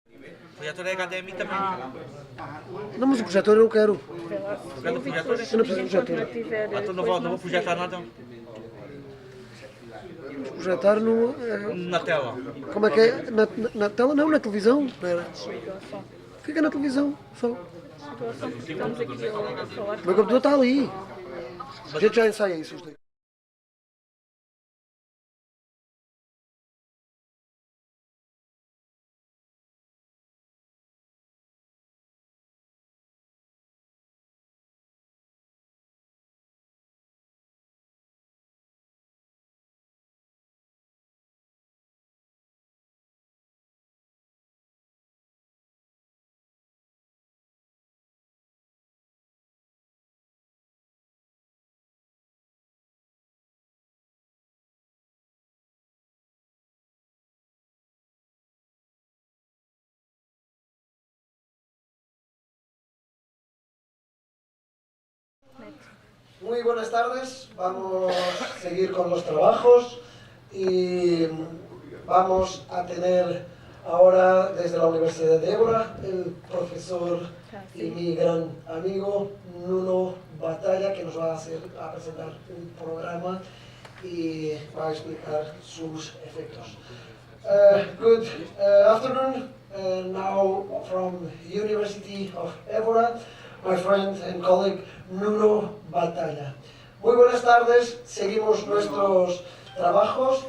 O projetor é HDMI também. Não, mas o projetor eu quero. Eu quero o projetor. Eu não preciso de projetor. Então não vou projetar nada Projetar no... na tela. Como é que é? Na tela não, na televisão. Espera. Fica na televisão, só. Estamos aqui a falar. O meu computador está ali. A gente já ensaia isso. Muy buenas tardes, vamos a seguir con los trabajos y vamos a tener ahora desde la Universidad de Évora el profesor y mi gran amigo Nuno Batalla, que nos va a presentar un programa y va a explicar sus efectos. Good afternoon, now from University of Évora, my friend and colleague Nuno Batalla. Muy buenas tardes, seguimos nuestros trabajos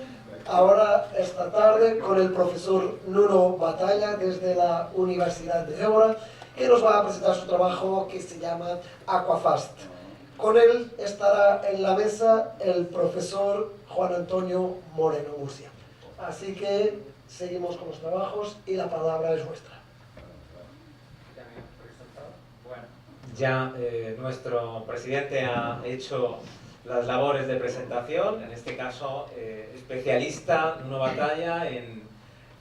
ahora esta tarde con el profesor Nuno Batalla desde la Universidad de Évora, que nos va a presentar su trabajo que se llama Aquafast. Con él estará en la mesa el profesor Juan Antonio Moreno Murcia. Así que seguimos con los trabajos y la palabra es vuestra. Ya nuestro presidente ha hecho las labores de presentación, en este caso especialista Nuno Batalla en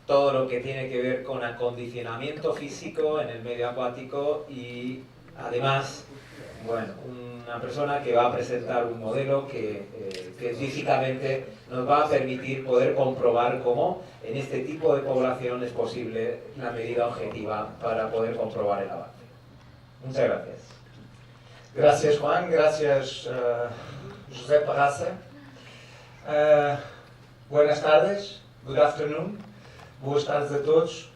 todo lo que tiene que ver con acondicionamiento físico en el medio acuático y además, bueno, una persona que va a presentar un modelo que científicamente nos va a permitir poder comprobar cómo en este tipo de población es posible una medida objetiva para poder comprobar el avance. Muchas gracias. Gracias Juan, gracias José Parraça. Buenas tardes, good afternoon, boas tardes a todos.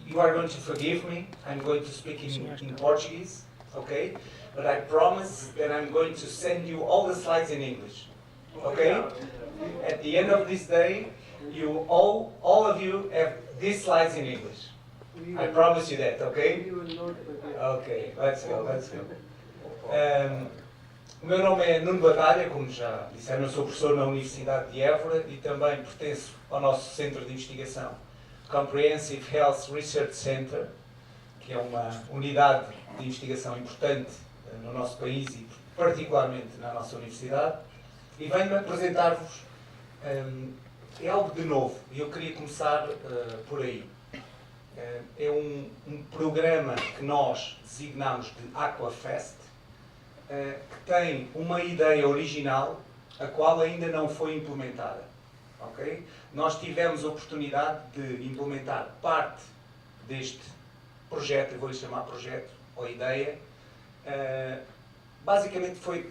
You are going to forgive me, I'm going to speak in Portuguese, okay? But I promise that I'm going to send you all the slides in English, okay? At the end of this day, you all of you have these slides in English. I promise you that, okay? Ok, let's go, let's go. O meu nome é Nuno Batalla, como já disseram, eu sou professor na Universidade de Évora e também pertenço ao nosso centro de investigação, Comprehensive Health Research Center, que é uma unidade de investigação importante no nosso país e particularmente na nossa universidade, e venho-me apresentar-vos é algo de novo e eu queria começar por aí. É um programa que nós designamos de Aquafest, que tem uma ideia original, a qual ainda não foi implementada. Okay? Nós tivemos a oportunidade de implementar parte deste projeto, eu vou-lhe chamar projeto, ou ideia. Basicamente foi,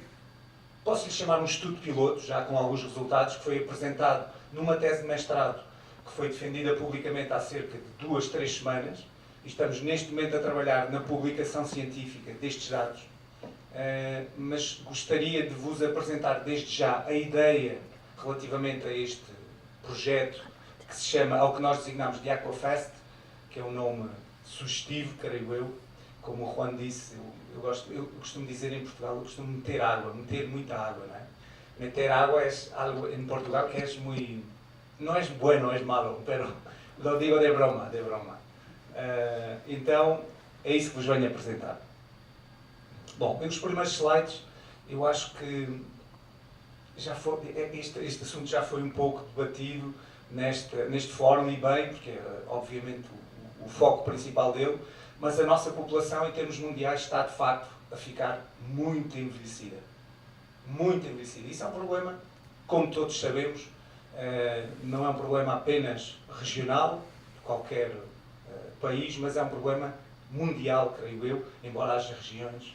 posso-lhe chamar um estudo piloto, já com alguns resultados, que foi apresentado numa tese de mestrado, que foi defendida publicamente há cerca de 2-3 semanas, e estamos neste momento a trabalhar na publicação científica destes dados, mas gostaria de vos apresentar desde já a ideia relativamente a este projeto, que se chama, ao que nós designamos de Aquafest, que é um nome sugestivo, creio eu, como o Juan disse, eu costumo dizer em Portugal, eu costumo meter água, meter muita água, não é? Meter água é algo em Portugal que é muito... No es bueno, es malo, pero lo digo de broma, de broma. Então, é isso que vos venho apresentar. Bom, os primeiros slides, eu acho que já foi, este assunto já foi um pouco debatido neste fórum, e bem, porque é obviamente o foco principal dele, mas a nossa população, em termos mundiais, está de facto a ficar muito envelhecida. Muito envelhecida. Isso é um problema, como todos sabemos, não é um problema apenas regional, qualquer país, mas é um problema mundial, creio eu, embora haja regiões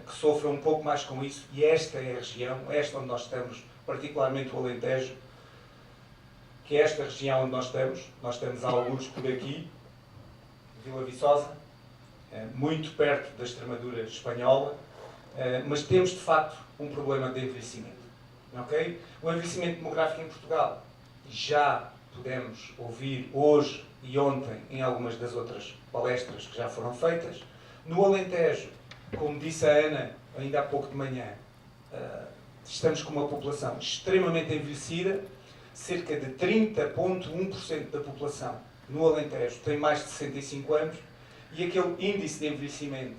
que sofram um pouco mais com isso, e esta é a região, esta onde nós estamos, particularmente o Alentejo, que é esta região onde nós temos alguns por aqui, Vila Viçosa, muito perto da Extremadura espanhola, mas temos de facto um problema de envelhecimento. Okay? O envelhecimento demográfico em Portugal já podemos ouvir hoje e ontem em algumas das outras palestras que já foram feitas. No Alentejo, como disse a Ana ainda há pouco de manhã, estamos com uma população extremamente envelhecida, cerca de 30,1% da população no Alentejo tem mais de 65 anos, e aquele índice de envelhecimento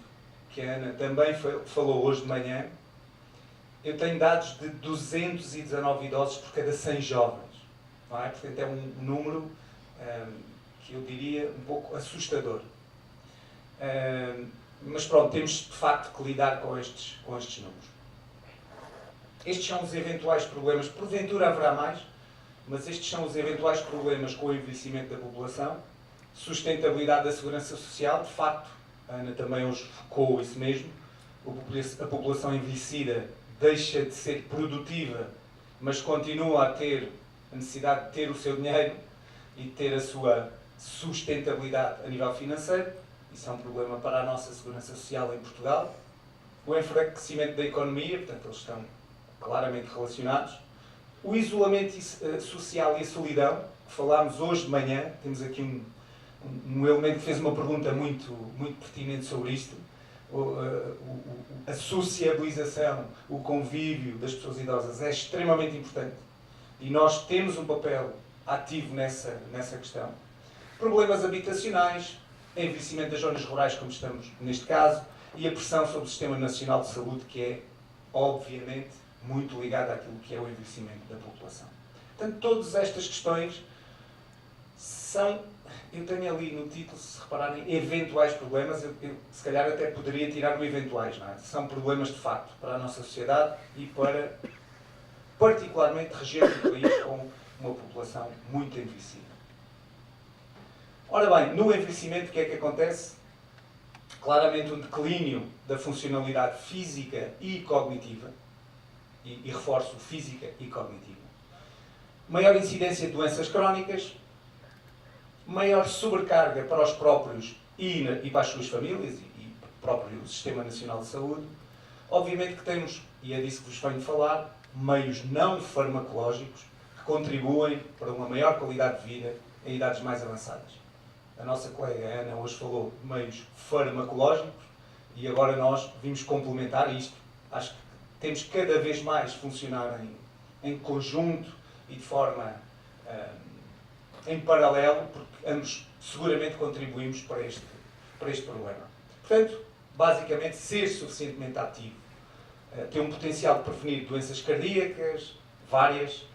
que a Ana também falou hoje de manhã, eu tenho dados de 219 idosos por cada 100 jovens. Não é? Portanto, é um número que eu diria um pouco assustador. Mas pronto, temos de facto que lidar com estes números. Estes são os eventuais problemas, porventura haverá mais, mas estes são os eventuais problemas com o envelhecimento da população. Sustentabilidade da segurança social, de facto, a Ana também hoje focou isso mesmo. A população envelhecida deixa de ser produtiva, mas continua a ter a necessidade de ter o seu dinheiro e de ter a sua sustentabilidade a nível financeiro. Isso é um problema para a nossa segurança social em Portugal. O enfraquecimento da economia, portanto, eles estão claramente relacionados. O isolamento social e a solidão, que falámos hoje de manhã, temos aqui um elemento que fez uma pergunta muito pertinente sobre isto. A sociabilização, o convívio das pessoas idosas é extremamente importante e nós temos um papel ativo nessa questão. Problemas habitacionais, envelhecimento das zonas rurais, como estamos neste caso, e a pressão sobre o Sistema Nacional de Saúde, que é, obviamente, muito ligada àquilo que é o envelhecimento da população. Portanto, todas estas questões são, eu tenho ali no título, se repararem, eventuais problemas, eu se calhar até poderia tirar o eventuais, não é? São problemas de facto para a nossa sociedade e para, particularmente, regiões do país com uma população muito envelhecida. Ora bem, no envelhecimento o que é que acontece? Claramente um declínio da funcionalidade física e cognitiva, e reforço física e cognitiva. Maior incidência de doenças crónicas, maior sobrecarga para os próprios e para as suas famílias e para o próprio Sistema Nacional de Saúde. Obviamente que temos, e é disso que vos venho falar, meios não farmacológicos que contribuem para uma maior qualidade de vida em idades mais avançadas. A nossa colega Ana hoje falou de meios farmacológicos e agora nós vimos complementar isto. Acho que temos cada vez mais funcionar em conjunto e de forma em paralelo, porque ambos seguramente contribuímos para este problema. Portanto, basicamente, ser suficientemente ativo, ter um potencial de prevenir doenças cardíacas, várias,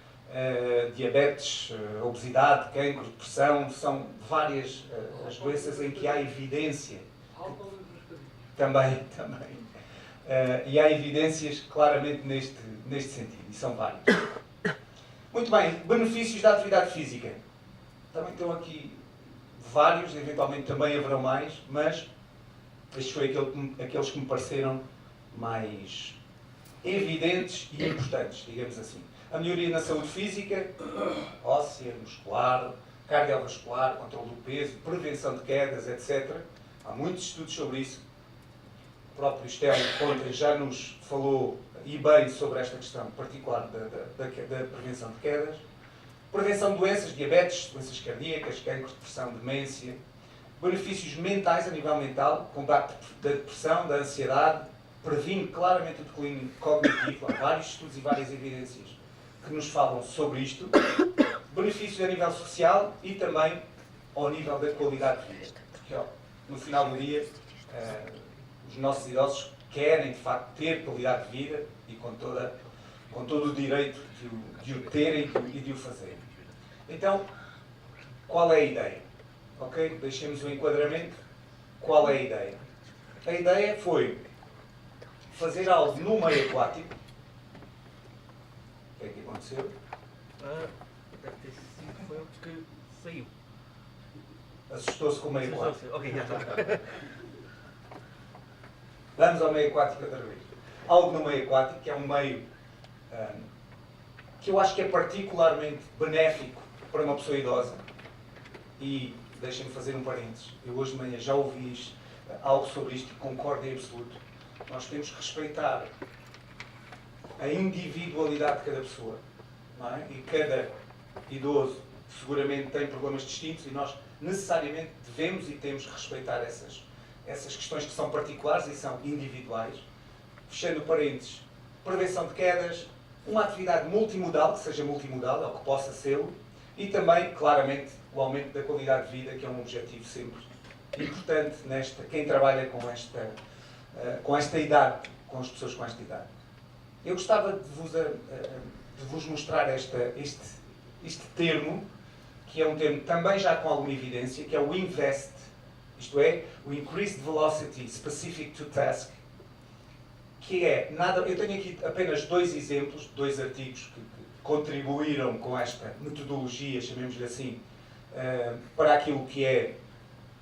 diabetes, obesidade, cancro, depressão, são várias as doenças em que há evidência. Também. E há evidências claramente neste sentido, e são várias. Muito bem, benefícios da atividade física. Também estão aqui vários, eventualmente também haverão mais, mas estes foram aqueles que me pareceram mais evidentes e importantes, digamos assim. A melhoria na saúde física, óssea, muscular, cardiovascular, controle do peso, prevenção de quedas, etc. Há muitos estudos sobre isso. O próprio Estelio ontem já nos falou, e bem, sobre esta questão particular da prevenção de quedas. Prevenção de doenças, diabetes, doenças cardíacas, cancro, depressão, demência. Benefícios mentais a nível mental, combate da depressão, da ansiedade, previne claramente o declínio cognitivo. Há vários estudos e várias evidências que nos falam sobre isto. Benefícios a nível social e também ao nível da qualidade de vida. Porque, no final do dia, os nossos idosos querem, de facto, ter qualidade de vida e com todo o direito de o terem e de o fazerem. Então, qual é a ideia? Ok? Deixemos o enquadramento. Qual é a ideia? A ideia foi fazer algo no meio aquático. O que é que aconteceu? Deve ter sido, foi o que saiu. Assustou-se com o meio aquático. Ok, já está. Vamos ao meio aquático outra vez. Algo no meio aquático, que é um meio que eu acho que é particularmente benéfico para uma pessoa idosa. E deixem-me fazer um parênteses. Eu hoje de manhã já ouvi algo sobre isto e concordo em absoluto. Nós temos que respeitar a individualidade de cada pessoa. Não é? E cada idoso seguramente tem problemas distintos e nós necessariamente devemos e temos que respeitar essas questões que são particulares e são individuais. Fechando parênteses, prevenção de quedas, uma atividade multimodal, que seja multimodal, ou que possa ser-lo, e também, claramente, o aumento da qualidade de vida, que é um objetivo sempre importante quem trabalha com esta idade, com as pessoas com esta idade. Eu gostava de vos mostrar este termo, que é um termo também já com alguma evidência, que é o INVEST, isto é, o Increased Velocity Specific to Task, que é nada. Eu tenho aqui apenas 2 exemplos, 2 artigos que contribuíram com esta metodologia, chamemos-lhe assim, para aquilo que é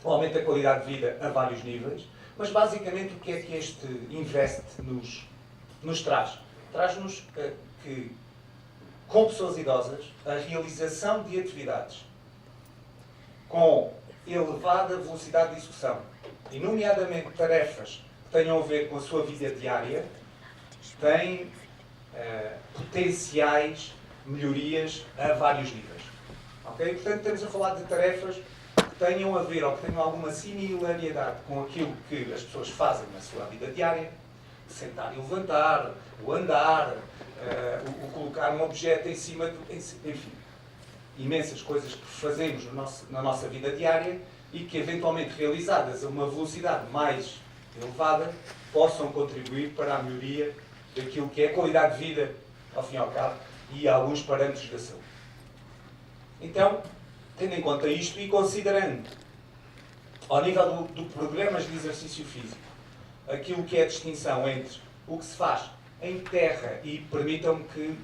o aumento da qualidade de vida a vários níveis, mas basicamente o que é que este INVEST nos traz? Traz-nos que, com pessoas idosas, a realização de atividades com elevada velocidade de execução, e nomeadamente tarefas que tenham a ver com a sua vida diária, têm potenciais melhorias a vários níveis. Okay? Portanto, estamos a falar de tarefas que tenham a ver ou que tenham alguma similaridade com aquilo que as pessoas fazem na sua vida diária, sentar e levantar, o andar, o colocar um objeto em cima do... Enfim, imensas coisas que fazemos na nossa vida diária e que, eventualmente realizadas a uma velocidade mais elevada, possam contribuir para a melhoria daquilo que é a qualidade de vida, ao fim e ao cabo, e alguns parâmetros da saúde. Então, tendo em conta isto e considerando, ao nível do programas de exercício físico, aquilo que é a distinção entre o que se faz em terra, e permitam-me que,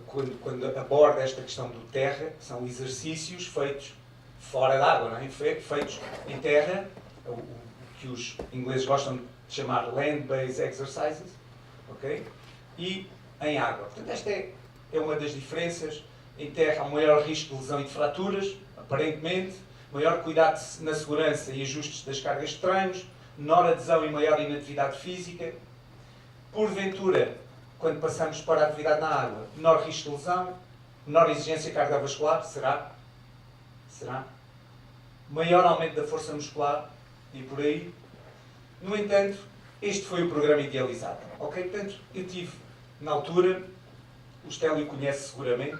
quando abordo esta questão do terra, são exercícios feitos fora d'água, não é? Feitos em terra, o que os ingleses gostam de chamar land-based exercises, ok? E em água. Portanto, esta é uma das diferenças. Em terra há um maior risco de lesão e de fraturas, aparentemente, maior cuidado na segurança e ajustes das cargas de treinos, menor adesão e maior inatividade física. Porventura, quando passamos para a atividade na água, menor risco de lesão, menor exigência cardiovascular, será? Maior aumento da força muscular e por aí. No entanto, este foi o programa idealizado. Ok? Portanto, eu tive, na altura, o Stélio conhece seguramente,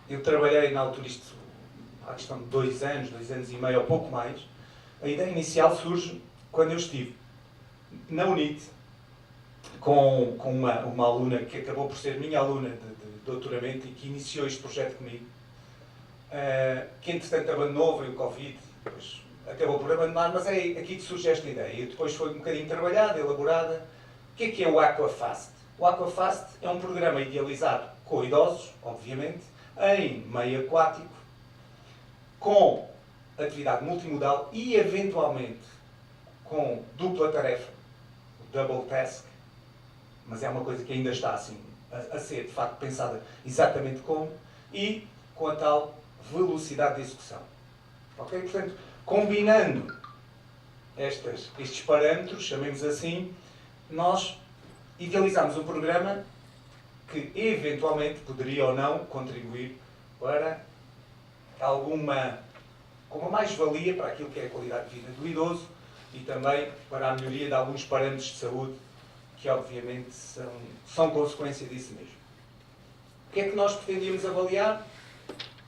eu trabalhei na altura, isto, há questão de 2 anos e meio ou pouco mais. A ideia inicial surge quando eu estive na UNIT, com uma aluna que acabou por ser minha aluna de doutoramento e que iniciou este projeto comigo, que entretanto abandonou, veio o Covid, depois acabou por abandonar, mas é aqui que surge esta ideia. E depois foi um bocadinho trabalhada, elaborada. O que é o Aquafast? O Aquafast é um programa idealizado com idosos, obviamente, em meio aquático, com atividade multimodal e, eventualmente, com dupla tarefa, double task, mas é uma coisa que ainda está assim a ser, de facto, pensada exatamente como, e com a tal velocidade de execução. Ok? Portanto, combinando estes parâmetros, chamemos assim, nós idealizamos um programa que, eventualmente, poderia ou não contribuir para com uma mais-valia para aquilo que é a qualidade de vida do idoso e também para a melhoria de alguns parâmetros de saúde que, obviamente, são consequência disso mesmo. O que é que nós pretendíamos avaliar?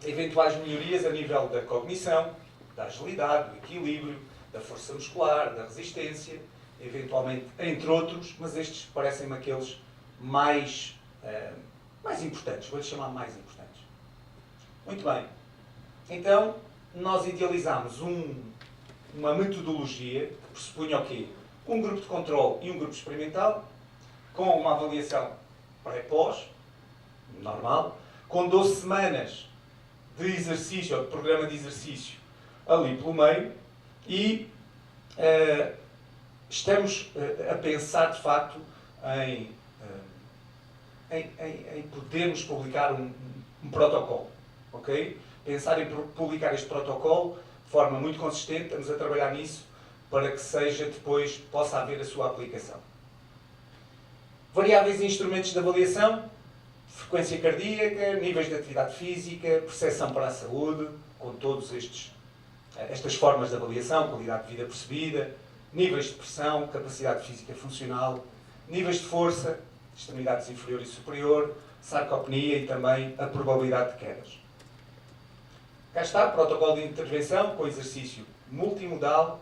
Eventuais melhorias a nível da cognição, da agilidade, do equilíbrio, da força muscular, da resistência, eventualmente, entre outros, mas estes parecem-me aqueles mais importantes, vou-lhes chamar mais importantes. Muito bem. Então, nós idealizámos uma metodologia que pressupunha o quê? Um grupo de controle e um grupo experimental, com uma avaliação pré-pós, normal, com 12 semanas de exercício, ou de programa de exercício, ali pelo meio e estamos a pensar de facto em podermos publicar um protocolo, ok? Pensar em publicar este protocolo de forma muito consistente, estamos a trabalhar nisso para que seja depois, possa haver a sua aplicação. Variáveis e instrumentos de avaliação, frequência cardíaca, níveis de atividade física, percepção para a saúde, com todas estas formas de avaliação, qualidade de vida percebida, níveis de pressão, capacidade física funcional, níveis de força, extremidades inferior e superior, sarcopenia e também a probabilidade de quedas. Cá está, protocolo de intervenção com exercício multimodal,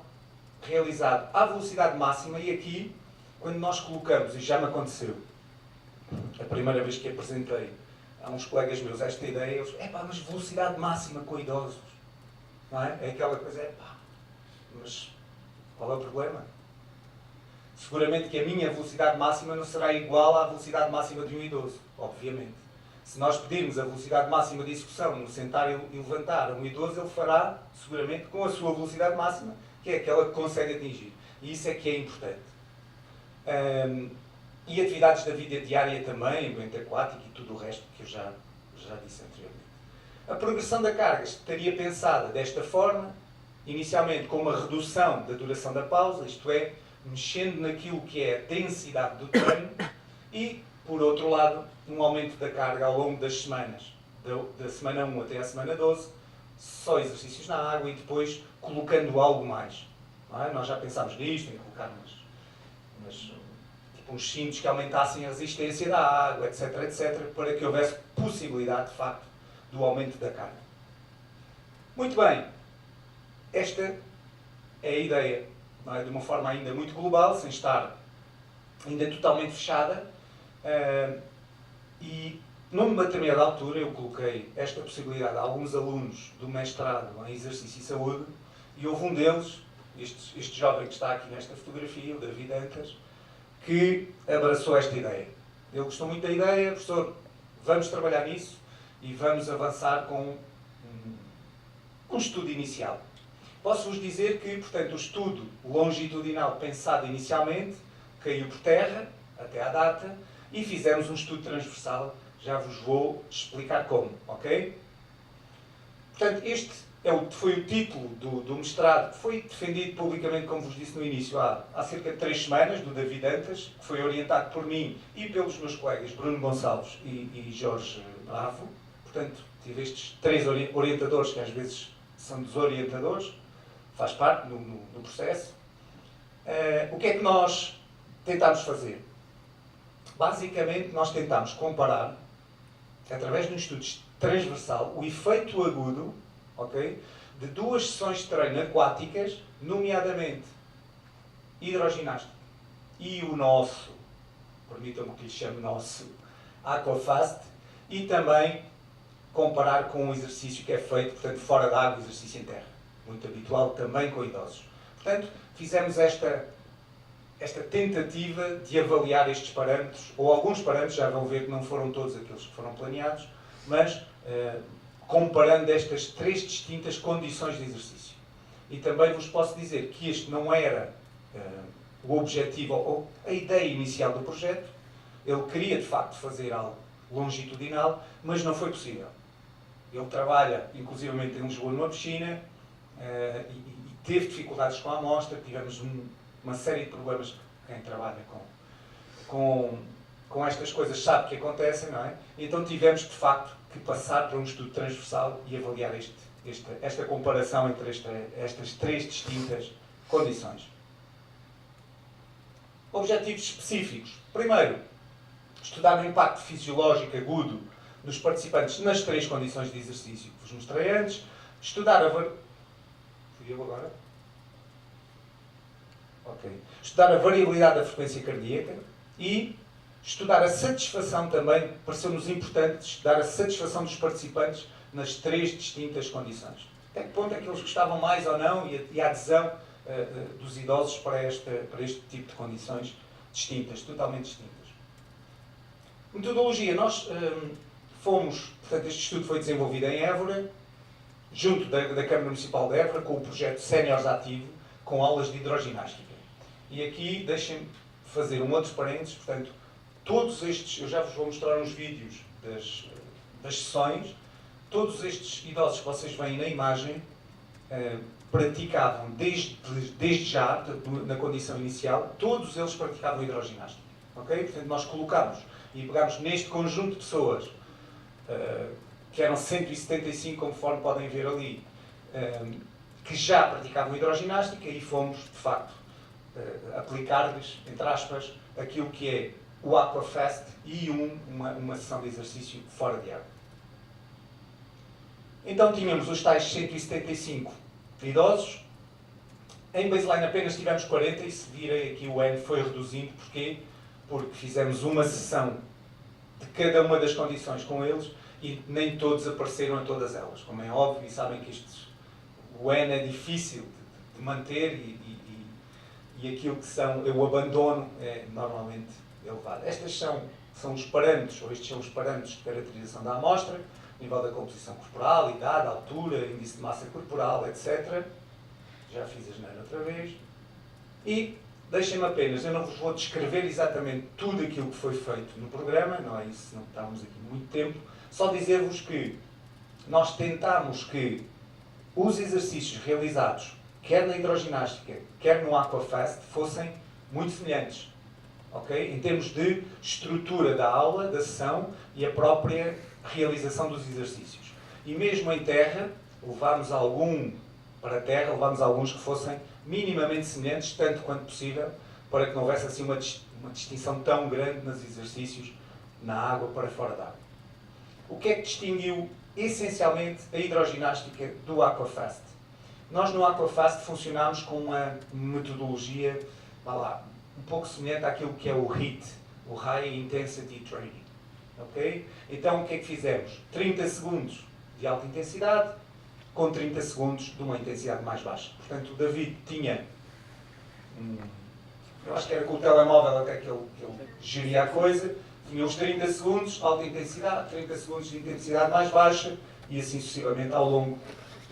realizado à velocidade máxima, e aqui, quando nós colocamos, e já me aconteceu, a primeira vez que apresentei a uns colegas meus esta ideia, eles, mas velocidade máxima com idosos, não é? É aquela coisa, mas qual é o problema? Seguramente que a minha velocidade máxima não será igual à velocidade máxima de um idoso, obviamente. Se nós pedirmos a velocidade máxima de execução no sentar e levantar a um idoso, ele fará, seguramente, com a sua velocidade máxima, que é aquela que consegue atingir. E isso é que é importante. E atividades da vida diária também, ambiente aquático e tudo o resto que eu já disse anteriormente. A progressão da carga estaria pensada desta forma, inicialmente com uma redução da duração da pausa, isto é, mexendo naquilo que é a densidade do treino, e, por outro lado, um aumento da carga ao longo das semanas, da semana 1 até a semana 12, só exercícios na água e depois colocando algo mais. Não é? Nós já pensámos nisto, em colocar uns cintos que aumentassem a resistência da água, etc., etc., para que houvesse possibilidade, de facto, do aumento da carga. Muito bem, esta é a ideia, não é? De uma forma ainda muito global, sem estar ainda totalmente fechada, e numa determinada altura eu coloquei esta possibilidade a alguns alunos do mestrado em Exercício e Saúde, e houve um deles, este jovem que está aqui nesta fotografia, o David Antas, que abraçou esta ideia. Ele gostou muito da ideia, professor, vamos trabalhar nisso e vamos avançar com um estudo inicial. Posso-vos dizer que, portanto, o estudo longitudinal pensado inicialmente caiu por terra, até à data, e fizemos um estudo transversal, já vos vou explicar como, ok? Portanto, este foi o título do mestrado, que foi defendido publicamente, como vos disse no início, há cerca de 3 semanas, do David Antas, que foi orientado por mim e pelos meus colegas Bruno Gonçalves e Jorge Bravo. Portanto, tive estes 3 orientadores, que às vezes são desorientadores, faz parte no processo. O que é que nós tentámos fazer? Basicamente, nós tentámos comparar, através de um estudo transversal, o efeito agudo, okay, de 2 sessões de treino aquáticas, nomeadamente hidroginástica e o nosso, permitam-me que lhe chame nosso, aquafast, e também comparar com o exercício que é feito, portanto, fora da água, exercício em terra, muito habitual também com idosos. Portanto, fizemos esta tentativa de avaliar estes parâmetros, ou alguns parâmetros, já vão ver que não foram todos aqueles que foram planeados, mas comparando estas 3 distintas condições de exercício. E também vos posso dizer que este não era o objetivo ou a ideia inicial do projeto. Ele queria, de facto, fazer algo longitudinal, mas não foi possível. Ele trabalha, inclusivamente, em Lisboa, numa piscina, e teve dificuldades com a amostra, tivemos uma série de problemas. Quem trabalha com estas coisas sabe que acontecem, não é? E então tivemos, de facto, que passar para um estudo transversal e avaliar esta comparação entre estas 3 distintas condições. Objetivos específicos. Primeiro, estudar o impacto fisiológico agudo dos participantes nas 3 condições de exercício que vos mostrei antes. Estudar a Fui eu agora? Ok. Estudar a variabilidade da frequência cardíaca e estudar a satisfação também, pareceu-nos importante estudar a satisfação dos participantes nas 3 distintas condições. Até que ponto é que eles gostavam mais ou não e a adesão dos idosos para este tipo de condições distintas, totalmente distintas. Metodologia. Nós portanto, este estudo foi desenvolvido em Évora junto da Câmara Municipal de Évora, com o projeto Séniores Ativo, com aulas de hidroginástica. E aqui deixem-me fazer um outro parênteses, portanto, todos estes, eu já vos vou mostrar uns vídeos das sessões, todos estes idosos que vocês veem na imagem praticavam desde já, na condição inicial, todos eles praticavam hidroginástica. Okay? Portanto, nós colocámos e pegámos neste conjunto de pessoas, que eram 175, conforme podem ver ali, que já praticavam hidroginástica e fomos, de facto, aplicar-lhes, entre aspas, aquilo que é o Aquafest e uma sessão de exercício fora de água. Então tínhamos os tais 175 idosos. Em baseline apenas tivemos 40 e se virem aqui o N foi reduzindo. Porquê? Porque fizemos uma sessão de cada uma das condições com eles e nem todos apareceram em todas elas. Como é óbvio, e sabem que o N é difícil de manter e aquilo que são, o abandono é normalmente elevado. Estes são os parâmetros, ou estes são os parâmetros de caracterização da amostra, nível da composição corporal, idade, altura, índice de massa corporal, etc. Já fiz a geneira outra vez. E deixem-me apenas, eu não vos vou descrever exatamente tudo aquilo que foi feito no programa, não é isso, não estamos aqui muito tempo, só dizer-vos que nós tentámos que os exercícios realizados, quer na hidroginástica, quer no Aquafest, fossem muito semelhantes. Okay? Em termos de estrutura da aula, da sessão e a própria realização dos exercícios. E mesmo em terra, levámos para a terra, levámos alguns que fossem minimamente semelhantes, tanto quanto possível, para que não houvesse assim uma distinção tão grande nos exercícios na água para fora da água. O que é que distinguiu essencialmente a hidroginástica do Aquafest? Nós no Aquafest funcionámos com uma metodologia, um pouco semelhante àquilo que é o HIIT, o High Intensity Training. Okay? Então o que é que fizemos? 30 segundos de alta intensidade com 30 segundos de uma intensidade mais baixa. Portanto, o David tinha, eu acho que era com o telemóvel até que ele geria a coisa, tinha os 30 segundos, alta intensidade, 30 segundos de intensidade mais baixa e assim sucessivamente ao longo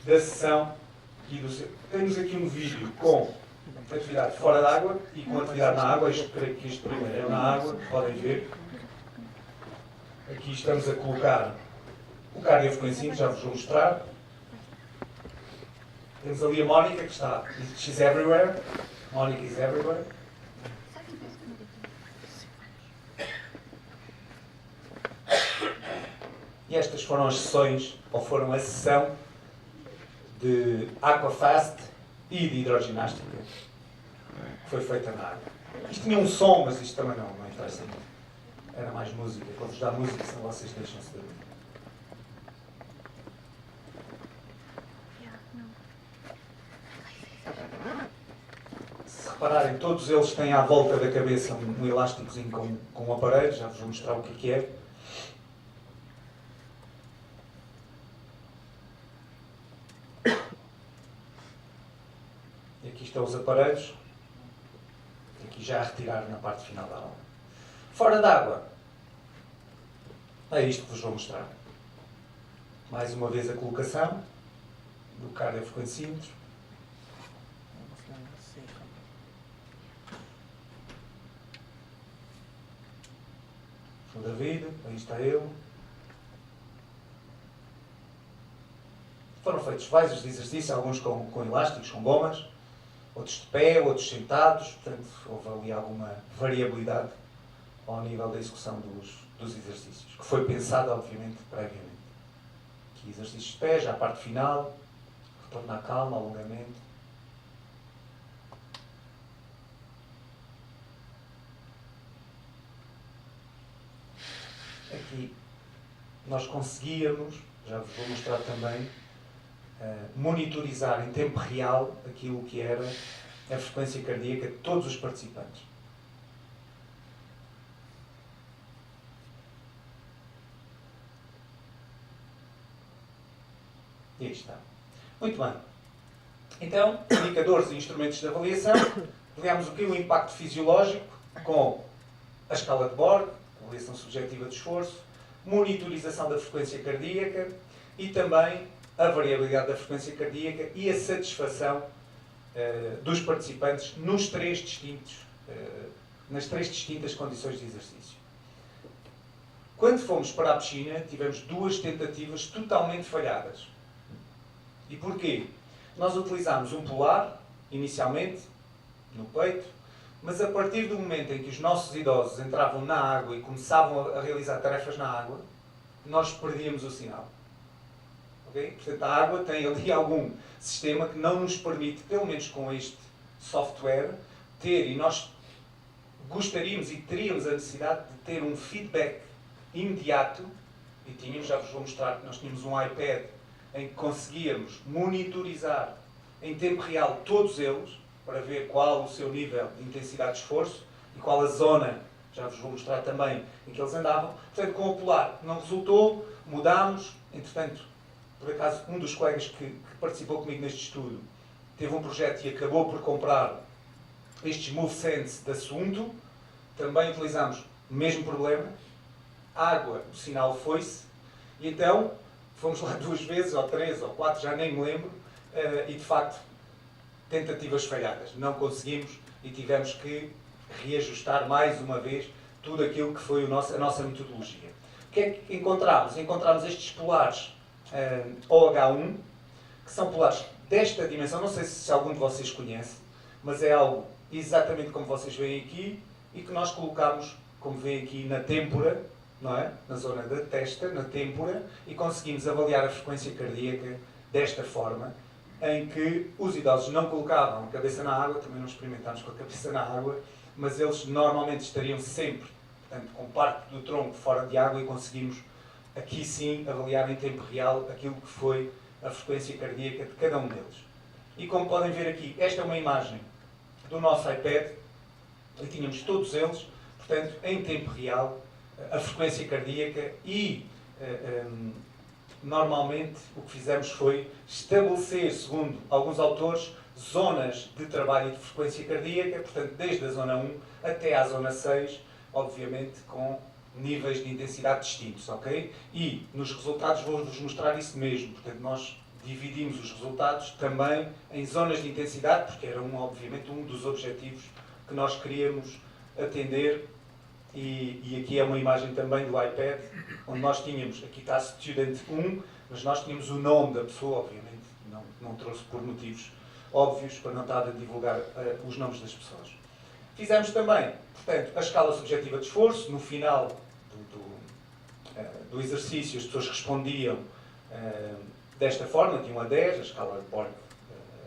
da sessão e do seu. Temos aqui um vídeo com atividade fora d'água e com atividade na água. Creio que isto primeiro é na água, podem ver. Aqui estamos a colocar o cardiofrequencinho, já vos vou mostrar. Temos ali a Mónica que está, she's everywhere. Mónica is everywhere. E estas foram as sessões, ou foram a sessão de Aquafest e de hidroginástica que foi feita na água. Isto tinha um som, mas isto também não interessa muito. Era mais música. Vou-vos dar música, senão vocês deixam-se de ouvir. Se repararem, todos eles têm à volta da cabeça um elásticozinho com um aparelho. Já vos vou mostrar o que é. E aqui estão os aparelhos. Aqui já a retirar na parte final da aula. Fora d'água, é isto que vos vou mostrar. Mais uma vez a colocação do cardiofrequencímetro. O David, aí está ele. Foram feitos vários exercícios, alguns com elásticos, com gomas, outros de pé, outros sentados, portanto houve ali alguma variabilidade ao nível da execução dos exercícios, que foi pensado, obviamente, previamente. Aqui exercícios de pé, já a parte final, retorno à calma, alongamento. Aqui nós conseguíamos, já vos vou mostrar também, monitorizar em tempo real aquilo que era a frequência cardíaca de todos os participantes. E aí está. Muito bem. Então, indicadores e instrumentos de avaliação. Avaliamos o que é o impacto fisiológico com a escala de Borg, avaliação subjetiva de esforço, monitorização da frequência cardíaca e também a variabilidade da frequência cardíaca e a satisfação dos participantes nas três distintas condições de exercício. Quando fomos para a piscina, tivemos 2 tentativas totalmente falhadas. E porquê? Nós utilizámos um polar, inicialmente, no peito, mas a partir do momento em que os nossos idosos entravam na água e começavam a realizar tarefas na água, nós perdíamos o sinal. Okay? Portanto, a água tem ali algum sistema que não nos permite, pelo menos com este software, ter, e nós gostaríamos e teríamos a necessidade de ter um feedback imediato, e tínhamos, já vos vou mostrar que nós tínhamos um iPad em que conseguíamos monitorizar em tempo real todos eles, para ver qual o seu nível de intensidade de esforço e qual a zona, já vos vou mostrar também, em que eles andavam. Portanto, com o polar não resultou, mudámos, entretanto, por acaso, um dos colegas que participou comigo neste estudo teve um projeto e acabou por comprar estes MoveSense da Suunto. Também utilizámos o mesmo problema. Água, o sinal foi-se. E então, fomos lá 2 vezes, ou 3, ou 4, já nem me lembro. E, de facto, tentativas falhadas. Não conseguimos e tivemos que reajustar mais uma vez tudo aquilo que foi a nossa metodologia. O que é que encontramos? Encontramos estes polares OH1, que são polares desta dimensão. Não sei se algum de vocês conhece, mas é algo exatamente como vocês veem aqui e que nós colocamos, como veem aqui, na têmpora, não é? Na zona da testa, na têmpora, e conseguimos avaliar a frequência cardíaca desta forma, em que os idosos não colocavam a cabeça na água, também não experimentámos com a cabeça na água, mas eles normalmente estariam sempre, portanto, com parte do tronco fora de água, e conseguimos aqui sim avaliar em tempo real aquilo que foi a frequência cardíaca de cada um deles. E como podem ver aqui, esta é uma imagem do nosso iPad, e tínhamos todos eles, portanto, em tempo real, a frequência cardíaca e normalmente o que fizemos foi estabelecer, segundo alguns autores, zonas de trabalho de frequência cardíaca, portanto, desde a zona 1 até à zona 6, obviamente com níveis de intensidade distintos, ok? E nos resultados vou-vos mostrar isso mesmo, portanto, nós dividimos os resultados também em zonas de intensidade, porque era, obviamente, um dos objetivos que nós queríamos atender. E aqui é uma imagem também do iPad, onde nós tínhamos, aqui está Student 1, mas nós tínhamos o nome da pessoa, obviamente, não trouxe por motivos óbvios, para não estar a divulgar os nomes das pessoas. Fizemos também, portanto, a escala subjetiva de esforço. No final do exercício, as pessoas respondiam desta forma, de 1 a 10, a escala de Borg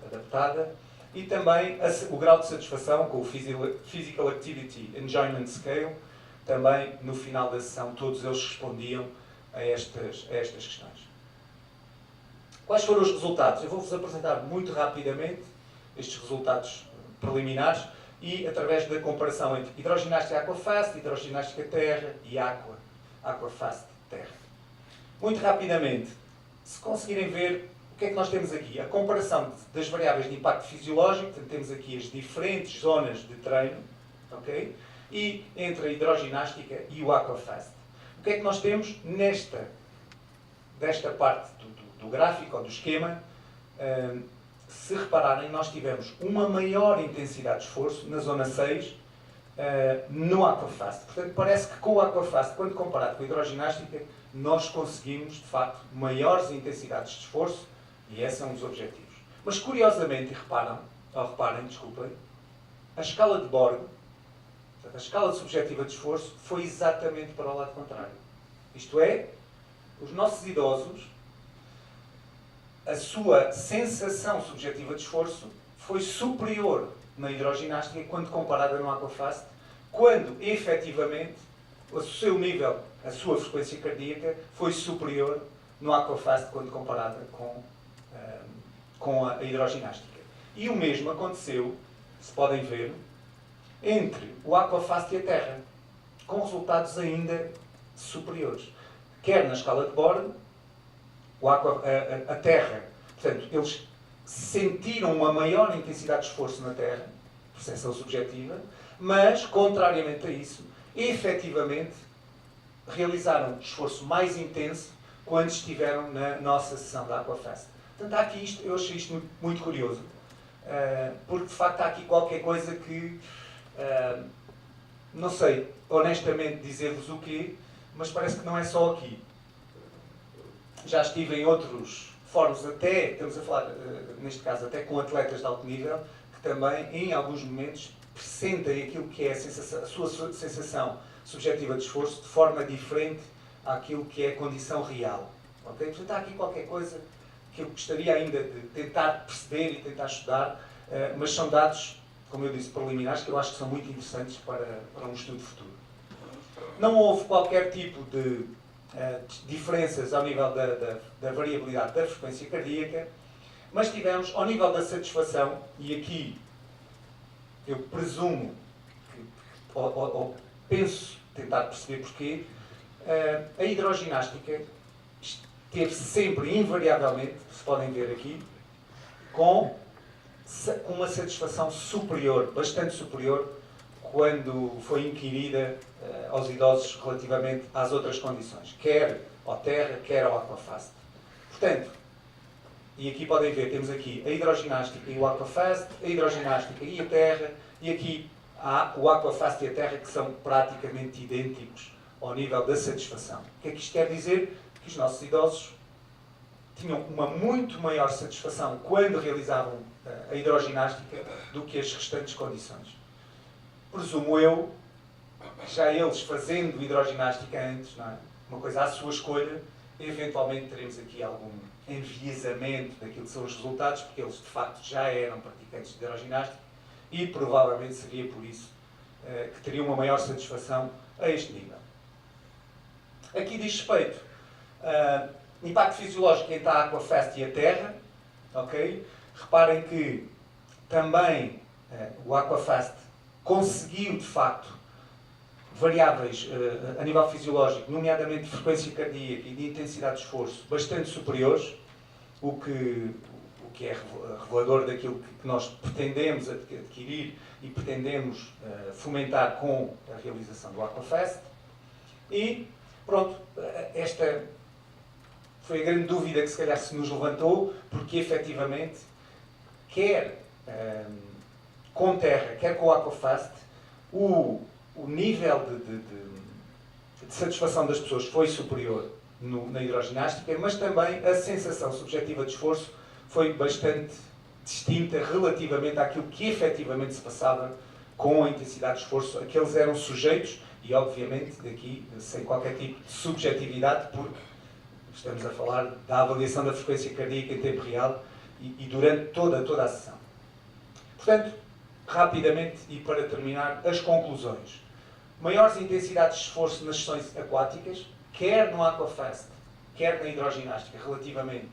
adaptada, e também o grau de satisfação com o Physical Activity Enjoyment Scale. Também, no final da sessão, todos eles respondiam a estas questões. Quais foram os resultados? Eu vou-vos apresentar muito rapidamente estes resultados preliminares e através da comparação entre hidroginástica aquafast, hidroginástica terra e aquafast terra. Muito rapidamente, se conseguirem ver o que é que nós temos aqui, a comparação das variáveis de impacto fisiológico, portanto, temos aqui as diferentes zonas de treino, ok? E entre a hidroginástica e o aquafast. O que é que nós temos desta parte do gráfico ou do esquema? Se repararem, nós tivemos uma maior intensidade de esforço na zona 6 no aquafast. Portanto, parece que com o aquafast, quando comparado com a hidroginástica, nós conseguimos, de facto, maiores intensidades de esforço, e esses são os objetivos. Mas, curiosamente, reparem, desculpem, a escala de Borg, a escala subjetiva de esforço, foi exatamente para o lado contrário. Isto é, os nossos idosos, a sua sensação subjetiva de esforço foi superior na hidroginástica quando comparada no aquafast, quando, efetivamente, o seu nível, a sua frequência cardíaca, foi superior no aquafast quando comparada com a hidroginástica. E o mesmo aconteceu, se podem ver, entre o aquafast e a terra, com resultados ainda superiores. Quer na escala de Borg, a terra, portanto, eles sentiram uma maior intensidade de esforço na terra, percepção subjetiva, mas, contrariamente a isso, efetivamente, realizaram esforço mais intenso quando estiveram na nossa sessão da Aquafest. Portanto, há aqui isto, eu achei isto muito, muito curioso, porque de facto há aqui qualquer coisa que, não sei honestamente dizer-vos o quê, mas parece que não é só aqui. Já estive em outros fóruns, até, estamos a falar, neste caso, até com atletas de alto nível, que também, em alguns momentos, sentem aquilo que é a sua sensação subjetiva de esforço de forma diferente àquilo que é a condição real. Okay? Portanto, há aqui qualquer coisa que eu gostaria ainda de tentar perceber e tentar estudar, mas são dados, como eu disse, preliminares, que eu acho que são muito interessantes para um estudo futuro. Não houve qualquer tipo de diferenças ao nível da variabilidade da frequência cardíaca, mas tivemos, ao nível da satisfação, e aqui eu presumo, ou penso tentar perceber porquê, a hidroginástica esteve sempre, invariavelmente, se podem ver aqui, com uma satisfação superior, bastante superior, quando foi inquirida aos idosos relativamente às outras condições, quer ao terra, quer ao aquafast. Portanto, e aqui podem ver, temos aqui a hidroginástica e o aquafast, a hidroginástica e a terra, e aqui há o aquafast e a terra que são praticamente idênticos ao nível da satisfação. O que é que isto quer dizer? Que os nossos idosos tinham uma muito maior satisfação quando realizavam a hidroginástica do que as restantes condições. Presumo eu, já eles fazendo hidroginástica antes, não é? Uma coisa à sua escolha, eventualmente teremos aqui algum enviesamento daquilo que são os resultados, porque eles de facto já eram praticantes de hidroginástica e provavelmente seria por isso que teriam uma maior satisfação a este nível. Aqui diz respeito impacto fisiológico entre a Aquafast e a Terra, ok? Reparem que também o Aquafast conseguiu de facto variáveis a nível fisiológico, nomeadamente de frequência cardíaca e de intensidade de esforço, bastante superiores, o que é revelador daquilo que nós pretendemos adquirir e pretendemos fomentar com a realização do Aquafest. E pronto, esta foi a grande dúvida que se calhar se nos levantou, porque efetivamente, quer com terra, quer com o Aquafast, o nível de satisfação das pessoas foi superior na hidroginástica, mas também a sensação subjetiva de esforço foi bastante distinta relativamente àquilo que efetivamente se passava com a intensidade de esforço a que eles eram sujeitos, e obviamente daqui sem qualquer tipo de subjetividade, porque estamos a falar da avaliação da frequência cardíaca em tempo real e durante toda a sessão. Portanto, rapidamente e para terminar, as conclusões. Maiores intensidades de esforço nas sessões aquáticas, quer no Aquafast, quer na hidroginástica, relativamente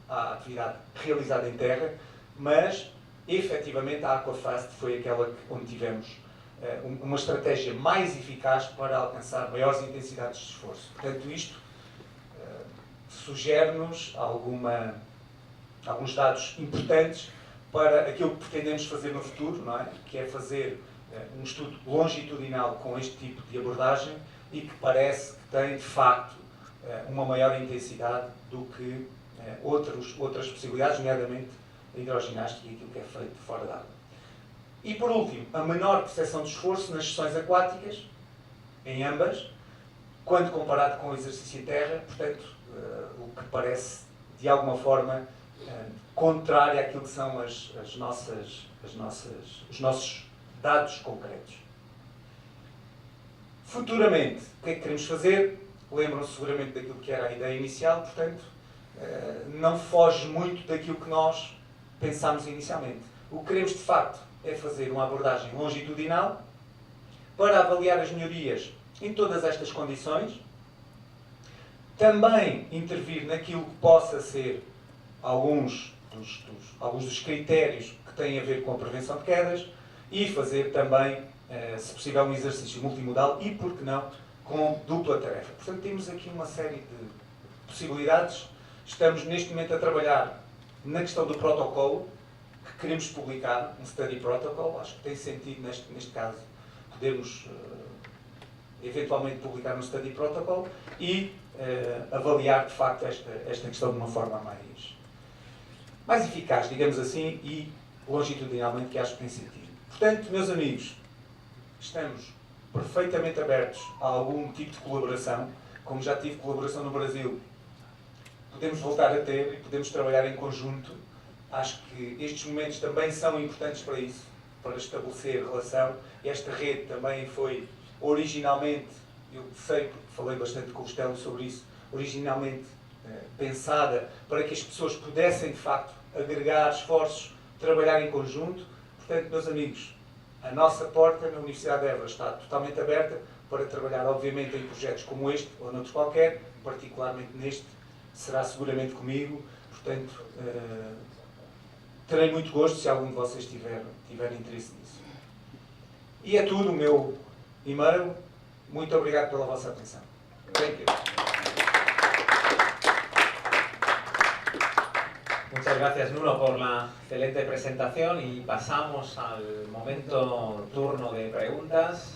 à atividade realizada em terra, mas, efetivamente, a Aquafast foi aquela onde tivemos uma estratégia mais eficaz para alcançar maiores intensidades de esforço. Portanto, isto sugere-nos alguns dados importantes para aquilo que pretendemos fazer no futuro, não é? Que é fazer um estudo longitudinal com este tipo de abordagem e que parece que tem, de facto, uma maior intensidade do que outras possibilidades, nomeadamente a hidroginástica e aquilo que é feito fora d'água. E, por último, a menor percepção de esforço nas sessões aquáticas, em ambas, quando comparado com o exercício em terra, portanto, o que parece, de alguma forma, contrário àquilo que são os nossos dados concretos. Futuramente, o que é que queremos fazer? Lembram-se seguramente daquilo que era a ideia inicial, portanto, não foge muito daquilo que nós pensámos inicialmente. O que queremos, de facto, é fazer uma abordagem longitudinal para avaliar as melhorias em todas estas condições, também intervir naquilo que possa ser alguns dos critérios que têm a ver com a prevenção de quedas e fazer também, se possível, um exercício multimodal e, por que não, com dupla tarefa. Portanto, temos aqui uma série de possibilidades. Estamos, neste momento, a trabalhar na questão do protocolo, que queremos publicar, um study protocol. Acho que tem sentido, neste caso, podermos eventualmente publicar um study protocol e avaliar de facto esta questão de uma forma mais eficaz, digamos assim, e longitudinalmente, que acho que tem sentido. Portanto, meus amigos, estamos perfeitamente abertos a algum tipo de colaboração. Como já tive colaboração no Brasil, podemos voltar a ter e podemos trabalhar em conjunto. Acho que estes momentos também são importantes para isso, para estabelecer relação. Esta rede também foi originalmente, eu sei porque falei bastante com o Estelo sobre isso, originalmente pensada para que as pessoas pudessem de facto agregar esforços, trabalhar em conjunto. Portanto, meus amigos, a nossa porta na Universidade de Évora está totalmente aberta para trabalhar, obviamente, em projetos como este ou noutros qualquer, particularmente neste, será seguramente comigo. Portanto, terei muito gosto se algum de vocês tiver interesse nisso. E é tudo. O meu e-mail. Muito obrigado pela vossa atenção. Thank you. Muchas gracias, Nuno, por la excelente presentación y pasamos al momento turno de preguntas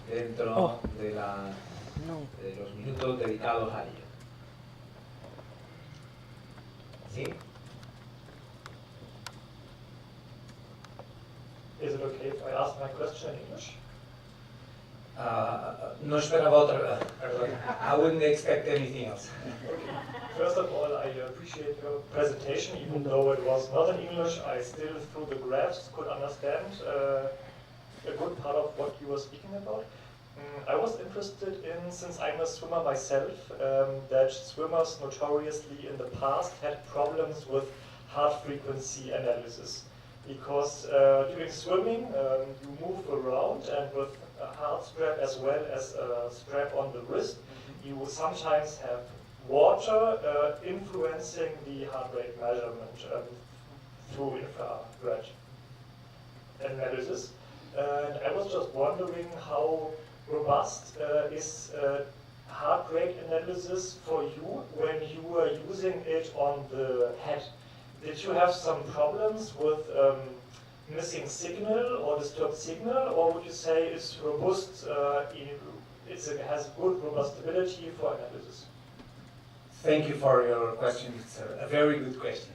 dentro de los minutos dedicados a ello. ¿Sí? Is it okay if I ask my question in English? No esperaba otra. I wouldn't expect anything else. First of all, I appreciate your presentation. Even though it was not in English, I still, through the graphs, could understand a good part of what you were speaking about. I was interested in, since I'm a swimmer myself, that swimmers notoriously in the past had problems with heart frequency analysis. Because during swimming, you move around, and with a heart strap as well as a strap on the wrist, you will sometimes have water influencing the heart rate measurement through infrared analysis. And I was just wondering how robust is heart rate analysis for you when you were using it on the head. Did you have some problems with missing signal or disturbed signal, or would you say it's robust, it has good robustability for analysis? Thank you for your question. It's a very good question.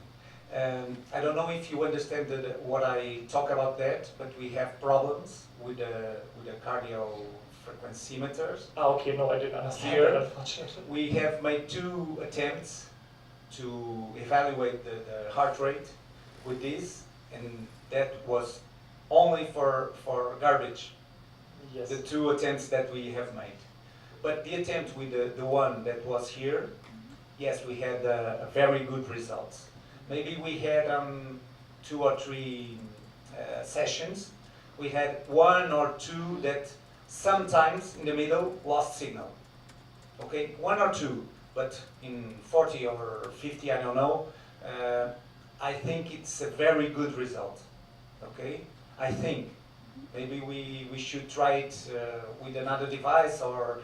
I don't know if you understand what I talk about that, but we have problems with the cardio frequenciometers. Okay, no, I didn't understand Here, that, unfortunately. we have made 2 attempts to evaluate the heart rate with this, and that was only for garbage. Yes. The 2 attempts that we have made. But the attempt with the one that was here, yes, we had a very good results. Maybe we had 2 or 3 sessions. We had 1 or 2 that sometimes in the middle lost signal. Okay, 1 or 2, but in 40 or 50, I don't know. I think it's a very good result. Okay, I think maybe we should try it with another device or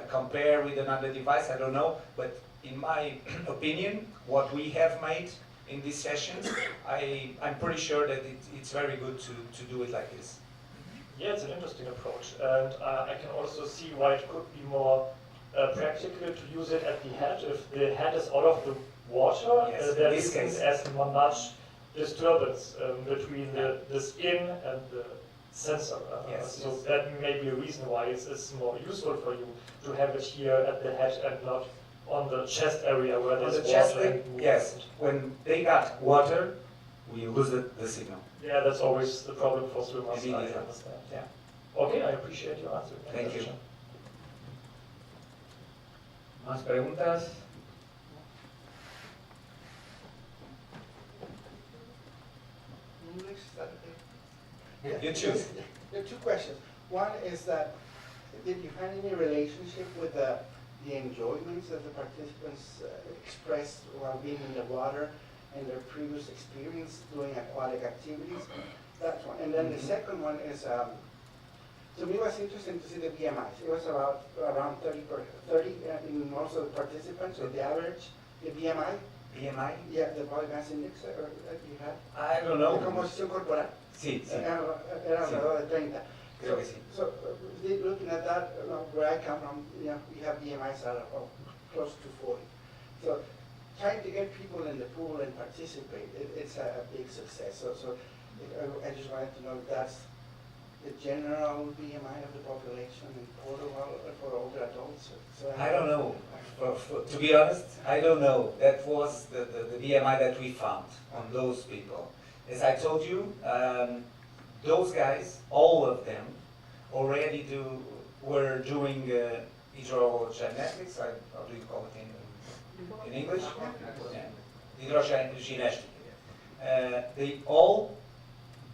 compare with another device. I don't know, but in my opinion, what we have made in these sessions, I'm pretty sure that it's very good to do it like this. Yeah, it's an interesting approach, and I can also see why it could be more practical to use it at the head. If the head is out of the water, Yes, there in this isn't case. as much disturbance between the skin and the sensor. Yes, So yes. that may be a reason why it's more useful for you to have it here at the head and not on the chest area where On there's the chest, water. And yes, when they got water, we lose the signal. Yeah, that's always the problem for swimmers. I Immediately. understand. Yeah. Okay, I appreciate your answer. Thank you. ¿Más preguntas? English, is that okay? You choose. There are 2 questions. One is that, did you find any relationship with the enjoyments that the participants expressed while being in the water and their previous experience doing aquatic activities? That's one. And then the second one is, to me it was interesting to see the BMIs. It was around 30 in most of the participants, or the average, the BMI. BMI? Yeah, the body mass index that you had. I don't La know. composición corporal. Sí, sí. Era alrededor de 30. Creo que sí. So, looking at that, where I come from, you know, we have BMIs that are close to 40. So, trying to get people in the pool and participate, it's a big success. So I just wanted to know if that's the general BMI of the population in Portugal for older adults. So I don't know. To be honest, I don't know. That was the BMI that we found on those people. As I told you, those guys, all of them, already were doing hydrogenetics. How do you call it in English? Yeah. Hydrogenetics. They all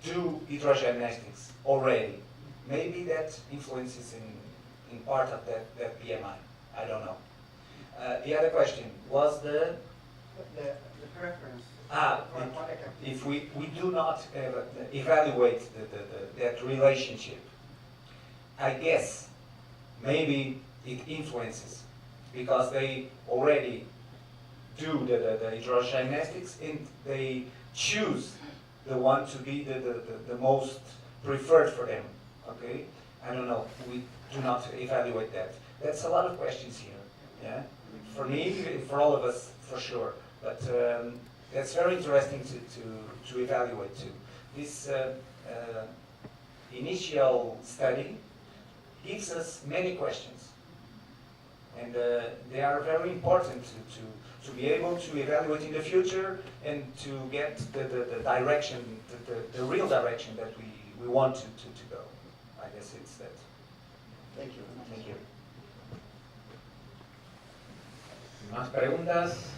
do hydrogenetics already. Maybe that influences in part of that BMI. I don't know. The other question was the preference. If we do not evaluate that relationship, I guess maybe it influences because they already do the hydrogenetics and they choose the one to be the most preferred for them. Okay, I don't know. We do not evaluate that. That's a lot of questions here. Yeah, for me, for all of us, for sure. But that's very interesting to evaluate too. This initial study gives us many questions, and they are very important to be able to evaluate in the future and to get the direction, the real direction that we want to go. I guess it's that. Thank you. Thank you. ¿Más preguntas?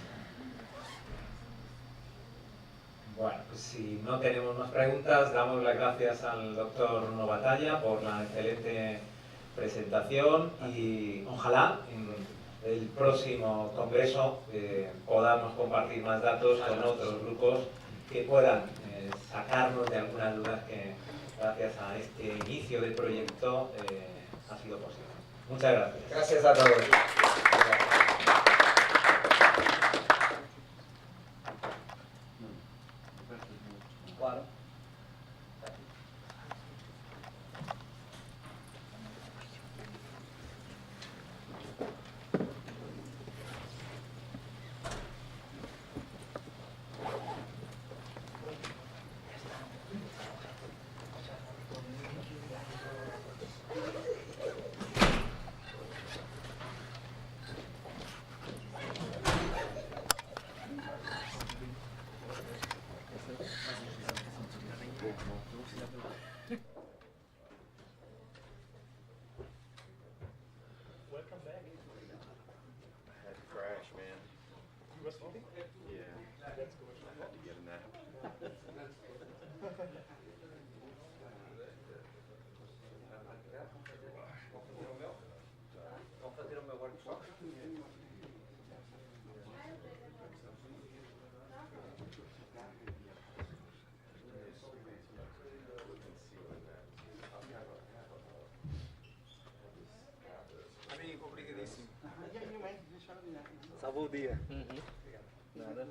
Bueno, pues si no tenemos más preguntas, damos las gracias al doctor Novatalla por la excelente presentación y ojalá en el próximo congreso podamos compartir más datos con otros grupos que puedan sacarnos de algunas dudas que gracias a este inicio del proyecto ha sido posible. Muchas gracias. Gracias a todos. Claro. Welcome back. I had to crash, man. You were sleeping? Yeah. That's good. I had to get a nap. Amigo, obrigadíssimo. Salvou o dia. Nada.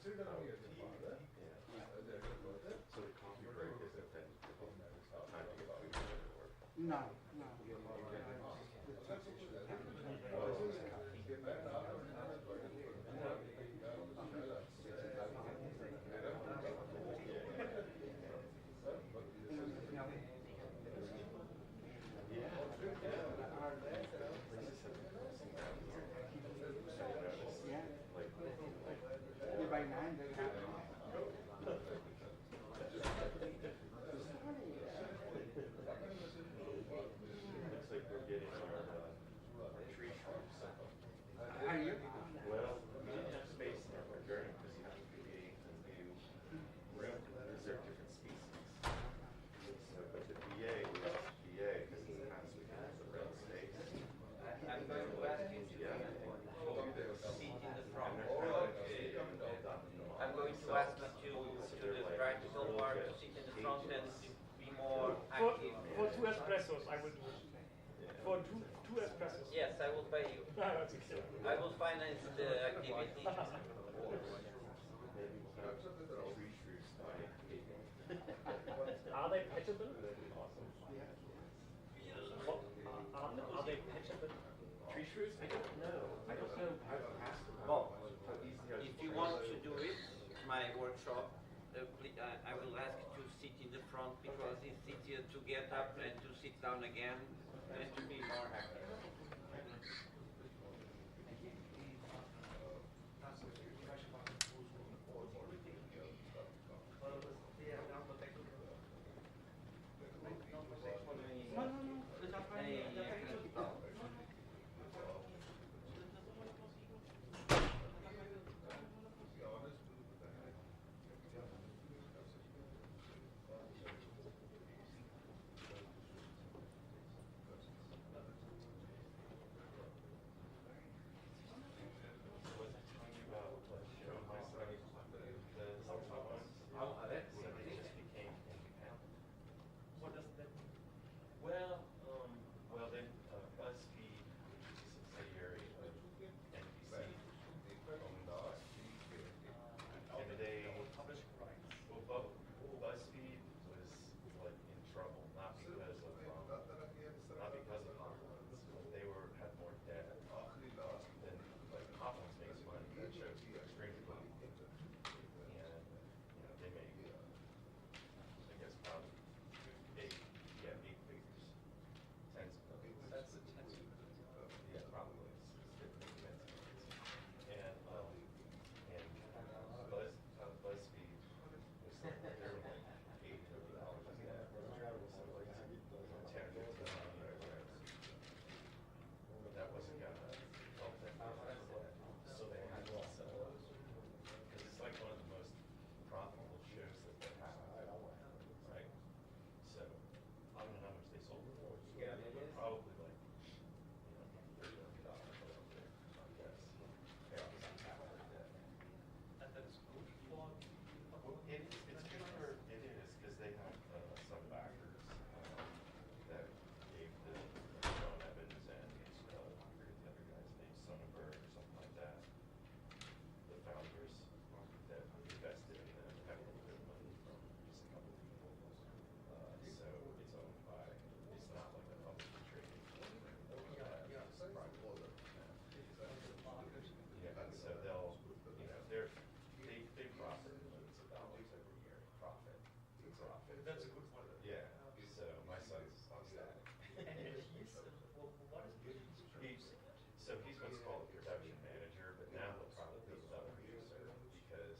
So the coffee break isn't then time to get food or No, no. Yeah. By 9, they have looks like we're getting our tree trunks. Are you? Well, we didn't have space in our garden because you have to create a new room because they're different species. So, but the BA, we asked BA because in the past we had the red space. I'm going to ask you to seat in the front. I'm going to ask you to the practical part to sit in the front and to be more active. For 2 espressos, I will do it. For two espressos. Yes, I will pay you. That's okay. I will finance the activity. Tree shrews by Are they petable? What, are they petable? tree shrews? I don't know. I don't know how fast Well, if you want to do it, my workshop, I will ask you to sit in the front because it's easier to get up and to sit down again and to be more active. What does that mean? Well, then BuzzFeed, which is a subsidiary of NBC, owned and they Publishing rights. well, BuzzFeed was like in trouble, not because of Hollins, but they had more debt than like Hollins makes money. That shows extremely well, and they make I guess probably eight figures, tens of millions. That's a tens of millions. Yeah, probably. It's different tens of millions. And BuzzFeed was they were like $8 billion in debt. So like 10 or 15 million euros. But that wasn't gonna help them. So they had to sell those. Because it's like one of the most profitable shows that they have. Right? So I don't know how much they sold it for. But probably like $30 million over there, I guess. They obviously have their debt. And that's good for Well, it's good for it is because they have some backers that gave the John Evans and I forget the other guy's name, Sonnenberg or something like that. The founders that invested in them had a little bit of money from just a couple of people. So it's owned by. It's not like a publicly traded. It's private. Yeah, and so they'll they profit millions of dollars every year. Profit. That's a good one. Yeah. So my son's on staff. And he's what is So he's what's called a production manager, but now he'll probably be a producer because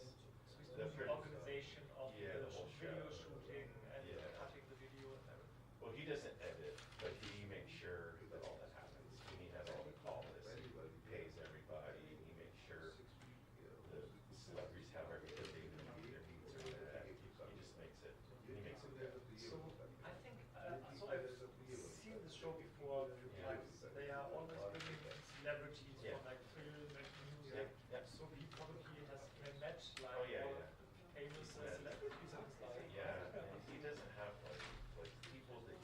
the organization of the whole video show. shooting and cutting the video and everything. Well, he doesn't edit, but he makes sure that all that happens. And he has all the call lists. He pays everybody. He makes sure the celebrities have everything they need. Their needs are met. He just makes it. He makes it good. So I think so I've seen the show before. Like they are always bringing in celebrities from like film and music. So he probably can match like all famous celebrities and stuff. Yeah, and he doesn't have like people that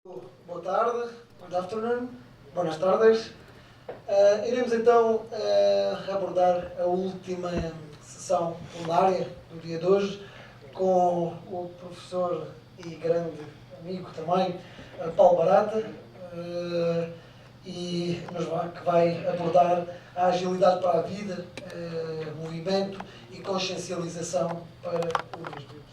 Boa tarde, good afternoon, buenas tardes. Iremos então abordar a última sessão plenária do dia de hoje com o professor e grande amigo também, Paulo Barata, que vai abordar a agilidade para a vida, movimento e consciencialização para o Lisboa.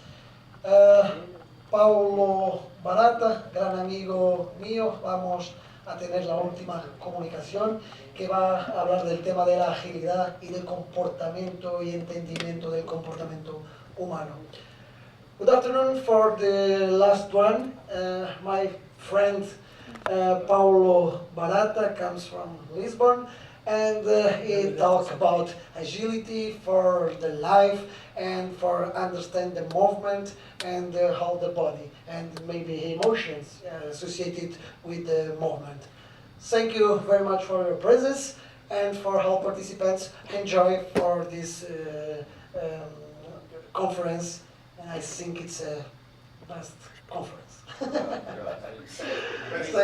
Paulo Barata, gran amigo mío, vamos a tener la última comunicación que va a hablar del tema de la agilidad y del comportamiento y entendimiento del comportamiento humano. Good afternoon for the last one. My friend Paulo Barata comes from Lisbon, and he talks about agility for the life and for understand the movement and how the body and maybe emotions associated with the movement. Thank you very much for your presence and for all participants enjoy for this conference, and I think it's a best conference. Thank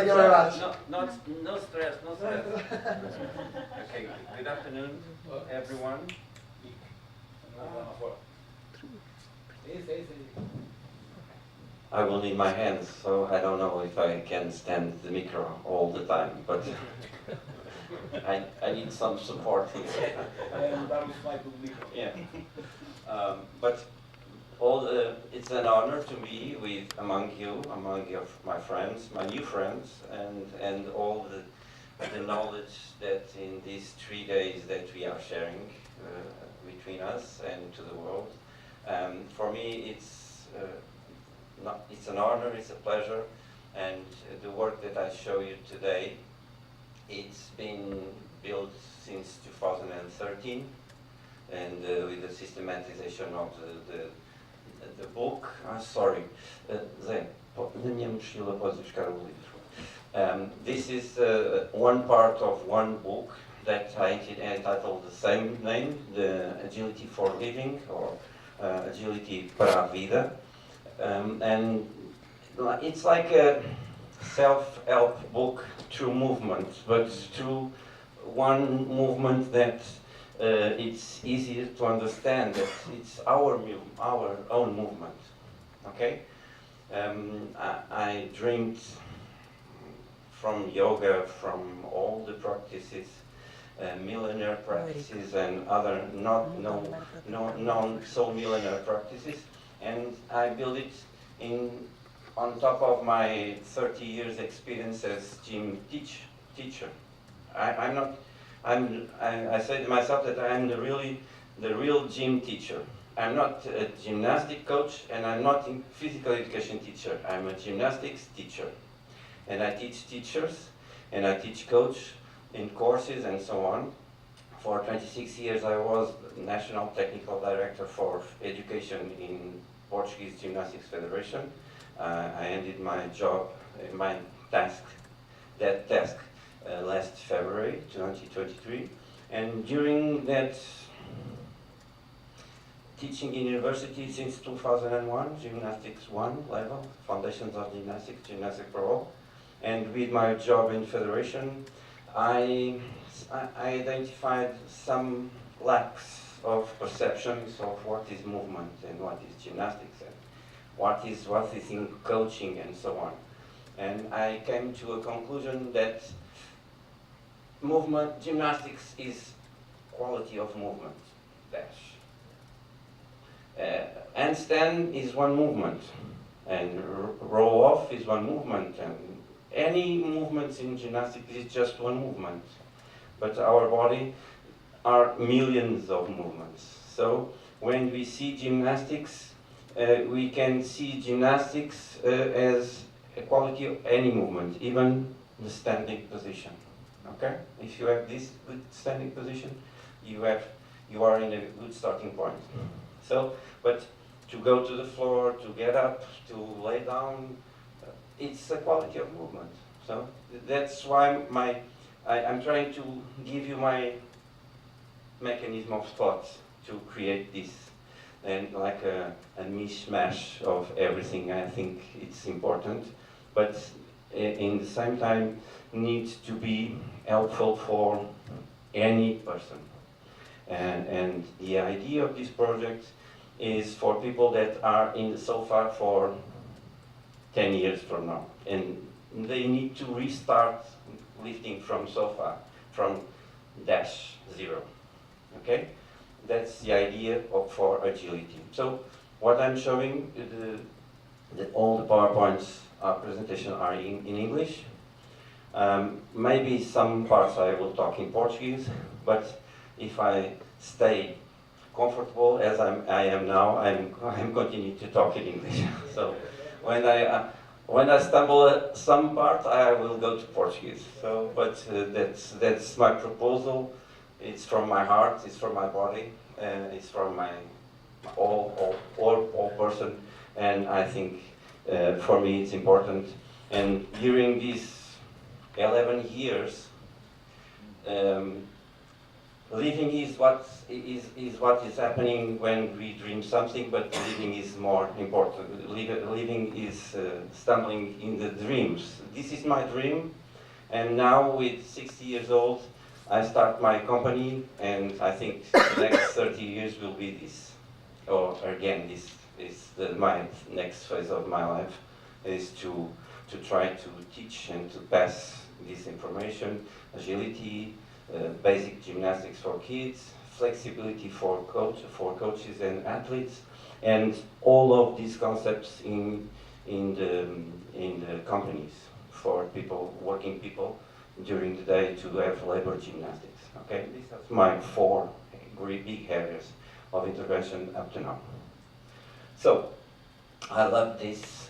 you very much. No stress, no stress. Okay, good afternoon, everyone. I will need my hands, so I don't know if I can stand the micro all the time, but I need some support here. Yeah. But it's an honor to be among my friends, my new friends, and all the knowledge that in these 3 days that we are sharing between us and to the world. For me, it's an honor, it's a pleasure, and the work that I show you today, it's been built since 2013, and with the systematization of the book. Sorry, Zé, na minha mochila podes buscar o livro. This is one part of one book that I entitled the same name, the Agility for Living, or Agility para a Vida. And it's like a self-help book through movement, but through one movement that it's easier to understand that it's our own movement. Okay? I dreamed from yoga, from all the practices, millennial practices and other non so millennial practices, and I built it on top of my 30 years experience as gym teacher. I say to myself that I'm the real gym teacher. I'm not a gymnastic coach, and I'm not a physical education teacher. I'm a gymnastics teacher, and I teach teachers, and I teach coach in courses and so on. For 26 years, I was National Technical Director for Education in Portuguese Gymnastics Federation. I ended my job, that task, last February 2023, and during that teaching in university since 2001, Gymnastics 1 level, Foundations of Gymnastics, Gymnastics for All, and with my job in Federation, I identified some lacks of perceptions of what is movement and what is gymnastics and what is in coaching and so on. And I came to a conclusion that gymnastics is quality of movement, dash. Handstand is one movement, and roll off is one movement, and any movements in gymnastics is just one movement. But our body are millions of movements. So when we see gymnastics, we can see gymnastics as a quality of any movement, even the standing position. Okay? If you have this good standing position, you are in a good starting point. So, but to go to the floor, to get up, to lay down, it's a quality of movement. So that's why I'm trying to give you my mechanism of thought to create this, and like a mishmash of everything. I think it's important, but in the same time needs to be helpful for any person. And the idea of this project is for people that are in the sofa for 10 years from now, and they need to restart lifting from sofa, from dash zero, okay? That's the idea for agility. So what I'm showing, all the PowerPoints presentation are in English. Maybe some parts I will talk in Portuguese, but if I stay comfortable as I am now, I'm continuing to talk in English. So when I stumble at some part, I will go to Portuguese. So, but that's my proposal. It's from my heart. It's from my body. It's from my all person. And I think for me it's important. And during these 11 years, living is what is happening when we dream something, but living is more important. Living is stumbling in the dreams. This is my dream, and now with 60 years old, I start my company, and I think the next 30 years will be this. Or again, this is my next phase of my life, is to try to teach and to pass this information, agility, basic gymnastics for kids, flexibility for coaches and athletes, and all of these concepts in the companies for people, working people during the day to have labor gymnastics. Okay, these are my 4 big areas of intervention up to now. So I love this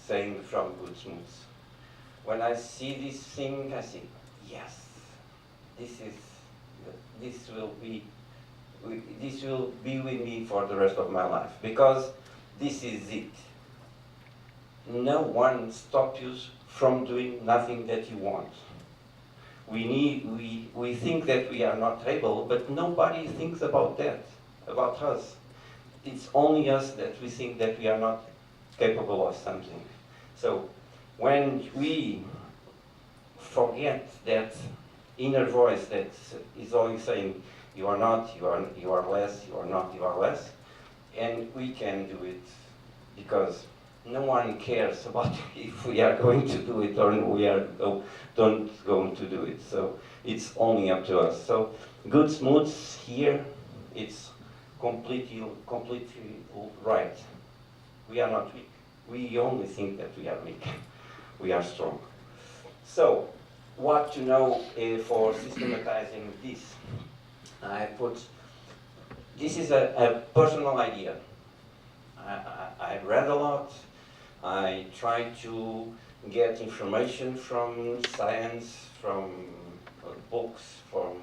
saying from Good Smooths. When I see this thing, I think, yes. This will be with me for the rest of my life, because this is it. No one stops you from doing nothing that you want. We think that we are not able, but nobody thinks about that, about us. It's only us that we think that we are not capable of something. So when we forget that inner voice that is always saying, you are not, you are less, you are not, you are less, and we can do it because no one cares about if we are going to do it or we are don't going to do it. So it's only up to us. So Good Smooths here, it's completely right. We are not weak. We only think that we are weak. We are strong. So what to know for systematizing this? This is a personal idea. I read a lot. I try to get information from science, from books, from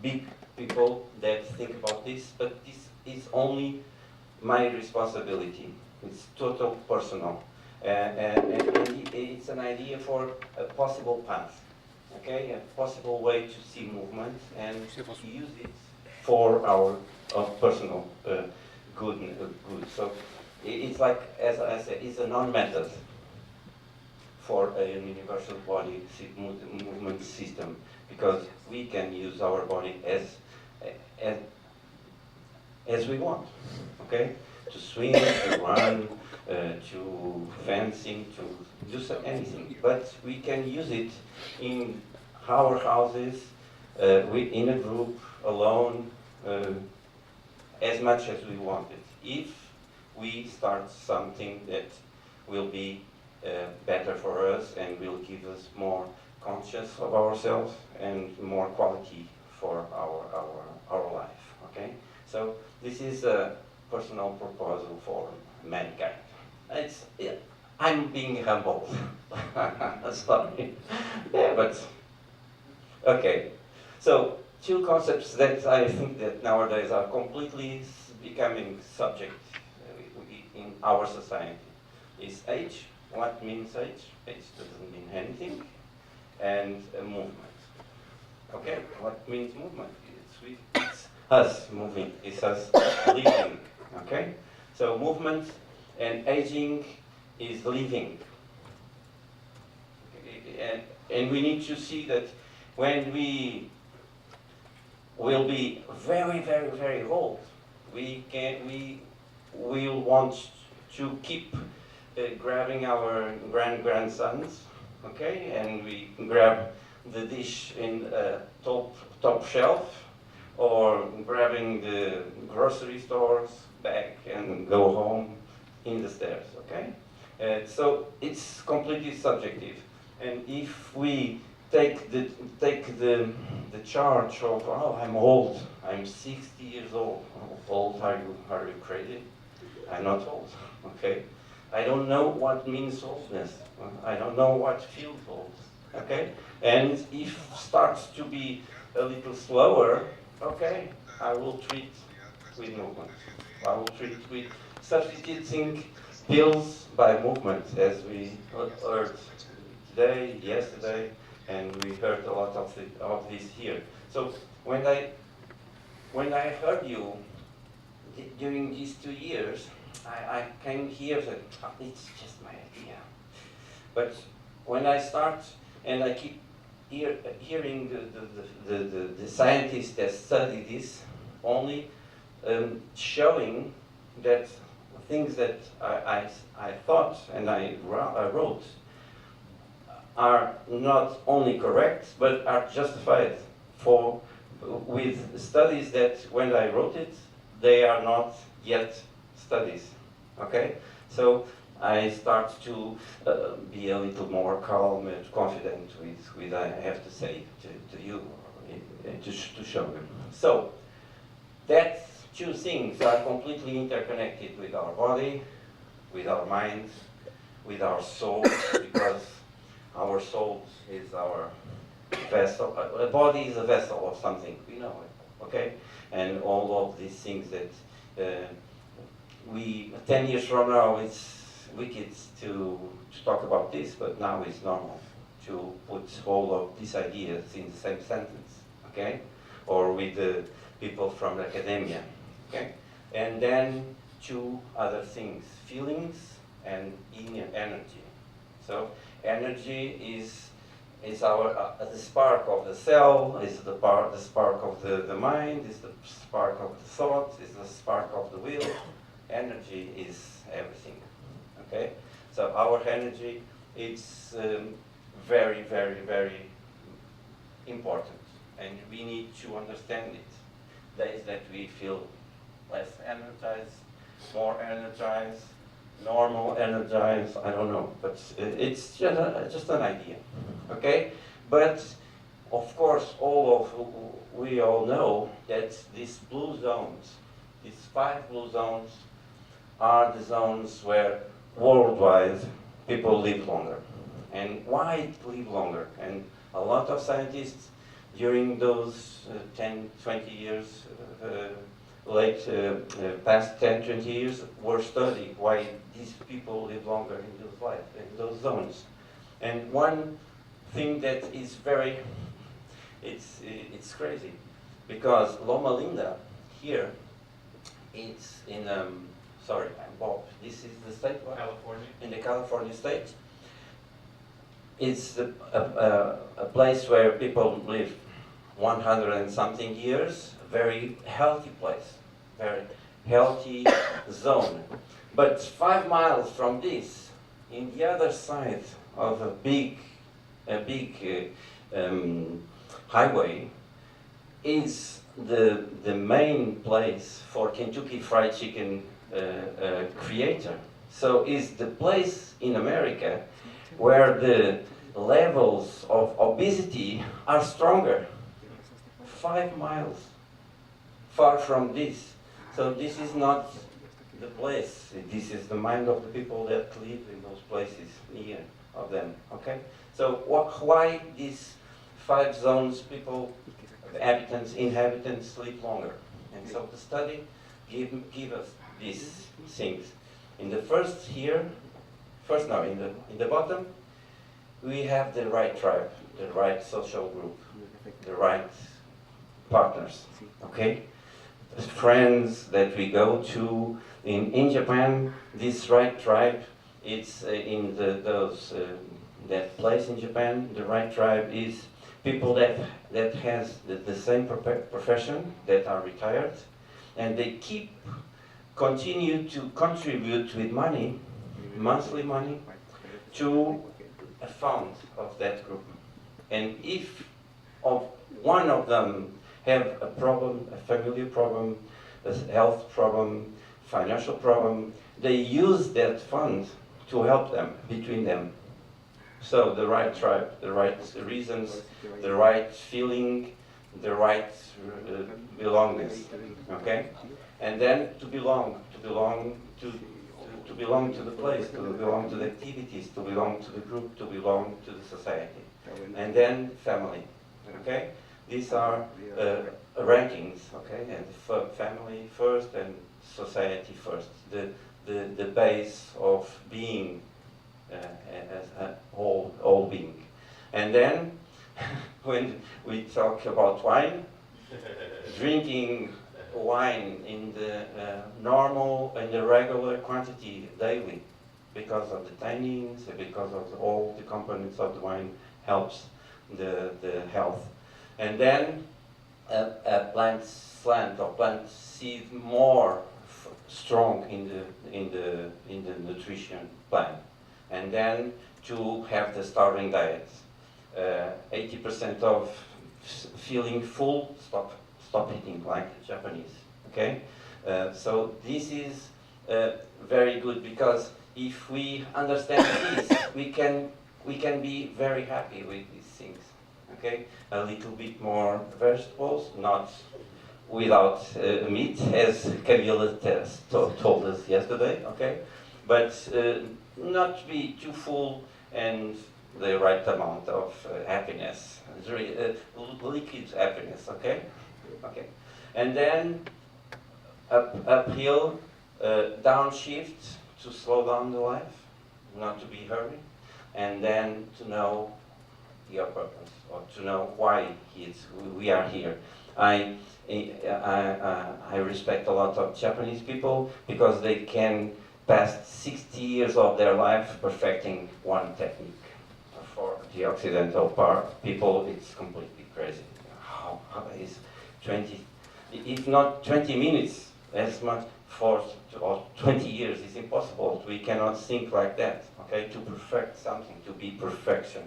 big people that think about this, but this is only my responsibility. It's total personal. And it's an idea for a possible path, okay? A possible way to see movement and use it for our personal good. So it's like, as I said, it's a non-method for a universal body movement system, because we can use our body as we want, okay? To swim, to run, to fencing, to do anything. But we can use it in our houses, in a group, alone, as much as we want it. If we start something that will be better for us and will give us more conscious of ourselves and more quality for our life, okay? So this is a personal proposal for mankind. I'm being humble. Sorry. Yeah, but okay. So 2 concepts that I think that nowadays are completely becoming subject in our society is age. What means age? Age doesn't mean anything. And movement. Okay, what means movement? It's us moving, it's us living, okay? So movement and aging is living. And we need to see that when we will be very, very, very old, we will want to keep grabbing our grandsons, okay, and we grab the dish in top shelf, or grabbing the grocery stores bag and go home in the stairs, okay? So it's completely subjective, and if we take the charge of, oh, I'm old, I'm 60 years old. How old are you? Are you crazy? I'm not old, okay? I don't know what means oldness. I don't know what feels old, okay? And if starts to be a little slower, okay, I will treat with movement. I will treat with substituting pills by movement, as we heard today, yesterday, and we heard a lot of this here. So when I heard you during these 2 years, I came here that it's just my idea. But when I start and I keep hearing the scientists that study this, only showing that things that I thought and I wrote are not only correct, but are justified with studies that when I wrote it, they are not yet studies, okay? So I start to be a little more calm and confident with what I have to say to you, to show you. So that two things are completely interconnected with our body, with our mind, with our soul, because our soul is our vessel. A body is a vessel of something, we know it, okay? And all of these things that 10 years from now, it's wicked to talk about this, but now it's normal to put all of these ideas in the same sentence, okay? Or with the people from academia, okay? And then two other things, feelings and energy. So energy is our the spark of the cell, is the spark of the mind, is the spark of the thought, is the spark of the will. Energy is everything. Okay, so our energy is very, very, very important, and we need to understand it. Days that we feel less energized, more energized, normal energized, I don't know, but it's just an idea, okay? But of course, we all know that these blue zones, these 5 blue zones, are the zones where worldwide people live longer. And why live longer? And a lot of scientists during those 10, 20 years, past 10, 20 years, were studying why these people live longer in those zones. And one thing that is it's crazy, because Loma Linda here, it's in, sorry, I'm Bob, this is the state, what? California. In the California state. It's a place where people live 100 and something years, a very healthy place, very healthy zone. But 5 miles from this, in the other side of a big highway, is the main place for Kentucky Fried Chicken creator. So is the place in America where the levels of obesity are stronger. 5 miles far from this. So this is not the place. This is the mind of the people that live in those places near of them. Okay. So why these 5 zones people, inhabitants live longer? And so the study give us these things. In the in the bottom, we have the right tribe, the right social group, the right partners, okay? The friends that we go to in Japan, this right tribe, it's in those that place in Japan. The right tribe is people that has the same profession, that are retired, and they continue to contribute with money, monthly money, to a fund of that group. And if one of them have a problem, a family problem, a health problem, financial problem, they use that fund to help them, between them. So the right tribe, the right reasons, the right feeling, the right belongingness, okay? And then to belong to the place, to belong to the activities, to belong to the group, to belong to the society. And then family, okay? These are rankings, okay? And family first and society first. The base of being as a whole being. And then when we talk about wine, drinking wine in the normal and the regular quantity daily, because of the tannins, because of all the components of the wine, helps the health. And then a plant slant or plant seed more strong in the nutrition plan. And then to have the starving diet. 80% of feeling full, stop eating, like the Japanese, okay? So this is very good, because if we understand this, we can be very happy with these things, okay? A little bit more vegetables, not without meat, as Camila told us yesterday, okay? But not be too full, and the right amount of happiness, liquid happiness, okay? Okay. And then uphill, downshift, to slow down the life, not to be hurried, and then to know your purpose, or to know why we are here. I respect a lot of Japanese people, because they can pass 60 years of their life perfecting one technique. For the Occidental people, it's completely crazy. How is 20, if not 20 minutes, as much for or 20 years is impossible. We cannot think like that, okay? To perfect something, to be perfection.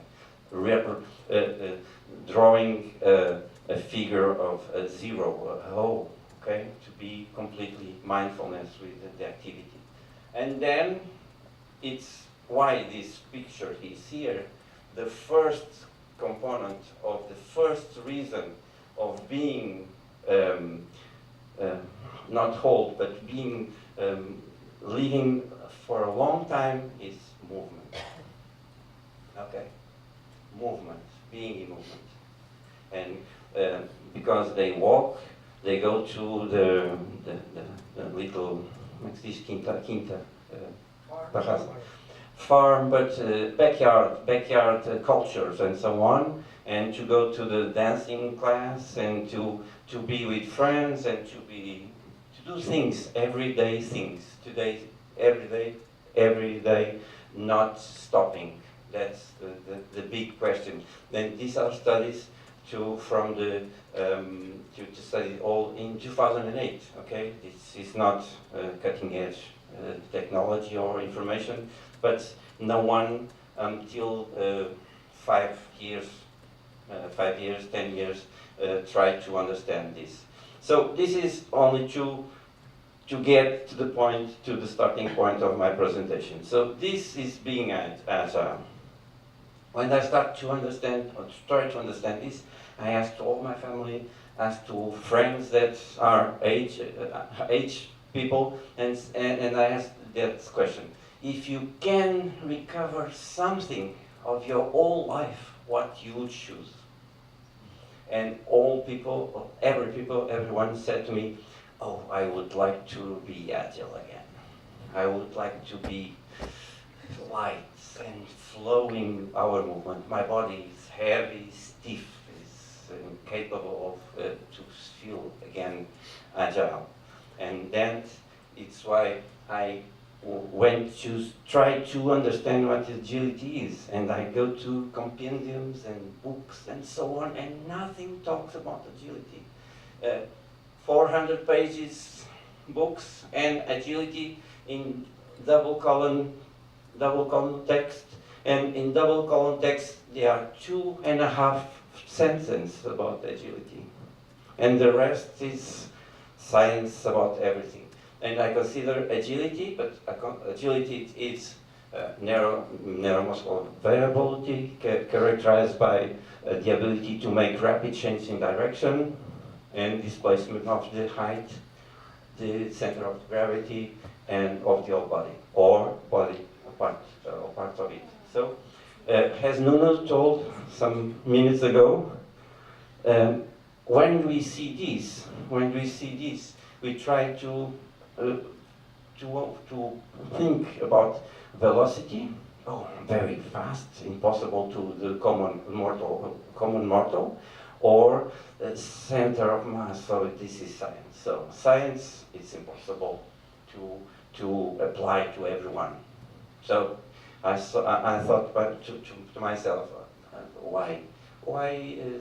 Drawing a figure of a zero, a whole, okay? To be completely mindfulness with the activity. And then it's why this picture is here. The first component of the first reason of being not whole, but being living for a long time is movement. Okay, movement, being in movement, and because they walk, they go to the little farm, but backyard cultures and so on, and to go to the dancing class, and to be with friends, and to do things, everyday things, every day, not stopping. That's the big question. Then these are studies to study all in 2008. Okay, this is not cutting edge technology or information, but no one until 5 years, 10 years, tried to understand this. So this is only to get to the point, to the starting point of my presentation. So this is being agile. When I start to understand, or try to understand this, I asked all my family, asked to friends that are age people, and I asked that question: if you can recover something of your whole life, what you would choose? And all people, everyone said to me, oh, I would like to be agile again. I would like to be light and flowing our movement. My body is heavy, stiff, is incapable of to feel again agile. And then it's why I went to try to understand what agility is, and I go to compendiums and books and so on, and nothing talks about agility. 400 pages books and agility in double column text, and in double column text there are 2.5 sentences about agility, and the rest is science about everything. And I consider agility, but agility is neuromuscular variability characterized by the ability to make rapid change in direction and displacement of the height, the center of gravity, and of the whole body, or body part of it. So, as Nuno told some minutes ago, when we see this, we try to think about velocity. Oh, very fast, impossible to the common mortal, or center of mass. So this is science. So science is impossible to apply to everyone. So I thought to myself, why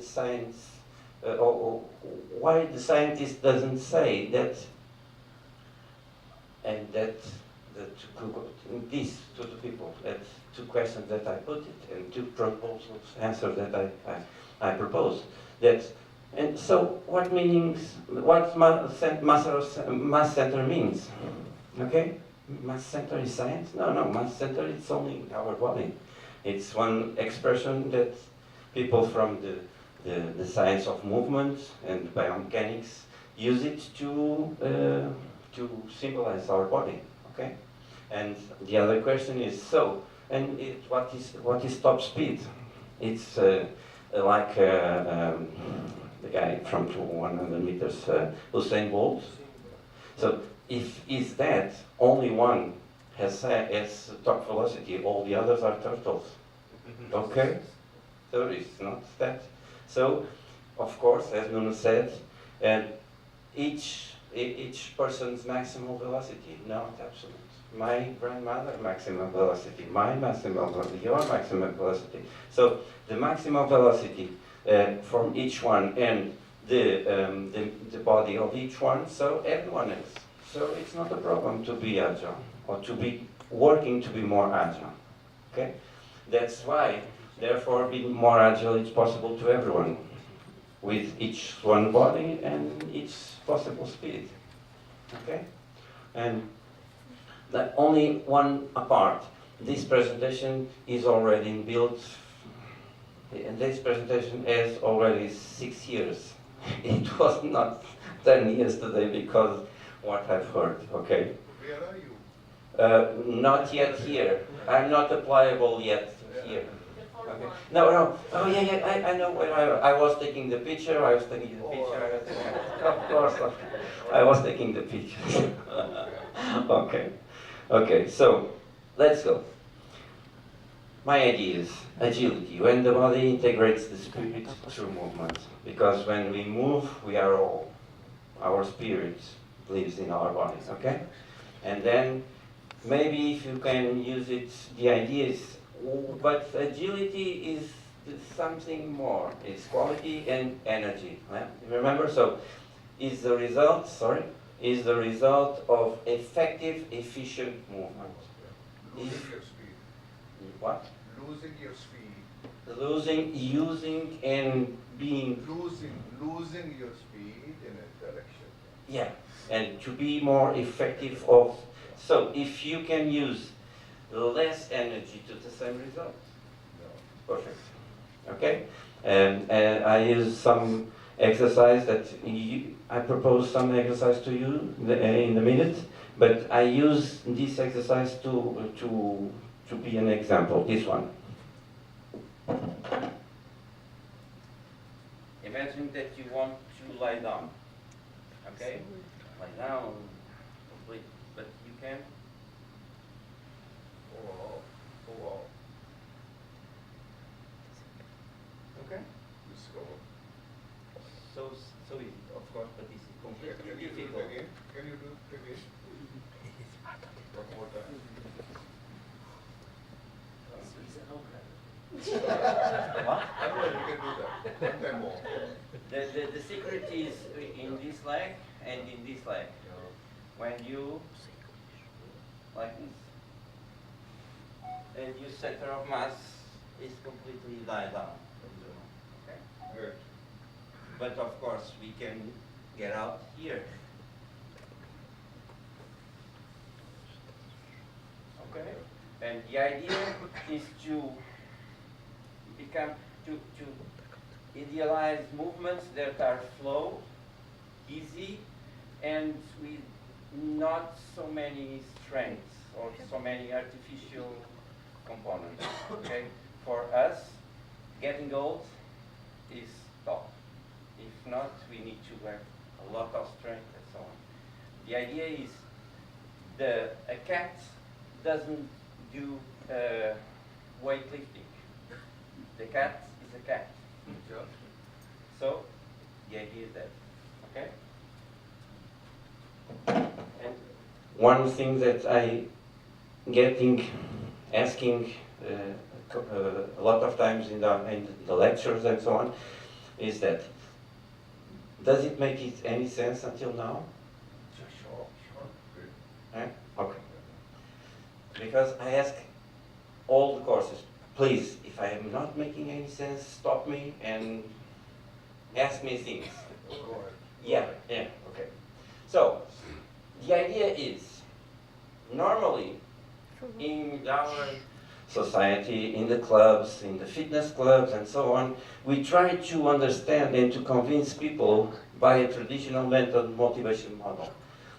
science? Or why the scientist doesn't say that? And these to the people, that 2 questions that I put it, and 2 proposals, answers that I propose. And so what mass center means? Okay, mass center is science? No, mass center is only our body. It's one expression that people from the science of movement and biomechanics use it to symbolize our body, okay? And the other question is, what is top speed? It's like the guy from 100 meters, Usain Bolt. So is that only one has top velocity, all the others are turtles, okay? So it's not that. So, of course, as Nuno said, and each person's maximal velocity, not absolute. My grandmother maximum velocity, my maximum velocity, your maximum velocity. So the maximum velocity from each one and the body of each one, so everyone is. So it's not a problem to be agile or to be working to be more agile. Okay? That's why, therefore, being more agile is possible to everyone, with each one body and each possible speed. Okay? And that only one apart. This presentation is already built, and this presentation has already 6 years. It was not done yesterday because what I've heard, okay? Where are you? Not yet here. I'm not applicable yet here. Okay. No. Oh yeah. I know where I was taking the picture. Of course. I was taking the picture. Okay. So let's go. My idea is agility. When the body integrates the spirit through movement, because when we move, we are all. Our spirit lives in our bodies. Okay. And then maybe if you can use it, the idea is. But agility is something more. It's quality and energy. Remember, so is the result of effective, efficient movement. Losing your speed. What? Losing your speed. Using, and being. Losing your speed in a direction. Yeah, and to be more effective of. So if you can use less energy to the same result. No. Perfect. Okay? And I use some exercise that I propose some exercise to you in a minute, but I use this exercise to be an example. This one. Imagine that you want to lie down. Okay? Lie down, complete, but you can. Oh. Okay? Let's go. So easy, of course, but it's completely Can you do it difficult. again? Can you do it again? What? Anyway, you can do that. One time more. The secret is in this leg and in this leg. When you, like this, and your center of mass is completely died down. Okay? Good. But of course, we can get out here. Okay? And the idea is to become, to idealize movements that are flow, easy, and with not so many strengths or so many artificial components. Okay? For us, getting old is tough. If not, we need to have a lot of strength and so on. The idea is a cat doesn't do weightlifting. The cat is a cat. So, the idea is that, okay? And one thing that I asking a lot of times in the lectures and so on, is that, does it make any sense until now? Sure. Good. Okay. Because I ask all the courses, please, if I am not making any sense, stop me and ask me things. Go ahead. Yeah, okay. So, the idea is, normally, in our society, in the clubs, in the fitness clubs and so on, we try to understand and to convince people by a traditional method motivation model.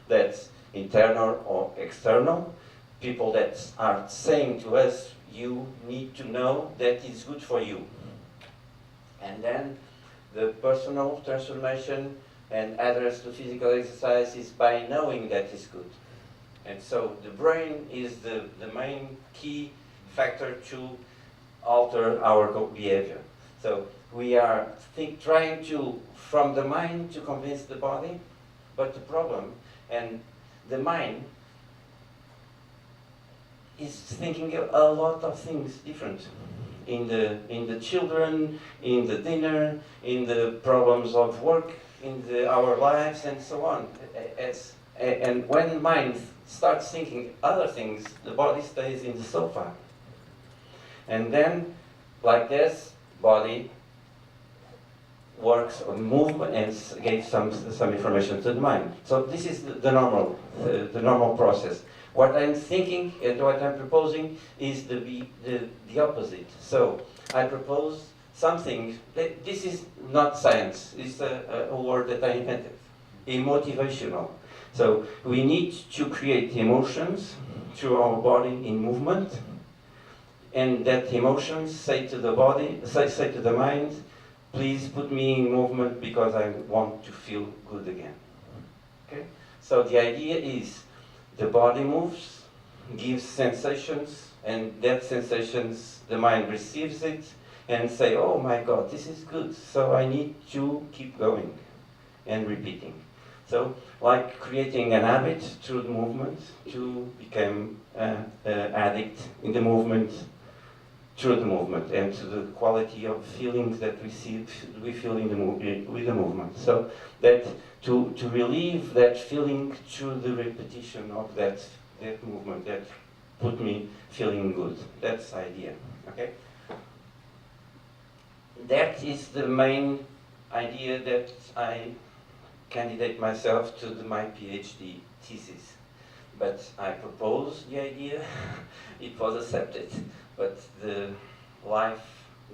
That's internal or external. People that are saying to us, you need to know that it's good for you. And then the personal transformation and address to physical exercise is by knowing that it's good. And so the brain is the main key factor to alter our behavior. So we are trying to, from the mind, to convince the body, but the problem, and the mind is thinking a lot of things different. In the children, in the dinner, in the problems of work, in our lives, and so on. And when mind starts thinking other things, the body stays in the sofa. And then, like this, body works on movement and gives some information to the mind. So this is the normal process. What I'm thinking and what I'm proposing is the opposite. So I propose something that this is not science. It's a word that I invented. Emotivational. So we need to create emotions through our body in movement, and that emotions say to the body, say to the mind, please put me in movement because I want to feel good again. Okay? So the idea is the body moves, gives sensations, and that sensations, the mind receives it and say, oh my God, this is good, so I need to keep going and repeating. So, like creating an habit through the movement to become addict in the movement, through the movement, and to the quality of feelings that we feel with the movement. So that to relieve that feeling through the repetition of that movement that put me feeling good. That's the idea. Okay. That is the main idea that I candidate myself to my PhD thesis. But I proposed the idea, it was accepted. But the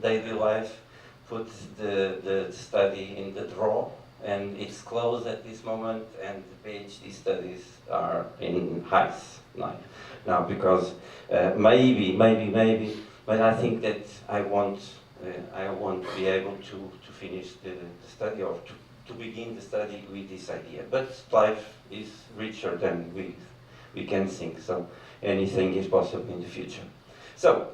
daily life, put the study in the drawer, and it's closed at this moment, and the PhD studies are in ice now because maybe, but I think that I won't be able to finish the study or to begin the study with this idea. But life is richer than we can think, so anything is possible in the future. So,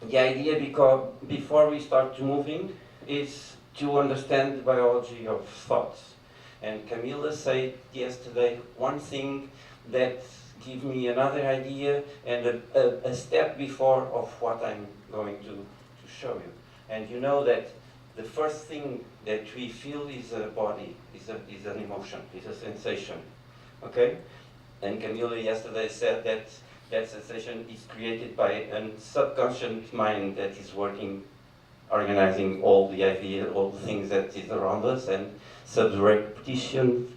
the idea, because before we start moving, is to understand the biology of thoughts. And Camila said yesterday one thing that give me another idea and a step before of what I'm going to show you. And you know that the first thing that we feel is a body, is an emotion, is a sensation, okay? And Camilla yesterday said that that sensation is created by a subconscious mind that is working, organizing all the idea, all the things that is around us, and sub-repetition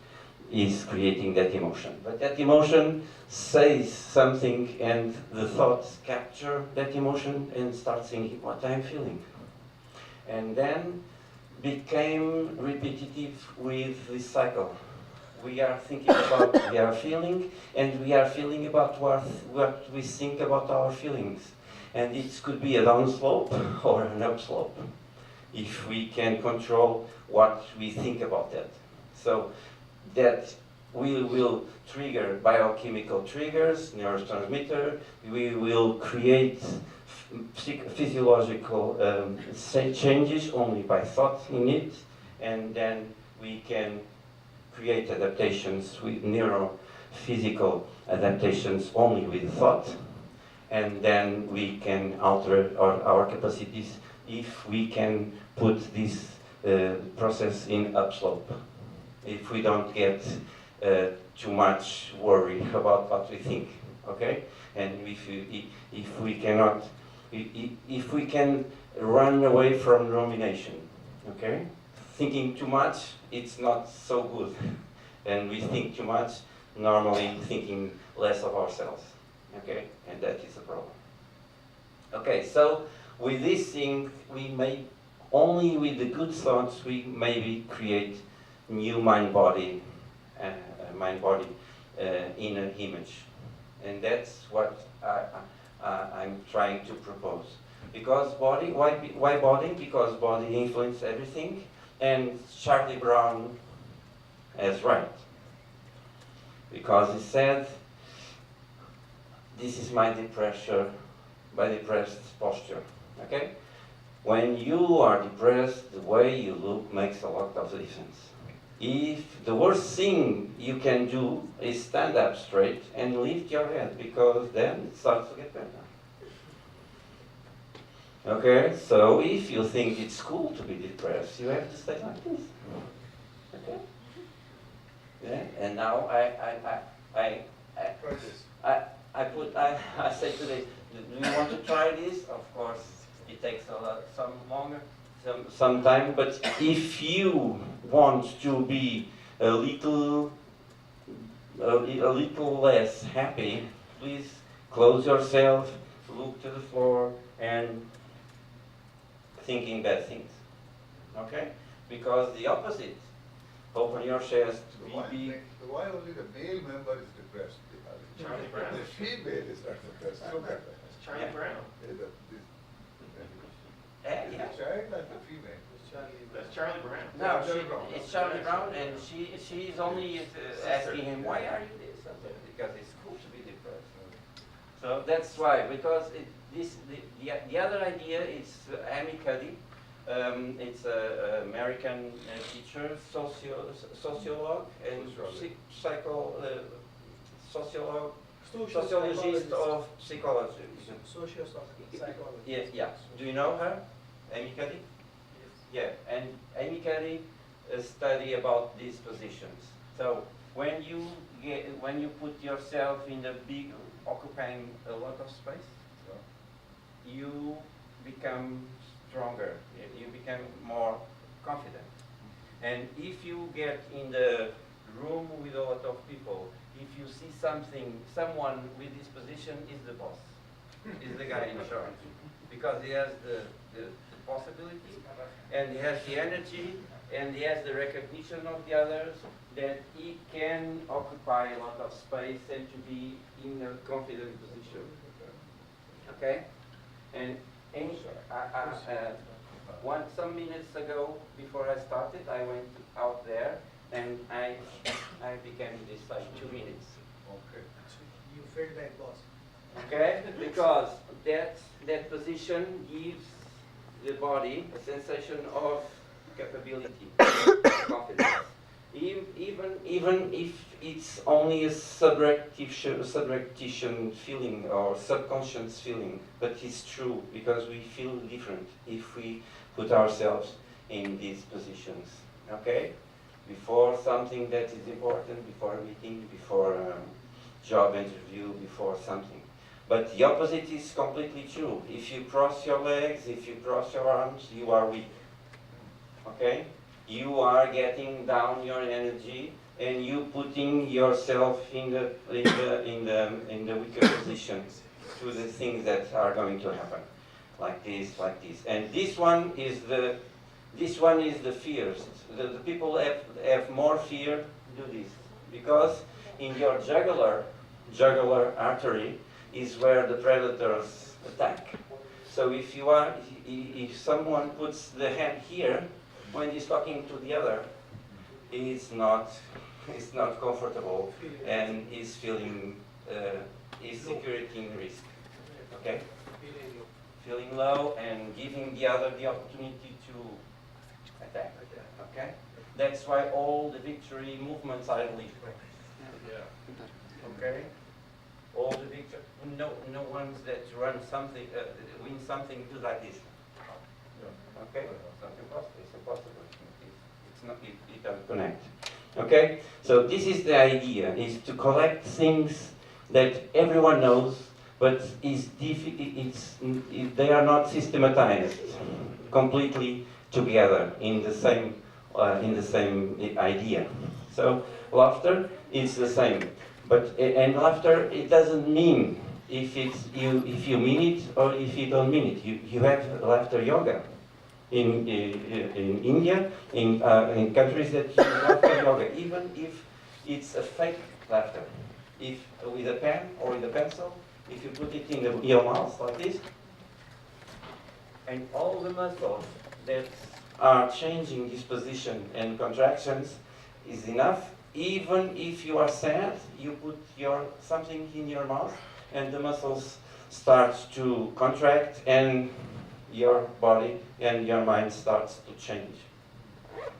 is creating that emotion. But that emotion says something, and the thoughts capture that emotion and start thinking what I'm feeling. And then became repetitive with this cycle. We are thinking about, we are feeling, and we are feeling about what we think about our feelings. And it could be a downslope or an upslope, if we can control what we think about that. So that we will trigger biochemical triggers, neurotransmitter, we will create physiological changes only by thought in it, and then we can create adaptations with neurophysical adaptations only with thought, and then we can alter our capacities if we can put this process in upslope. If we don't get too much worry about what we think, okay? And if we cannot, if we can run away from rumination, okay? Thinking too much, it's not so good. And we think too much, normally thinking less of ourselves, okay? And that is a problem. Okay, so with this thing, we may, only with the good thoughts, we maybe create new mind-body inner image. And that's what I'm trying to propose. Because body, why body? Because body influences everything, and Charlie Brown is right. Because he said, this is my depressed posture, okay? When you are depressed, the way you look makes a lot of difference. If the worst thing you can do is stand up straight and lift your head, because then it starts to get better. Okay, so if you think it's cool to be depressed, you have to stay like this. Okay? Yeah, and now I say today, do you want to try this? Of course, it takes some time, but if you want to be a little less happy, please close yourself, look to the floor, and thinking bad things. Okay? Because the opposite. Open your chest, be big. Why only the male member is depressed? Charlie Brown. The female is not depressed. Look at that. Charlie Brown. The child and the female. That's Charlie Brown. No, it's Charlie Brown, and she's only asking him, why are you this? Because it's cool to be depressed. So that's why, because the other idea is Amy Cuddy. It's an American teacher, sociologist, and sociologist of psychology. Sociologist. Yes, yeah. Do you know her, Amy Cuddy? Yeah, and Amy Cuddy study about these positions. So when you put yourself in a big, occupying a lot of space, you become stronger. You become more confident. And if you get in the room with a lot of people, if you see someone with this position is the boss, is the guy in charge, because he has the possibility, and he has the energy, and he has the recognition of the others, that he can occupy a lot of space and to be in a confident position. Okay? And some minutes ago, before I started, I went out there, and I became this like 2 minutes. Okay. You felt like boss. Okay? Because that position gives the body a sensation of capability, confidence. Even if it's only a subjective feeling or subconscious feeling, but it's true because we feel different if we put ourselves in these positions. Okay? Before something that is important, before a meeting, before a job interview, before something. But the opposite is completely true. If you cross your legs, if you cross your arms, you are weak. Okay? You are getting down your energy and you putting yourself in the weaker position to the things that are going to happen. Like this. And this one is the fears. The people have more fear to do this. Because in your jugular artery is where the predators attack. So if someone puts the hand here, when he's talking to the other, it's not comfortable and is feeling is security in risk. Okay? Feeling low and giving the other the opportunity to attack. Okay? That's why all the victory movements are illegal. Okay? All the victory, no ones that run something, win something do like this. Okay? It's not impossible. It's impossible. It doesn't connect. Okay? So this is the idea: is to collect things that everyone knows, but they are not systematized completely together in the same idea. So laughter is the same, and laughter, it doesn't mean if you mean it or if you don't mean it. You have laughter yoga in India, in countries that use laughter yoga, even if it's a fake laughter. If with a pen or with a pencil, if you put it in your mouth like this, and all the muscles that are changing this position and contractions is enough. Even if you are sad, you put something in your mouth and the muscles start to contract and your body and your mind starts to change.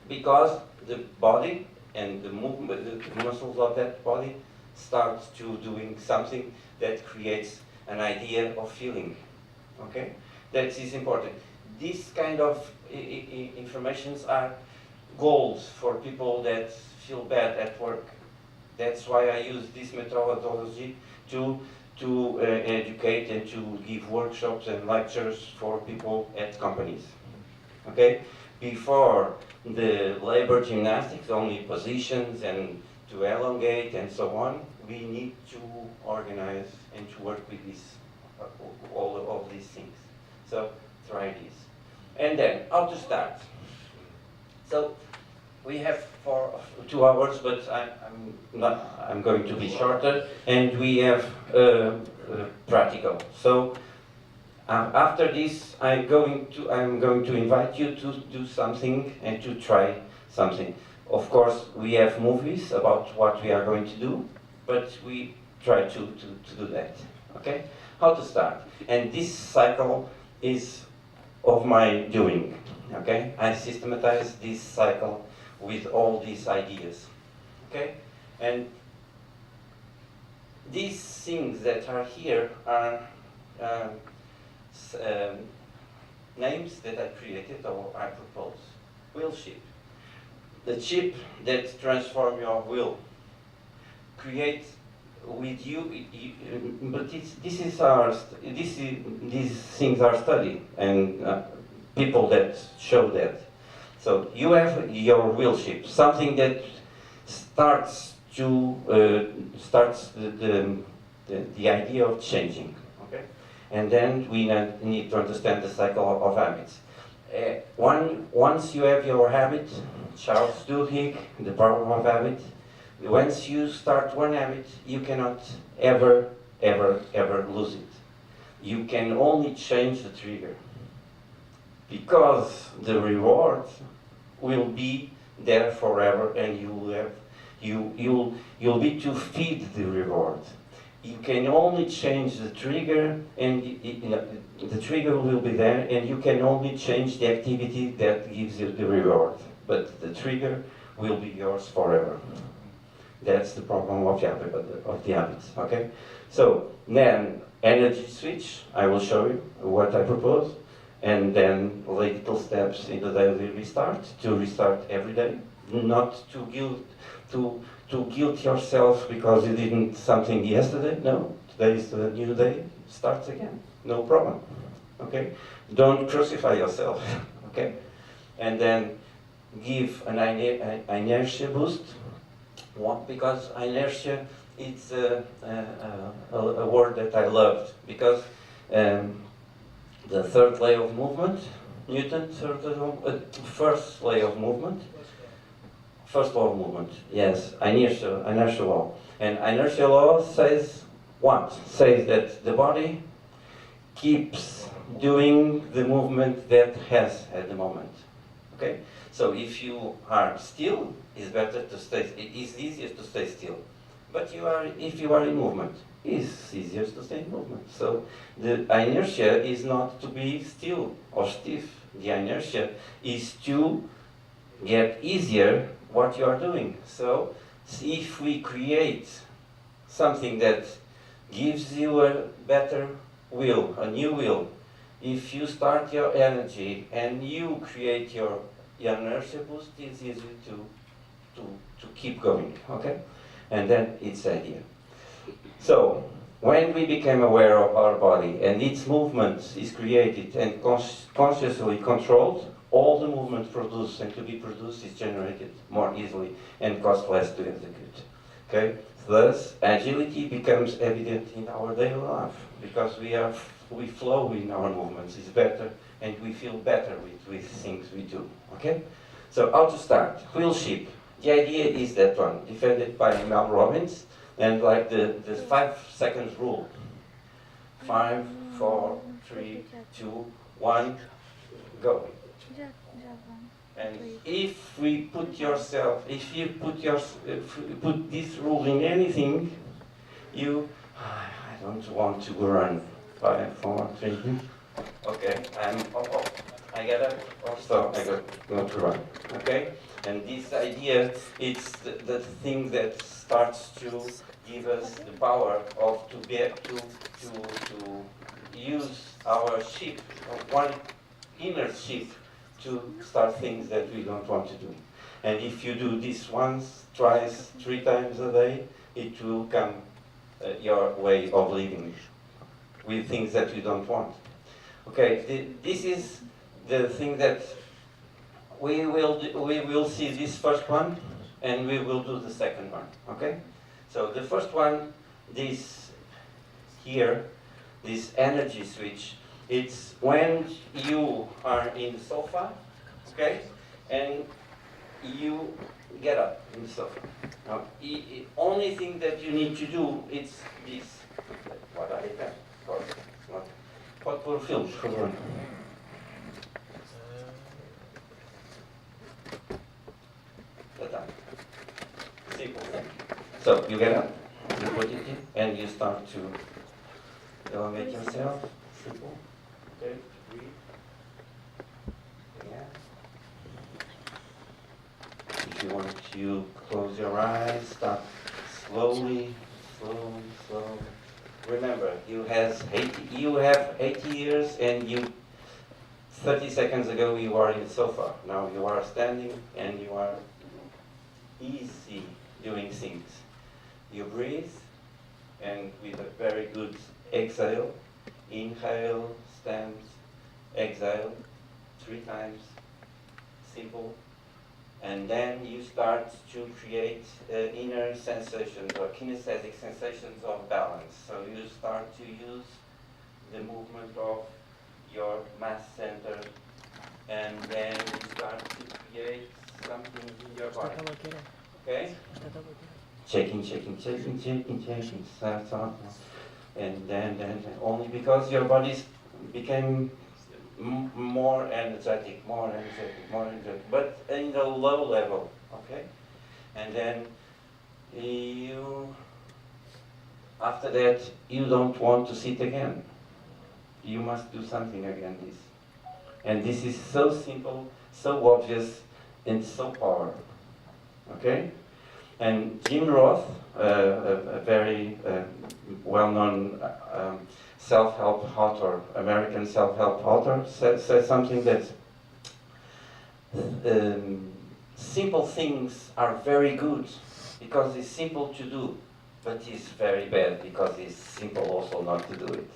Because the body and the movement, the muscles of that body starts to doing something that creates an idea of feeling. Okay? That is important. These kind of informations are goals for people that feel bad at work. That's why I use this methodology to educate and to give workshops and lectures for people at companies. Okay? Before the labor gymnastics, only positions and to elongate and so on, we need to organize and to work with this, all of these things. So try this. And then, how to start? So we have for 2 hours, but I'm going to be shorter, and we have practical. So after this, I'm going to invite you to do something and to try something. Of course, we have movies about what we are going to do, but we try to do that. Okay? How to start? And this cycle is of my doing. Okay? I systematize this cycle with all these ideas. Okay? And these things that are here are names that I created or I propose. Will chip. The chip that transforms your will. Create with you, but these things are studied and people that show that. So you have your will chip, something that starts the idea of changing. Okay, and then we need to understand the cycle of habits. Once you have your habit, Charles Duhigg, the problem of habit. Once you start one habit, you cannot ever lose it. You can only change the trigger, because the reward will be there forever, and you'll be to feed the reward. You can only change the trigger, and the trigger will be there, and you can only change the activity that gives you the reward. But the trigger will be yours forever. That's the problem of the habits, okay? So then energy switch, I will show you what I propose, and then little steps in the daily restart, to restart every day, not to guilt yourself because you didn't something yesterday. No, today is a new day, starts again, no problem, okay? Don't crucify yourself, okay? And then give an inertia boost. What? Because inertia, it's a word that I loved, because the third law of movement, Newton, first law of movement, first law of movement, yes, inertia law. And inertia law says what? Says that the body keeps doing the movement that has at the moment, okay? So if you are still, it's better to stay, it's easier to stay still. But if you are in movement, it's easier to stay in movement. So the inertia is not to be still or stiff. The inertia is to get easier what you are doing. So if we create something that gives you a better will, a new will, if you start your energy and you create your inertia boost, it's easy to keep going, okay? And then it's idea. So when we became aware of our body and its movement is created and consciously controlled, all the movement produced and to be produced is generated more easily and cost less to execute, okay? Thus, agility becomes evident in our daily life because we flow in our movements. It's better and we feel better with things we do, okay? So how to start? Wheel ship. The idea is that one, defended by Mel Robbins, and like the 5 seconds rule. 5, 4, 3, 2, 1, go. And if you put this rule in anything, I don't want to run. 5, 4, 3, okay, I gotta go to run, okay? And this idea, it's the thing that starts to give us the power of to use our ship, one inner ship, to start things that we don't want to do. And if you do this once, twice, 3 times a day, it will come your way of living with things that you don't want. Okay, this is the thing that we will see this first one, and we will do the second one, okay? So the first one, this here, this energy switch, it's when you are in the sofa, okay? And you get up in the sofa. Now, the only thing that you need to do is this. What I have, of course. Pode pôr o filme, por favor. Simple. So you get up, you put it in, and you start to elevate yourself. Simple. Okay, breathe. Yeah. If you want to close your eyes, start slowly. Remember, you have 80 years, and 30 seconds ago you were in the sofa. Now you are standing and you are easy doing things. You breathe, and with a very good exhale, inhale, stand, exhale, 3 times, simple. And then you start to create inner sensations or kinesthetic sensations of balance. So you start to use the movement of your mass center, and then you start to create something in your body. Okay? Checking. And then only because your body became more energetic, but in the low level, okay? And then after that, you don't want to sit again. You must do something again, this. And this is so simple, so obvious, and so powerful. Okay? And Jim Roth, a very well-known self-help author, American self-help author, says something that simple things are very good because it's simple to do, but it's very bad because it's simple also not to do it.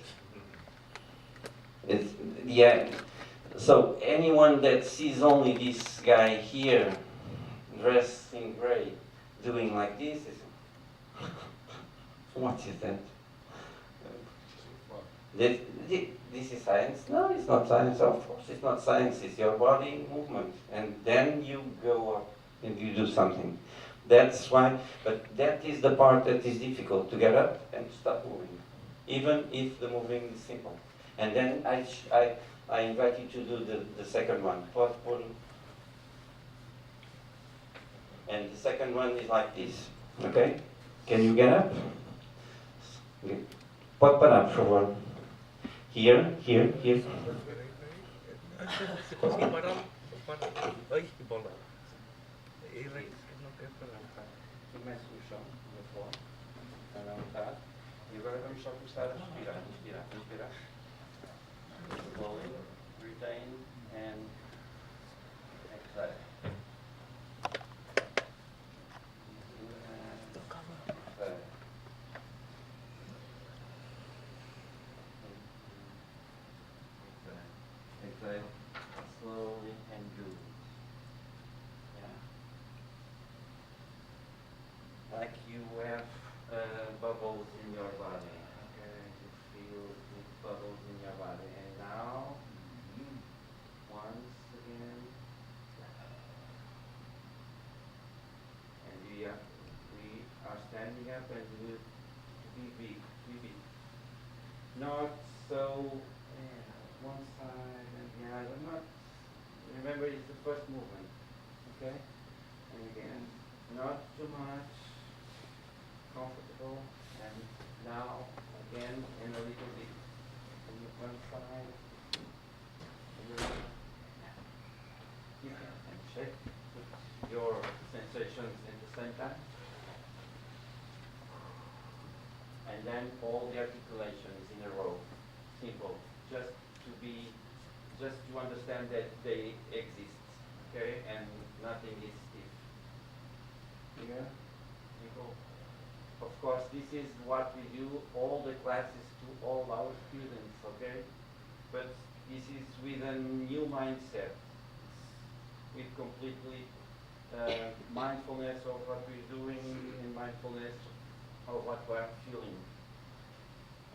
It's, yeah. So anyone that sees only this guy here, dressed in gray, doing like this, is what is that? This is science? No, it's not science. Of course, it's not science. It's your body movement, and then you go up and you do something. That's why. But that is the part that is difficult, to get up and stop moving, even if the moving is simple. And then I invite you to do the second one. And the second one is like this. Okay? Can you get up? Pode parar, por favor. Here, here, here. Se conseguir parar, para. Ai, que bola. Ele não quer parar. Começa no chão, no floor, a levantar. E agora vamos só começar a respirar, inspirar, inspirar. Slowly, retain, and exhale. Exhale. Exhale, slowly and good. Yeah. Like you have bubbles in your body. Okay, you feel the bubbles in your body. And now, once again, and we are standing up and we will be big, be big. Not so one side and the other. Not. Remember, it's the first movement. Okay, and again, not too much. Comfortable, and now again and a little bit on the one side. You can check your sensations at the same time, and then all the articulations in a row, simple, just to understand that they exist, okay, and nothing is stiff. Here, simple. Of course, this is what we do all the classes to all our students, okay? But this is with a new mindset, with completely mindfulness of what we're doing and mindfulness of what we're feeling.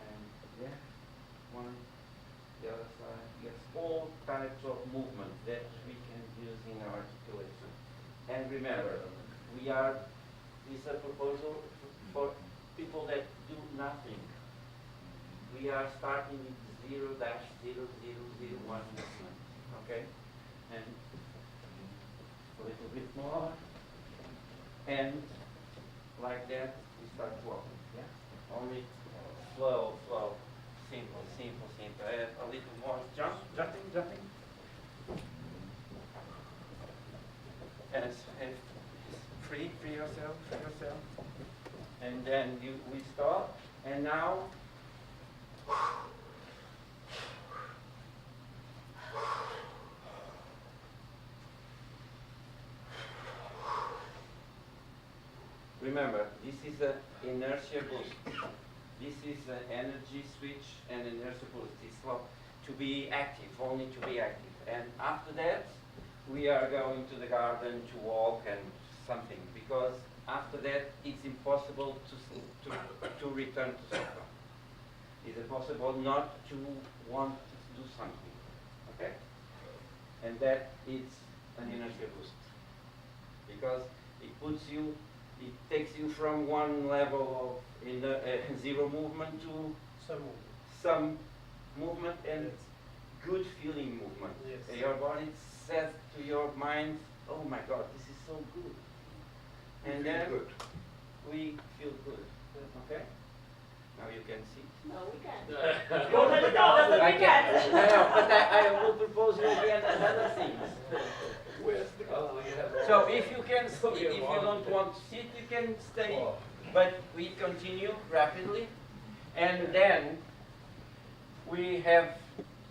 And yeah, one, the other side, yes, all types of movement that we can use in our articulation. And remember, this is a proposal for people that do nothing. We are starting with 0-0001 movement, okay? And a little bit more, and like that we start walking, yeah? Only slow, slow, simple, simple, simple. And a little more jumping. And free yourself. And then we stop, and now remember, this is an inertia boost. This is an energy switch and inertia boost. It's to be active, only to be active. And after that, we are going to the garden to walk and something, because after that, it's impossible to return to sofa. It's impossible not to want to do something, okay? And that is an inertia boost, because it takes you from one level of zero movement to some movement and good feeling movement. Yes. Your body says to your mind, oh my God, this is so good. And then we feel good, okay? Now you can see. No, we can't. I can. No, but I will propose you again another thing. So if you can, if you don't want to sit, you can stay. But we continue rapidly, and then we have.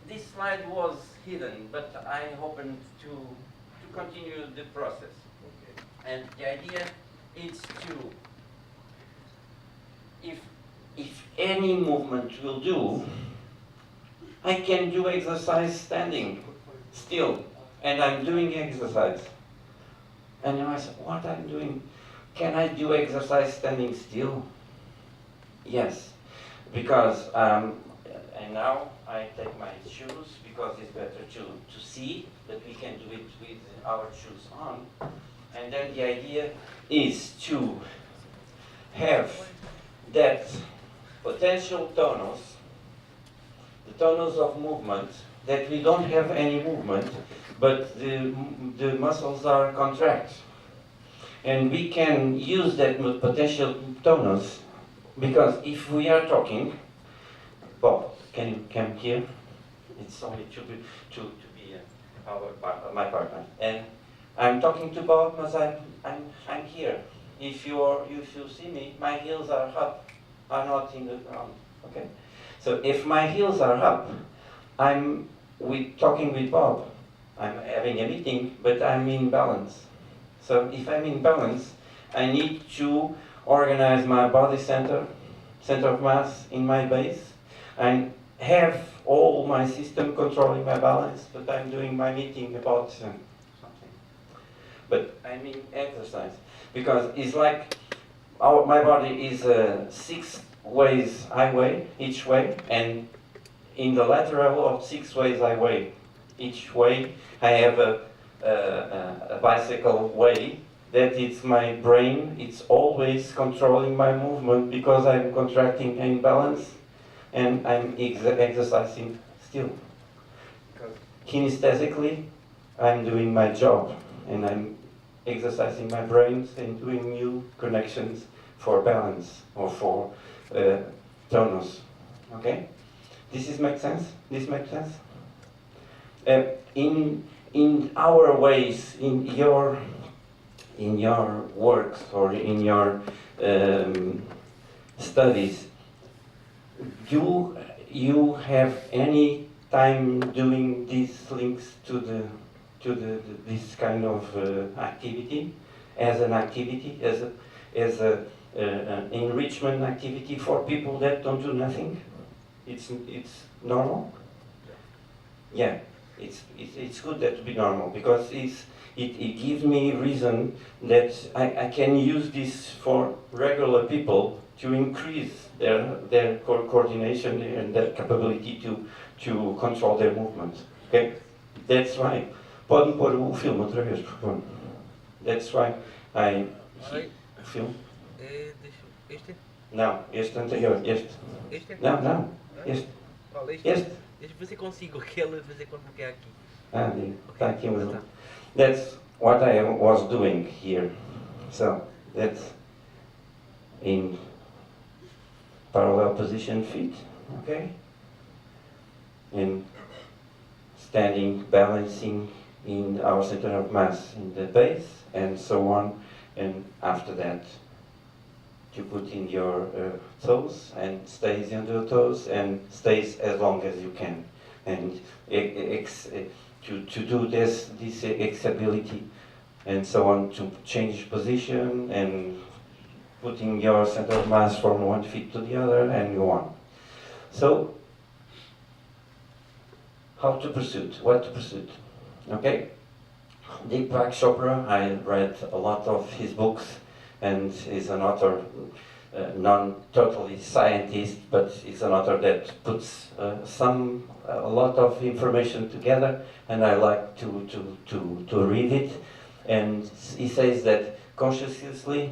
This slide was hidden, but I happened to continue the process. And the idea is to, if any movement will do, I can do exercise standing still, and I'm doing exercise. And I said, what I'm doing? Can I do exercise standing still? Yes, because, and now I take my shoes because it's better to see that we can do it with our shoes on. And then the idea is to have that potential tonus, the tonus of movement, that we don't have any movement, but the muscles are contract. And we can use that potential tonus, because if we are talking, Bob, can you come here? It's only to be my partner. And I'm talking to Bob because I'm here. If you see me, my heels are up, are not in the ground. Okay. So if my heels are up, I'm talking with Bob. I'm having a meeting, but I'm in balance. So if I'm in balance, I need to organize my body center of mass in my base, and have all my system controlling my balance, but I'm doing my meeting about something. But I mean exercise, because it's like my body is 6 ways I weigh each way, and in the lateral of 6 ways I weigh each way, I have a bicycle way that it's my brain, it's always controlling my movement because I'm contracting in balance and I'm exercising still. Because kinesthetically, I'm doing my job and I'm exercising my brains and doing new connections for balance or for tonus. Okay? This makes sense? This makes sense? In our ways, in your works or in your studies, you have any time doing these links to this kind of activity as an activity, as a enrichment activity for people that don't do nothing? It's normal. Yeah, it's good that to be normal, because it gives me reason that I can use this for regular people to increase their coordination and their capability to control their movements. Okay, that's why. Podem pôr o filme outra vez, por favor. That's why o filme. Este? Não, este anterior, este. Este? Não, este. Qual, este? Este. Deixa eu ver se consigo aquele, fazer quando que é aqui. Está aqui um little. That's what I was doing here. So that's in parallel position feet, okay? And standing, balancing in our center of mass in the base, and so on. And after that, you put in your toes and stays in your toes and stays as long as you can. And to do this exability and so on, to change position and putting your center of mass from one feet to the other and go on. So, how to pursue? What to pursue? Okay? Deepak Chopra, I read a lot of his books, and is an author, non-totally scientist, but is an author that puts a lot of information together, and I like to read it. And he says that consciously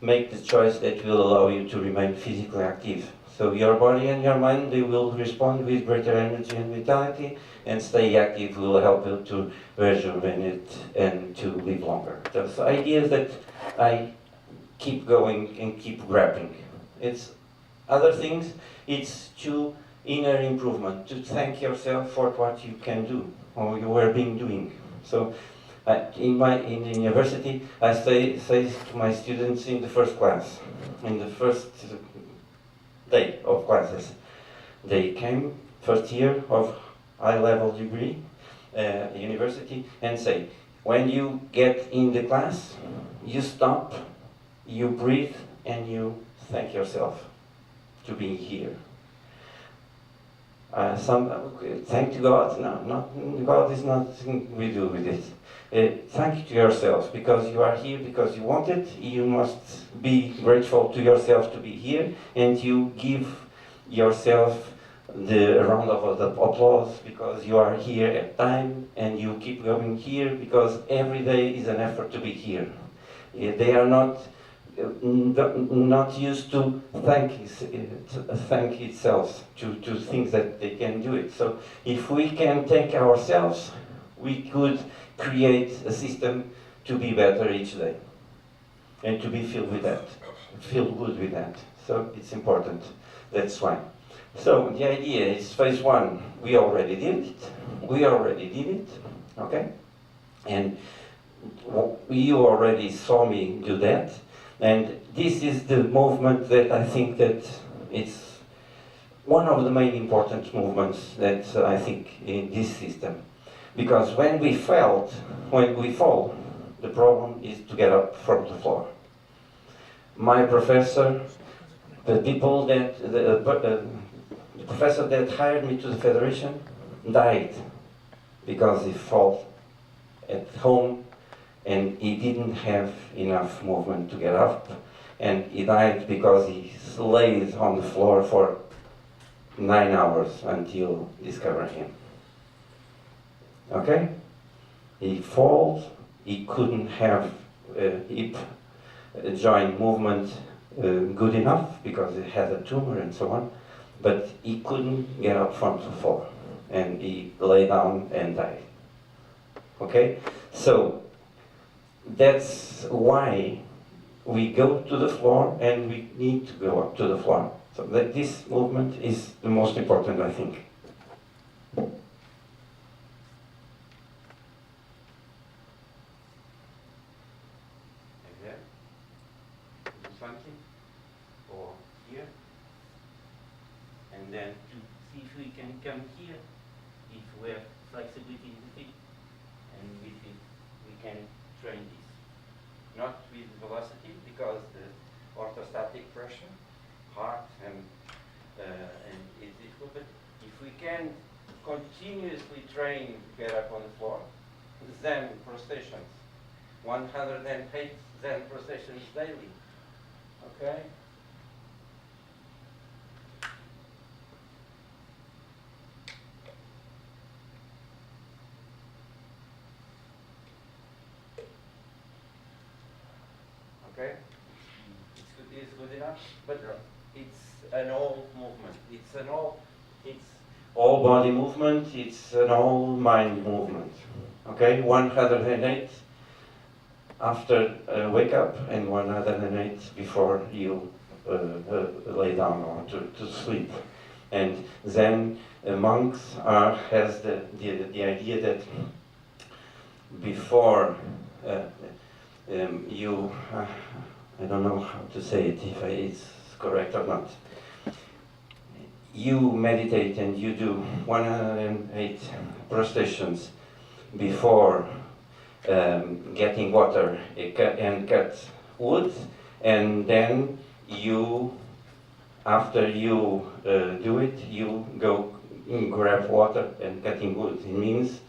make the choice that will allow you to remain physically active. So your body and your mind, they will respond with greater energy and vitality, and stay active will help you to rejuvenate and to live longer. Those ideas that I keep going and keep grabbing. It's other things, it's to inner improvement, to thank yourself for what you can do, or you were being doing. So In the university, I say to my students in the first class, in the first day of classes, they came first year of high-level degree university, and say, when you get in the class, you stop, you breathe, and you thank yourself to be here. Thank to God. No, not God is nothing we do with it. Thank to yourself because you are here because you want it. You must be grateful to yourself to be here, and you give yourself the round of applause because you are here at time, and you keep going here because every day is an effort to be here. They are not used to thank itself, to think that they can do it. So if we can thank ourselves, we could create a system to be better each day and to be filled with that, feel good with that. So it's important. That's why. So the idea is phase one, we already did it. Okay? And you already saw me do that. And this is the movement that I think that it's one of the main important movements that I think in this system. Because when we fall, the problem is to get up from the floor. My professor, the professor that hired me to the Federation died because he fell at home and he didn't have enough movement to get up, and he died because he laid on the floor for 9 hours until discovered him. Okay? He falls, he couldn't have hip joint movement good enough because he had a tumor and so on, but he couldn't get up from the floor, and he lay down and died. Okay? So that's why we go to the floor, and we need to go up to the floor. So that this movement is the most important, I think. Again, do something, or here, and then to see if we can come here, if we have flexibility in the feet, and with it we can train this. Not with velocity, because the orthostatic pressure, hard and is difficult, but if we can continuously train to get up on the floor, Zen prostrations, 108 Zen prostrations daily, okay? Okay, it's good enough, but it's an all movement. It's all body movement. It's an all mind movement. Okay, 108 after wake up, and 108 before you lay down or to sleep. And then monks has the idea that before. I don't know how to say it, if it's correct or not. You meditate and you do 108 prostrations before getting water and cut wood, and then after you do it, you go grab water and cutting wood. It means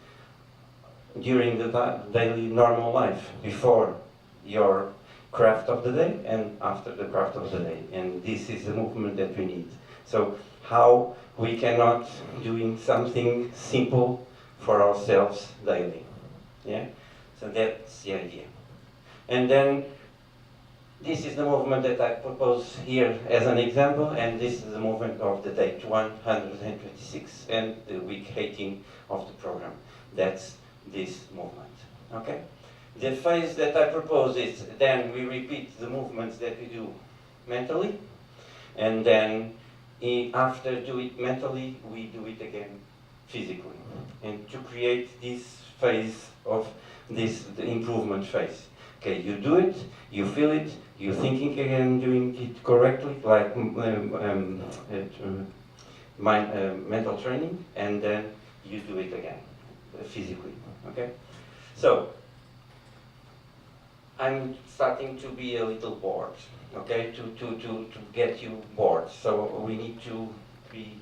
during the daily normal life, before your craft of the day and after the craft of the day. And this is the movement that we need. So how we cannot doing something simple for ourselves daily. Yeah? So that's the idea. And then this is the movement that I propose here as an example, and this is the movement of the day 126 and the week 18 of the program. That's this movement. Okay? The phase that I propose is then we repeat the movements that we do mentally, and then after do it mentally, we do it again physically. And to create this phase of the improvement phase. Okay, you do it, you feel it, you're thinking again, doing it correctly, like mental training, and then you do it again, physically, okay? So, I'm starting to be a little bored, okay, to get you bored, so we need to be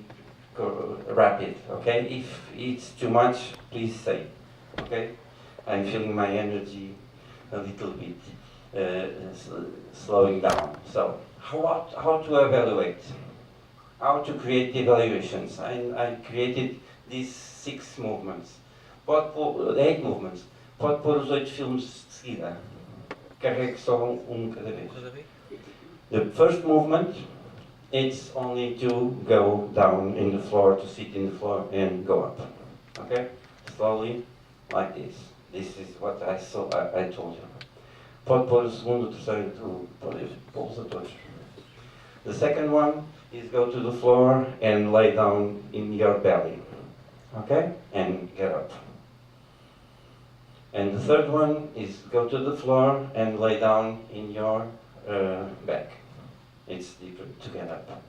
rapid, okay? If it's too much, please say, okay? I'm feeling my energy a little bit slowing down. So, how to evaluate? How to create evaluations? I created these 6 movements. 8 movements. Pode pôr os 8 filmes de seguida. Carregue só cada vez. The first movement, it's only to go down in the floor, to sit in the floor and go up. Okay? Slowly, like this. This is what I told you. Pode pôr o segundo, o terceiro, pode pôr-os a todos. The second one is go to the floor and lay down in your belly. Okay? And get up. And the third one is go to the floor and lay down in your back. It's different to get up.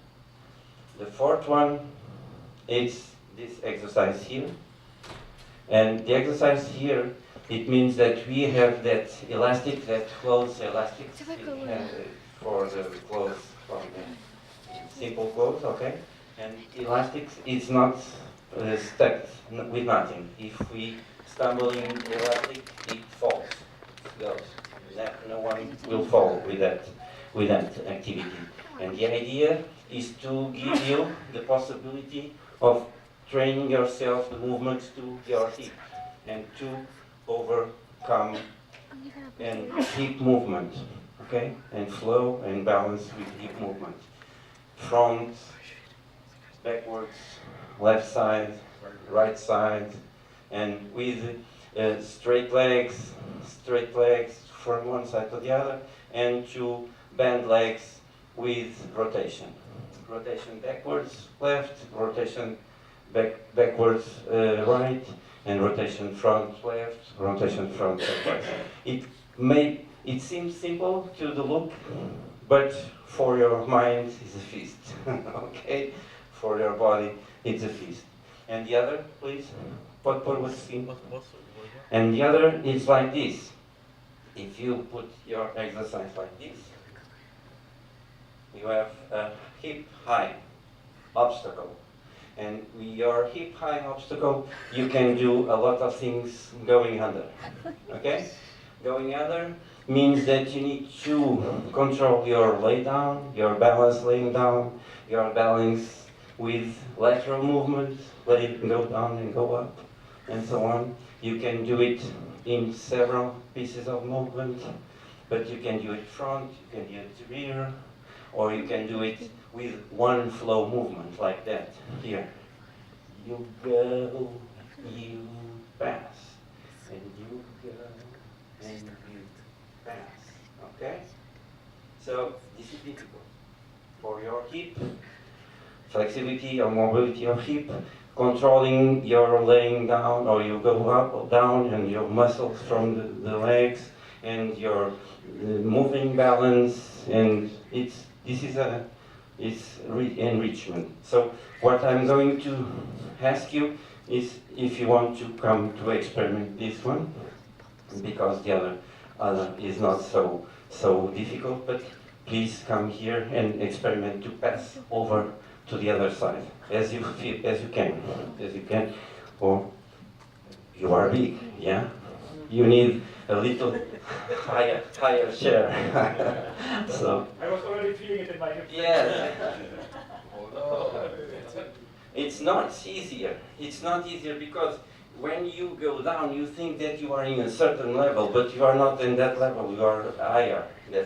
The fourth one is this exercise here. And the exercise here, it means that we have that elastic, that clothes elastic for the clothes, from the simple clothes, okay? And elastics, it's not stuck with nothing. If we stumble in elastic, it falls, it goes. No one will fall with that activity. And the idea is to give you the possibility of training yourself the movements to your hip and to overcome and hip movement, okay? And flow and balance with hip movement. Front, backwards, left side, right side, and with straight legs from one side to the other, and to bend legs with rotation. Rotation backwards, left, rotation backwards, right, and rotation front, left, rotation front, right. It seems simple to the look, but for your mind, it's a feast, okay? For your body, it's a feast. And the other, please, pode pôr o assim. And the other is like this. If you put your exercise like this, you have a hip-high obstacle. And with your hip-high obstacle, you can do a lot of things going under, okay? Going under means that you need to control your lay down, your balance laying down, your balance with lateral movement, let it go down and go up, and so on. You can do it in several pieces of movement, but you can do it front, you can do it rear, or you can do it with one flow movement like that, here. You go, you pass, and you go, and you pass, okay? So, this is difficult. For your hip, flexibility or mobility of hip, controlling your laying down, or you go up or down, and your muscles from the legs, and your moving balance, and this is enrichment. So what I'm going to ask you is if you want to come to experiment this one, because the other is not so difficult, but please come here and experiment to pass over to the other side, as you can, or you are big, yeah? You need a little higher chair. So. I was already feeling it in my hips. Yes. It's not easier. It's not easier because when you go down, you think that you are in a certain level, but you are not in that level. You are higher. Yeah.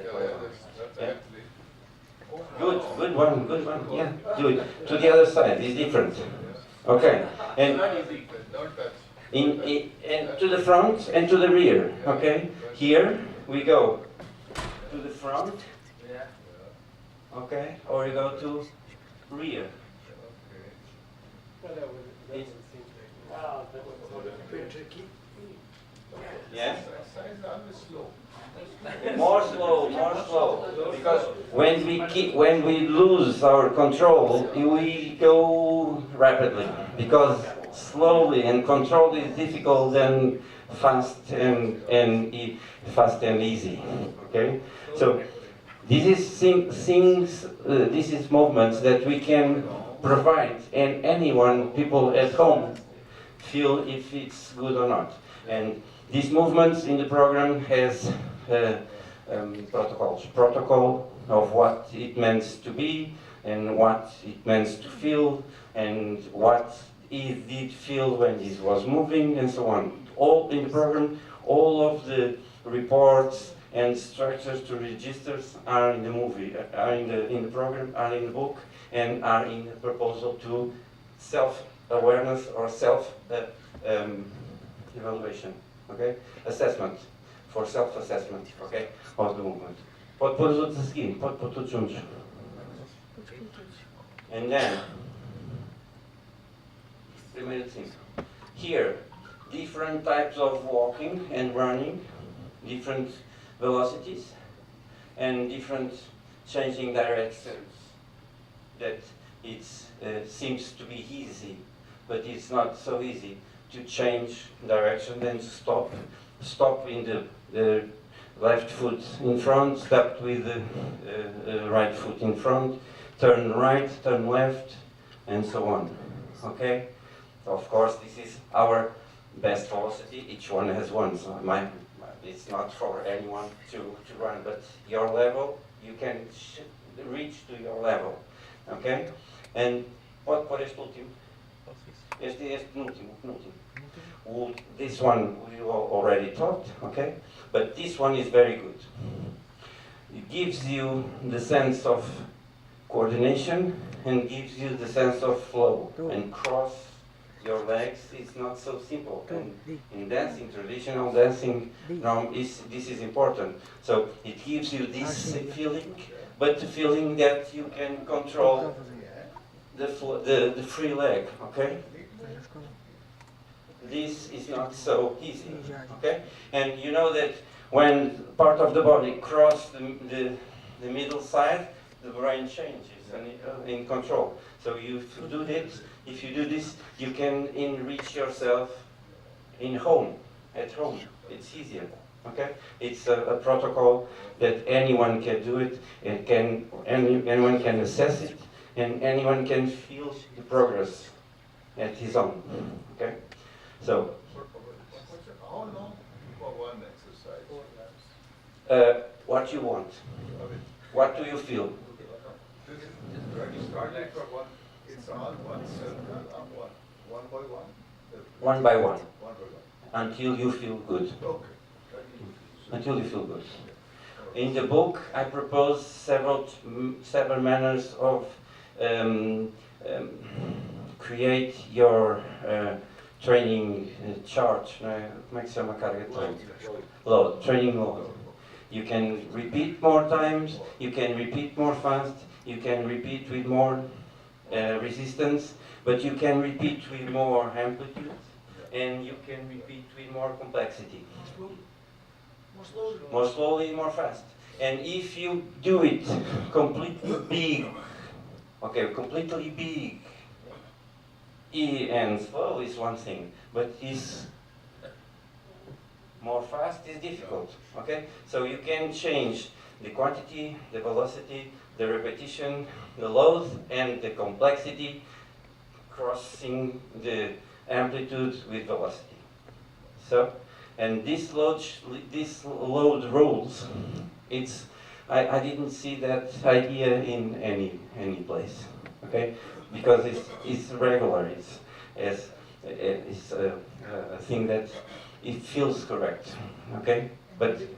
Good one. Yeah, do it. To the other side, it's different. Okay. And and to the front and to the rear. Okay. Here we go to the front. Okay. Or you go to rear. Yes? Exercise is always slow. More slow. Because when we lose our control, we go rapidly. Because slowly and control is difficult and fast and fast and easy. Okay, so this is things. This is movements that we can provide, and anyone, people at home, feel if it's good or not. And these movements in the program has protocols. Protocol of what it means to be, and what it means to feel, and what it did feel when this was moving, and so on. All in the program, all of the reports and structures to registers are in the movie, are in the program, are in the book, and are in the proposal to self-awareness or self-evaluation, okay? Assessment, for self-assessment, okay, of the movement. Pode pôr os outros a seguir, pode pôr todos juntos. And then, primeiro thing, here, different types of walking and running, different velocities, and different changing directions. That it seems to be easy, but it's not so easy to change direction and stop in the left foot in front, stop with the right foot in front, turn right, turn left, and so on. Okay? Of course, this is our best velocity. Each one has one, so it's not for anyone to run, but your level, you can reach to your level. Okay? And pode pôr este último. Este último. This one we already taught, okay? But this one is very good. It gives you the sense of coordination and gives you the sense of flow. And cross your legs is not so simple. And in dancing, traditional dancing, this is important. So it gives you this feeling, but the feeling that you can control the free leg, okay? This is not so easy, okay? And you know that when part of the body crosses the middle side, the brain changes and in control. So if you do this, you can enrich yourself at home. It's easier, okay? It's a protocol that anyone can do it, and anyone can assess it, and anyone can feel the progress at his own, okay? So, how long for one exercise? what you want. What do you feel? When you start from one, it's all one circle or one by one? One by one. One by one. Until you feel good. Okay. Until you feel good. In the book, I propose several manners of create your training chart. Como é que se chama a carga de treino? Load. Training load. You can repeat more times, you can repeat more fast, you can repeat with more resistance, but you can repeat with more amplitude, and you can repeat with more complexity. More slowly, more fast. And if you do it completely big, okay, completely big, and slow is one thing, but is more fast is difficult, okay? So you can change the quantity, the velocity, the repetition, the load, and the complexity, crossing the amplitude with velocity. So, and this load rules, I didn't see that idea in any place, okay? Because it's regular, it's a thing that it feels correct, okay? But in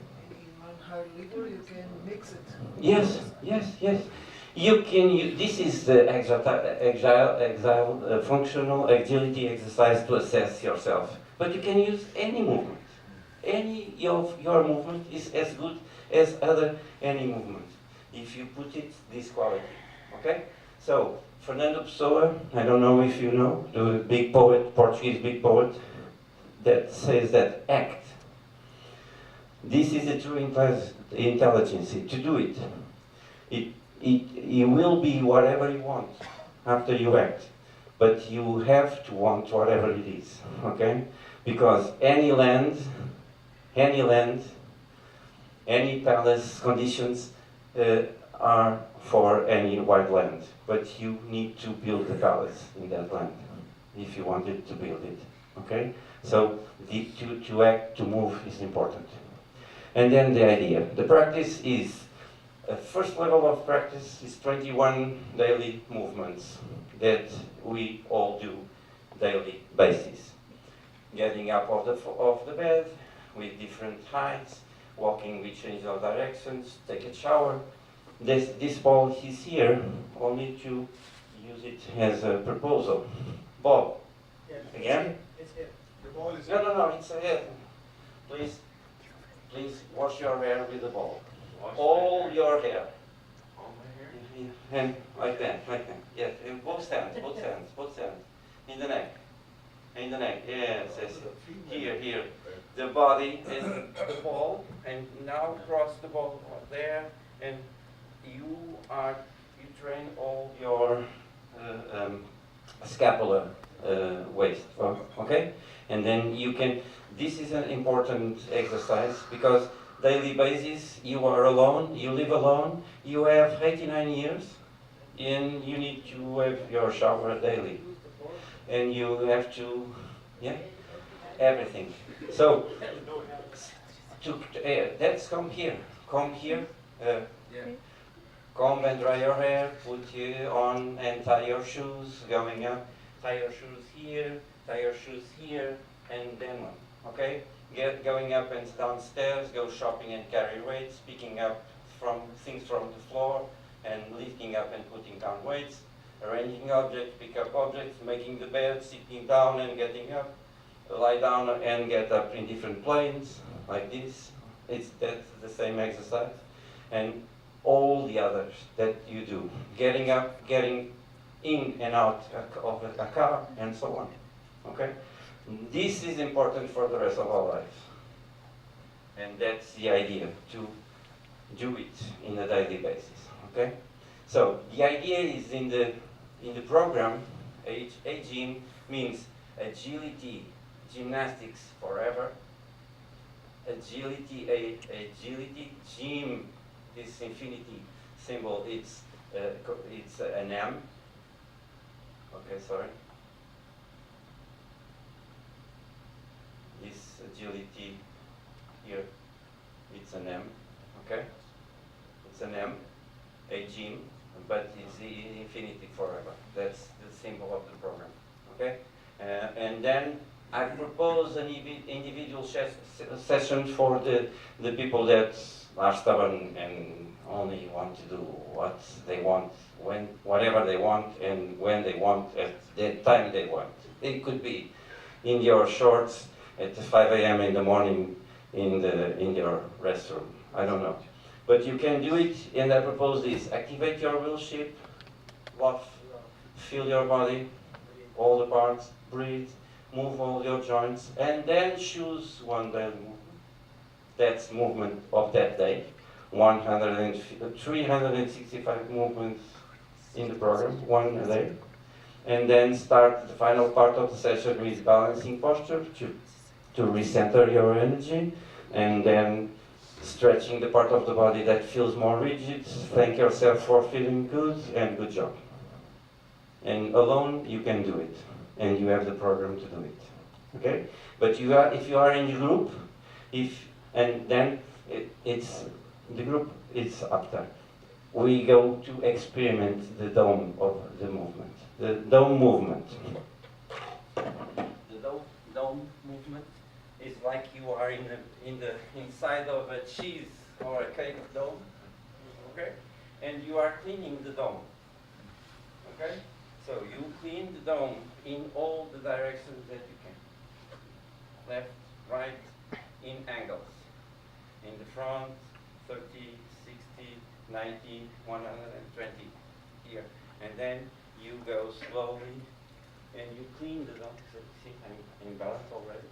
one high level you can mix it. yes. You can use, this is the functional agility exercise to assess yourself. But you can use any movement. Any of your movement is as good as any movement, if you put it this quality, okay? So, Fernando Pessoa, I don't know if you know, the big poet, Portuguese big poet, that says that act This is a true intelligence to do it. You will be whatever you want after you act, but you have to want whatever it is, okay? Because any land, any palace conditions are for any white land, but you need to build the palace in that land if you wanted to build it, okay? So to act, to move is important. And then the idea. The practice is, first level of practice is 21 daily movements that we all do daily basis. Getting up of the bed with different heights, walking with change of directions, take a shower. This ball is here, only to use it as a proposal. Ball. Yeah, Again? It's here. The ball is No, it's here. Please wash your hair with the ball. All your hair. All my hair? And like that. Yes, in both hands. In the neck. Yes. Here. The body and the ball, and now cross the ball there, and you train all your scapular waist, okay? And then you can, this is an important exercise because daily basis, you are alone, you live alone, you have 89 years, and you need to have your shower daily. And you have to, everything. So, let's come here, comb and dry your hair, put it on and tie your shoes, going up, tie your shoes here, and then on, okay? Going up and downstairs, go shopping and carry weights, picking up things from the floor, and lifting up and putting down weights, arranging objects, pick up objects, making the bed, sitting down and getting up, lie down and get up in different planes, like this. That's the same exercise. And all the others that you do, getting up, getting in and out of a car, and so on, okay? This is important for the rest of our lives. And that's the idea, to do it in a daily basis, okay? So the idea is in the program, AGYM means agility, gymnastics forever. Agility, gym, this infinity symbol, it's an M. Okay, sorry. This agility here, it's an M, okay? It's an M, a gym, but it's the infinity forever. That's the symbol of the program, okay? And then I propose an individual session for the people that are stubborn and only want to do what they want, whatever they want, and when they want, at the time they want. It could be in your shorts at 5 a.m. in the morning in your restroom. I don't know. But you can do it, and I propose this. Activate your will shape, laugh, feel your body, all the parts, breathe, move all your joints, and then choose one daily movement. That's movement of that day. 365 movements in the program, one a day. And then start the final part of the session with balancing posture to recenter your energy, and then stretching the part of the body that feels more rigid. Thank yourself for feeling good, and good job. And alone you can do it, and you have the program to do it. Okay? But if you are in the group, the group is after. We go to experiment the dome of the movement. The dome movement. The dome movement is like you are in the inside of a cheese or a cake dome, okay? And you are cleaning the dome, okay? So you clean the dome in all the directions that you can. Left, right, in angles. In the front, 30, 60, 90, 120 here. And then you go slowly and you clean the dome. So you see, I'm in balance already.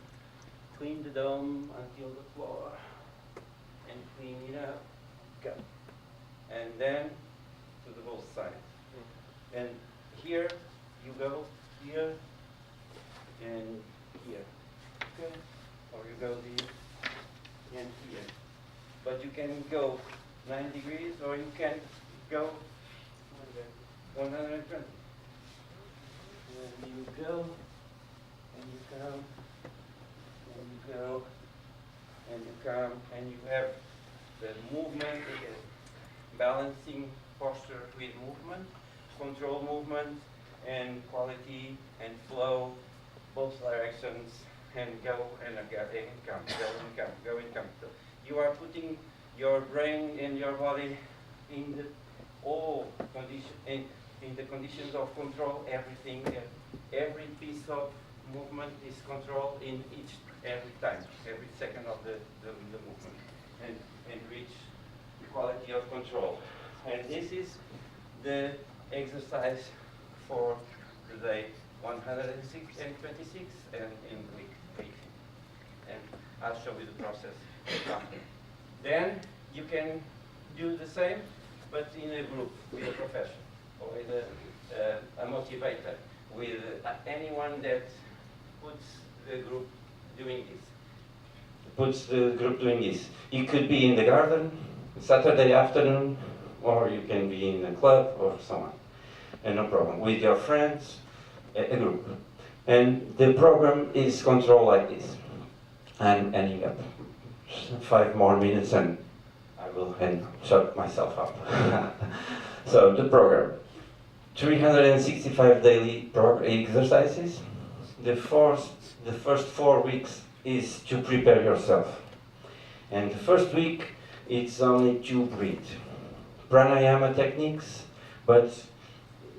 Clean the dome until the floor and clean it up, go. And then to the both sides. And here, you go here and here, okay? Or you go here and here. But you can go 9 degrees or you can go 120. And you go, and you come, and you go, and you come, and you have the movement, balancing posture with movement, control movement, and quality and flow, both directions, and go and come, go and come, go and come. So you are putting your brain and your body in the all condition in the conditions of control. Everything, every piece of movement is controlled in every time, every second of the movement, and reach the quality of control. And this is the exercise for the day 126 and in week 18. And I'll show you the process after. Then you can do the same, but in a group with a professional or with a motivator, with anyone that puts the group doing this. It could be in the garden, Saturday afternoon, or you can be in a club or so on. And no problem. With your friends, a group. And the program is controlled like this. I'm ending up. 5 more minutes and I will shut myself up. So the program. 365 daily exercises. The first 4 weeks is to prepare yourself. And the first week, it's only to breathe. Pranayama techniques, but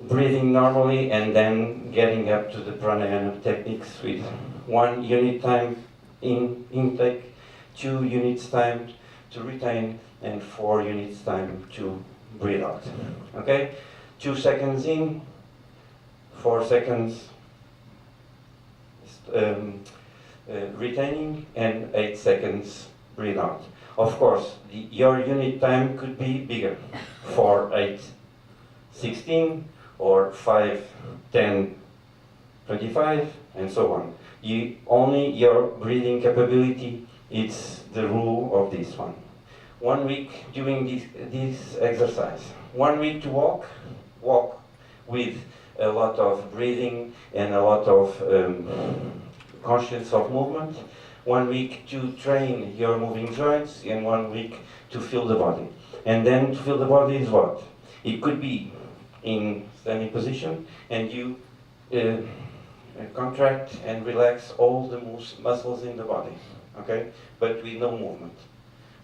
breathing normally and then getting up to the pranayama techniques with 1 unit time in intake, 2 units time to retain, and 4 units time to breathe out. Okay? 2 seconds in, 4 seconds retaining, and 8 seconds breathe out. Of course, your unit time could be bigger, 4, 8, 16, or 5, 10, 25, and so on. Only your breathing capability is the rule of this one. 1 week doing this exercise. 1 week to walk with a lot of breathing and a lot of conscience of movement. 1 week to train your moving joints, and 1 week to feel the body. And then to feel the body is what? It could be in standing position, and you contract and relax all the muscles in the body, okay? But with no movement.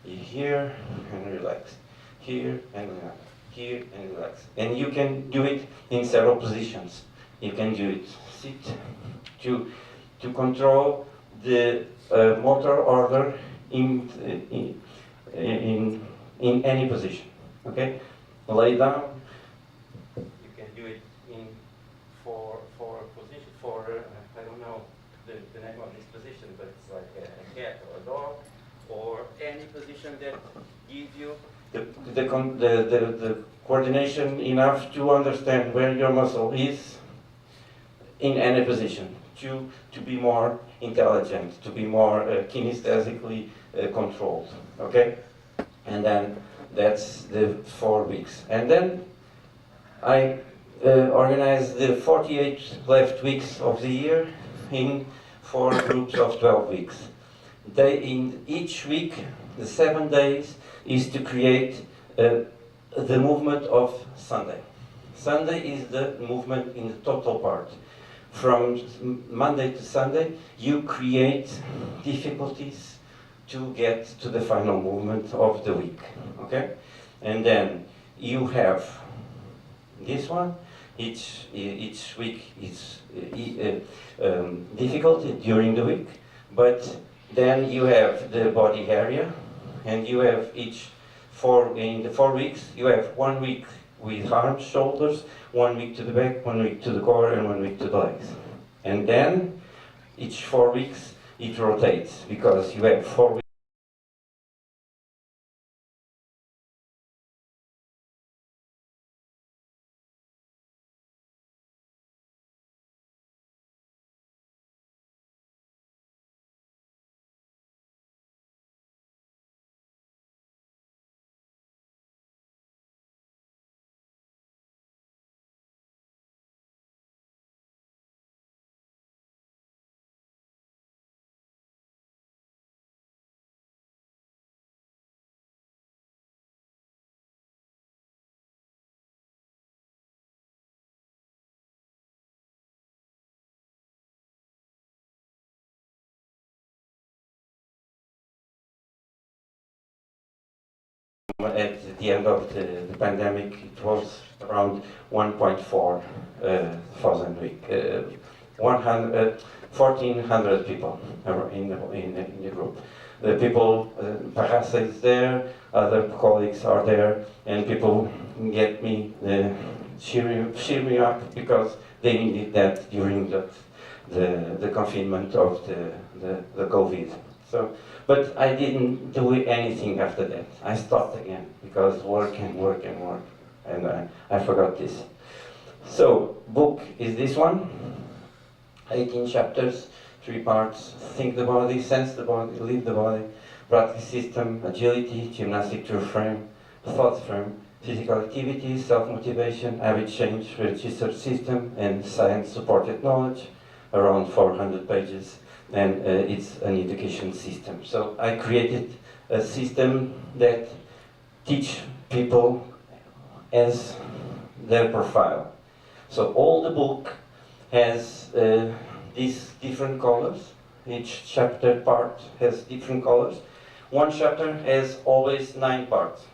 Here and relax, here and relax, here and relax. And you can do it in several positions. You can do it sit to control the motor order in any position, okay? Lay down. You can do it in for position I don't know the name of this position, but it's like a cat or a dog, or any position that gives you the coordination enough to understand where your muscle is in any position, to be more intelligent, to be more kinesthetically controlled, okay? And then that's the 4 weeks. And then I organize the 48 left weeks of the year in 4 groups of 12 weeks. In each week, the 7 days, is to create the movement of Sunday. Sunday is the movement in the total part. From Monday to Sunday, you create difficulties to get to the final movement of the week, okay? And then you have this one. Each week is difficulty during the week, but then you have the body area, and you have in the 4 weeks, you have 1 week with arms, shoulders, 1 week to the back, 1 week to the core, and 1 week to the legs. And then each 4 weeks it rotates, because you have 4 weeks at the end of the pandemic, it was around 1.4 thousand week, 1,400 people in the group. The people, Parasa is there, other colleagues are there, and people get me, cheer me up because they needed that during the confinement of the COVID. So, but I didn't do anything after that. I stopped again because work and work and work, and I forgot this. So, book is this one, 18 chapters, 3 parts: think the body, sense the body, live the body, practice system, agility, gymnastic true frame, thought frame, physical activity, self-motivation, habit change, registered system, and science-supported knowledge, around 400 pages, and it's an education system. So I created a system that teach people as their profile. So all the book has these different colors. Each chapter part has different colors. One chapter has always 9 parts,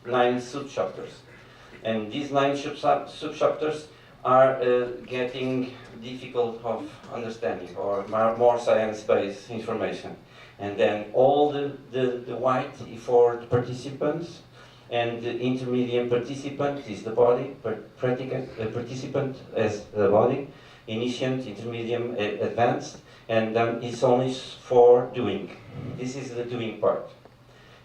9 sub-chapters. And these 9 sub-chapters are getting difficult of understanding, or more science-based information. And then all the white for the participants, and the intermediate participant is the body, participant as the body, initiant, intermediate, advanced, and then it's only for doing. This is the doing part.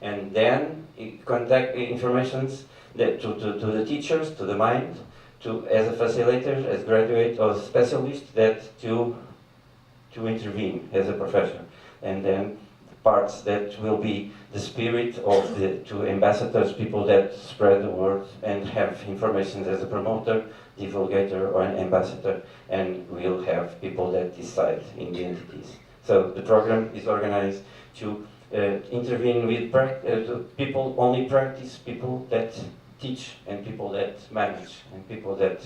And then contact informations that to the teachers, to the mind, to as a facilitator, as graduate or specialist, that to intervene as a professor. And then parts that will be the spirit of the 2 ambassadors, people that spread the word and have information as a promoter, divulgator, or an ambassador, and we'll have people that decide in the entities. So the program is organized to intervene with people, only practice, people that teach, and people that manage, and people that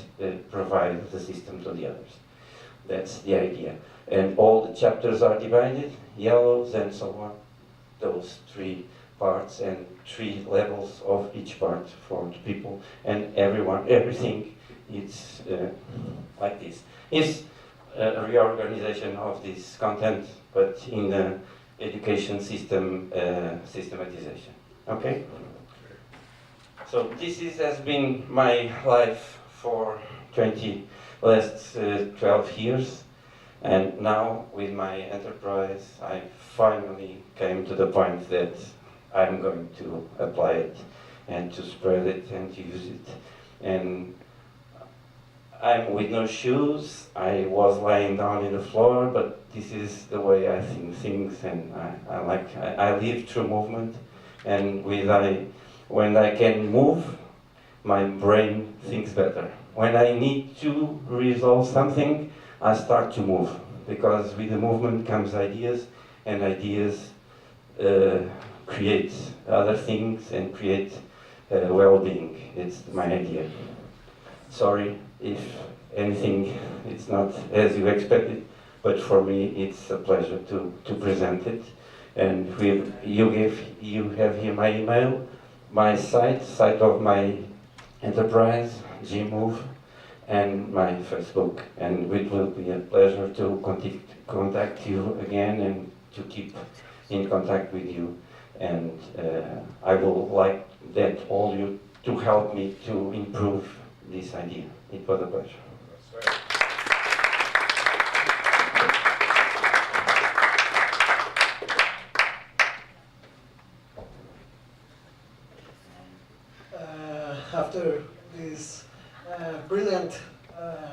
provide the system to the others. That's the idea. And all the chapters are divided, yellows and so on. Those 3 parts and 3 levels of each part for the people, and everything is like this. It's a reorganization of this content, but in the education system systematization. Okay? So this has been my life for last 12 years. And now, with my enterprise, I finally came to the point that I'm going to apply it and to spread it and to use it. And I'm with no shoes. I was lying down in the floor, but this is the way I think things, and I live through movement. And when I can move, my brain thinks better. When I need to resolve something, I start to move, because with the movement comes ideas, and ideas create other things and create well-being. It's my idea. Sorry if anything it's not as you expected, but for me it's a pleasure to present it. And you have here my email, my site of my enterprise, Gmove, and my Facebook, and it will be a pleasure to contact you again and to keep in contact with you. And I will like that all you to help me to improve this idea. It was a pleasure. After this brilliant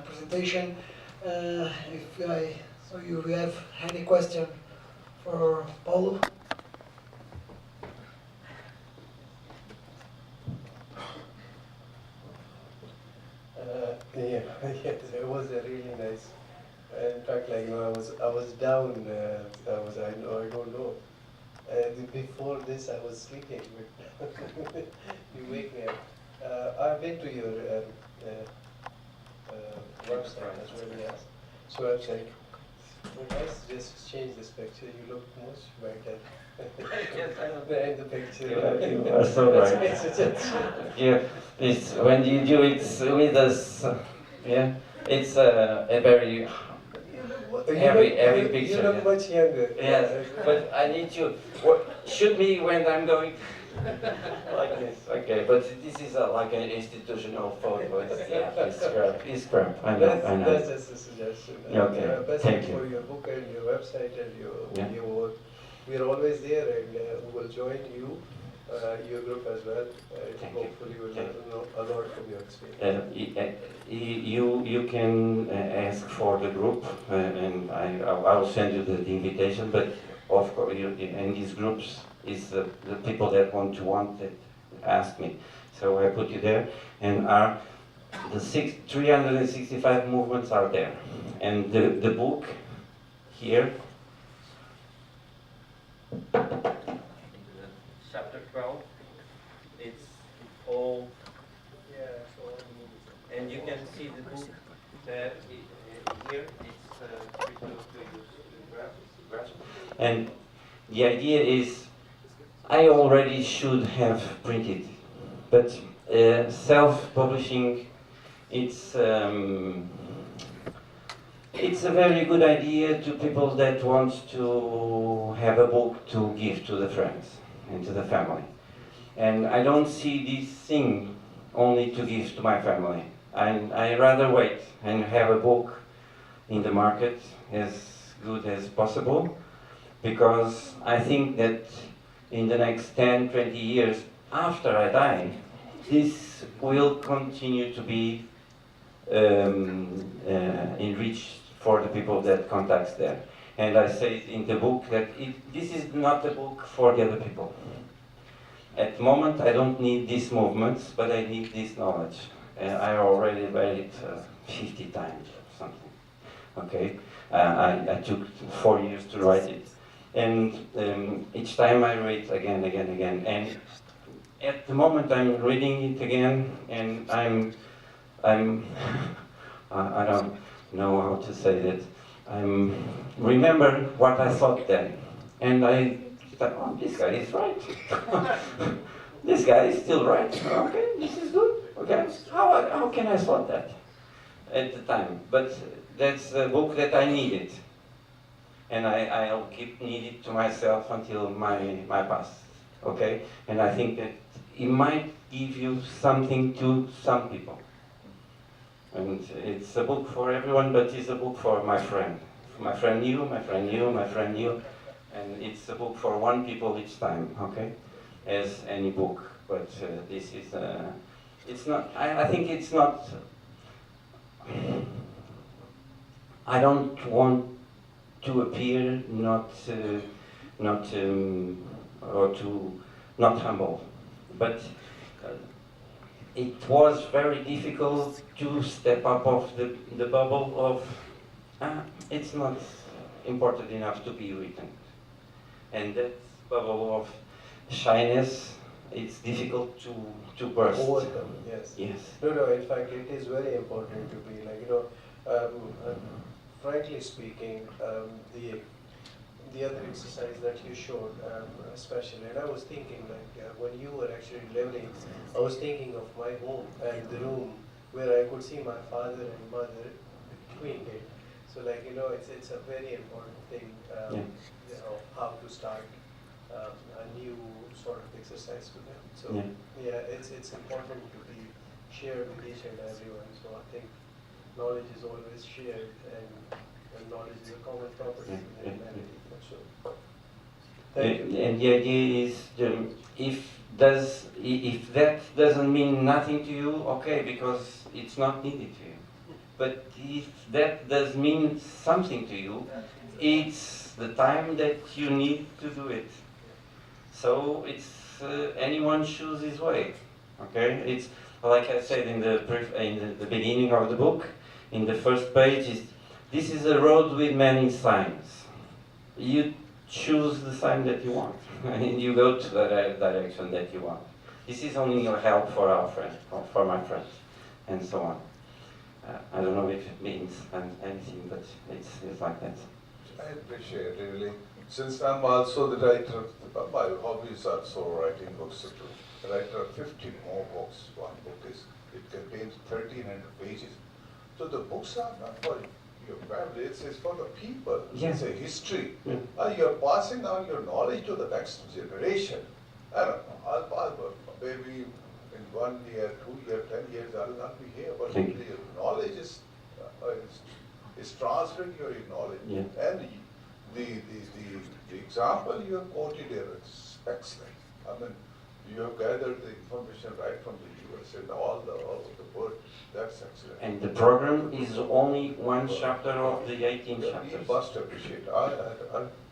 presentation, so you have any question for Paulo? Yeah, it was a really nice. In fact, like, you know, I was down. I don't know. Before this, I was sleeping. But you wake me up. I've been to your website as well, yes. So website. Let's just change this picture. You look much better. Yes, I know. Behind the picture. You are so right. Yeah, it's when you do it with us. Yeah, it's a very heavy picture. You look yeah. much younger. Yes, but I need to shoot me when I'm going like this. Okay, but this is like an institutional photo. It's crap. I know. That's just a suggestion. Okay, Best thank for you. your book and your website and Yeah. your work. We are always there, and we will join you, your group as well. Hopefully, we'll know a lot from your experience. You can ask for the group, and I will send you the invitation. But of course, in these groups is the people that want that ask me. So I put you there, and the 365 movements are there, and the book here. Chapter 12. It's all. And you can see the book here. It's graphs. And the idea is, I already should have printed, but self-publishing, it's a very good idea to people that want to have a book to give to the friends and to the family. And I don't see this thing only to give to my family. I rather wait and have a book in the market as good as possible, because I think that in the next 10, 20 years after I die, this will continue to be enriched for the people that contacts them. And I say in the book that this is not a book for the other people. At the moment, I don't need these movements, but I need this knowledge. And I already read it 50 times or something. Okay, I took 4 years to write it, and each time I read again. And at the moment, I'm reading it again, and I don't know how to say that. Remember what I thought then, and I thought, oh, this guy is right. This guy is still right. Okay, this is good. Okay, how can I thought that at the time? But that's a book that I needed, and I'll keep needing it to myself until my past. Okay, and I think that it might give you something to some people. And it's a book for everyone, but it's a book for my friend. My friend knew, and it's a book for one people each time, okay? As any book, but this is, it's not, I think it's not, I don't want to appear not humble, but it was very difficult to step up of the bubble of, it's not important enough to be written. And that bubble of shyness, it's difficult to burst. Overcome, yes. Yes. No, in fact, it is very important to be like, frankly speaking, the other exercise that you showed, especially, and I was thinking when you were actually leveling, I was thinking of my home and the room where I could see my father and mother between it. So it's a very important thing, how to start a new sort of exercise for them. So it's important to be shared with each and everyone. So I think knowledge is always shared, and knowledge is a common property in humanity. So, thank you. And the idea is, if that doesn't mean nothing to you, okay, because it's not needed to you. But if that does mean something to you, it's the time that you need to do it. So it's anyone choose his way. Okay, it's like I said in the beginning of the book, in the first page, this is a road with many signs. You choose the sign that you want, and you go to the direction that you want. This is only your help for our friends, for my friends, and so on. I don't know if it means anything, but it's like that. I appreciate really. Since I'm also the writer, my hobbies are also writing books too. Writer of 50 more books. One book it contains 1,300 pages. So the books are not for your family, it's for the people. Yeah. It's a history. Yeah. You're passing on your knowledge to the next generation. I don't know, maybe in 1 year, 2 years, 10 years, I will not be here, but Thank you. your knowledge is transferring your knowledge. Yeah. And the example you have quoted here is excellent. I mean, you have gathered the information right from the US and all the world. That's excellent. And the program is only one chapter of the 18 You chapters. must appreciate. I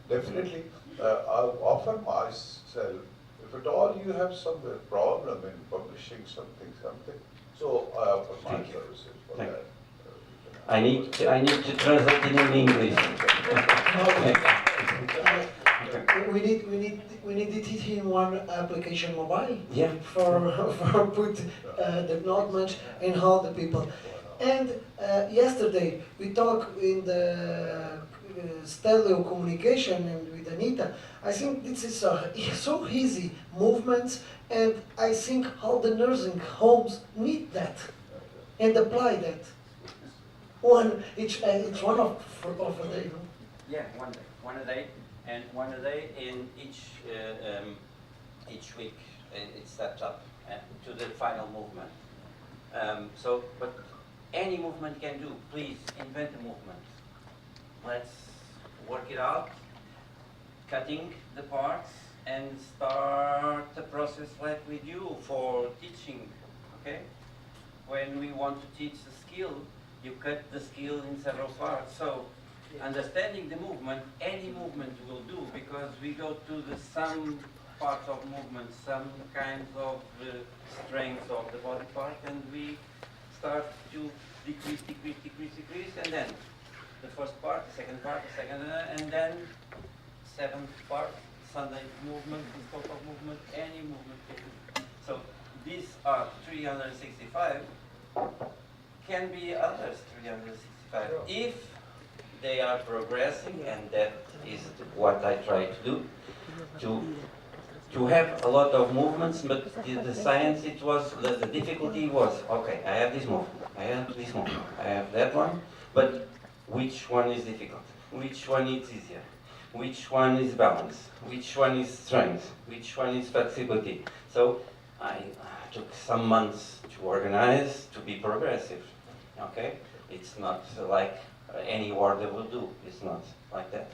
definitely, I'll offer myself, if at all you have some problem in publishing something, so I offer my Thank you. services for Thank you. that. I need to translate it in English. We need it in one application mobile. Yeah. For put the acknowledgement in all the people. And yesterday we talked in the stereo communication and with Anita. I think this is so easy movements, and I think all the nursing homes need that and apply that. Each one of a day. No? Yeah, one a day, and one a day in each week. It's stepped up to the final movement. But any movement can do. Please invent a movement. Let's work it out, cutting the parts, and start the process like we do for teaching. Okay, when we want to teach the skill, you cut the skill in several parts. So understanding the movement, any movement will do, because we go to some parts of movement, some kinds of strength of the body part, and we start to decrease, and then the first part, the second part, and then seventh part, Sunday movement, the scope of movement, any movement. So these are 365. Can be others 365 if they are progressing, and that is what I try to do, to have a lot of movements. But the science, it was the difficulty was, okay, I have this movement, I have this movement, I have that one, but which one is difficult, which one is easier, which one is balance, which one is strength, which one is flexibility. So I took some months to organize, to be progressive. Okay, it's not like any order will do. It's not like that.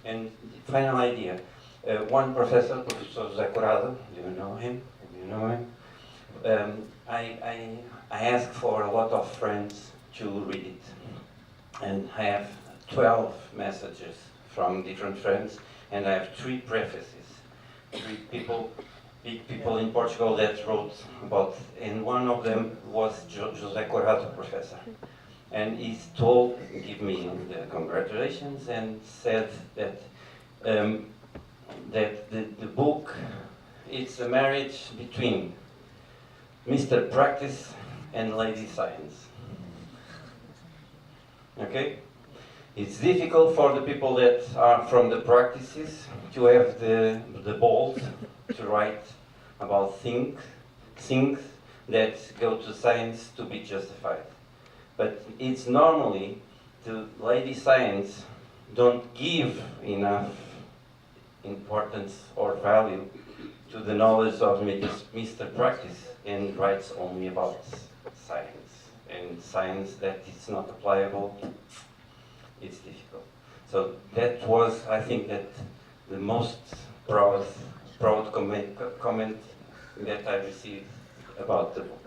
And final idea. One professor, Professor José Corrado, do you know him? Do you know him? I asked for a lot of friends to read it, and I have 12 messages from different friends, and I have 3 prefaces. 3 people. Big people in Portugal that wrote about, and one of them was José Corrado, professor. And he gave me the congratulations and said that that the book, it's a marriage between Mr. Practice and Lady Science. Okay? It's difficult for the people that are from the practices to have the balls to write about things that go to science to be justified. But it's normally the lady science don't give enough importance or value to the knowledge of Mr. Practice, and writes only about science. And science that is not applicable, it's difficult. So that was, I think, that the most proud comment that I received about the book.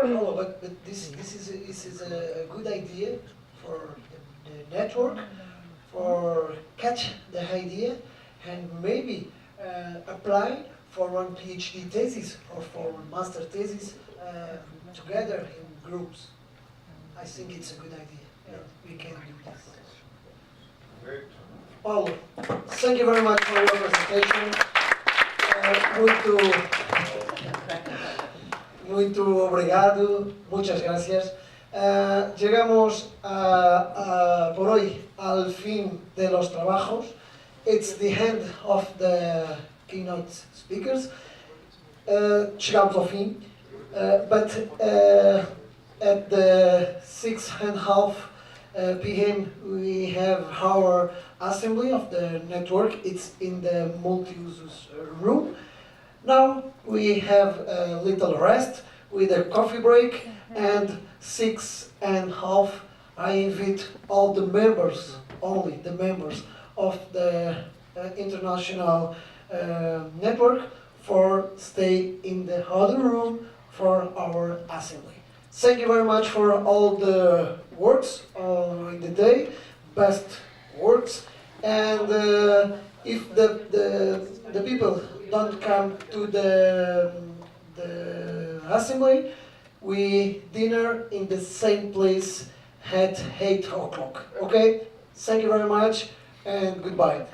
No, but this is a good idea for the network, for catch the idea, and maybe apply for one PhD thesis or for one master thesis together in groups. I think it's a good idea, and we can do this. Great. Paulo, thank you very much for your presentation. Muito obrigado, muchas gracias. Llegamos por hoy al fin de los trabajos. It's the end of the keynote speakers. Chegamos ao fim. But at the 6:30 p.m. we have our assembly of the network. It's in the multi-uses room. Now we have a little rest with a coffee break, and 6:30 I invite all the members, only the members of the international network, for stay in the other room for our assembly. Thank you very much for all the works in the day, best works, and if the people don't come to the assembly, we dinner in the same place at 8 o'clock. Okay? Thank you very much and goodbye.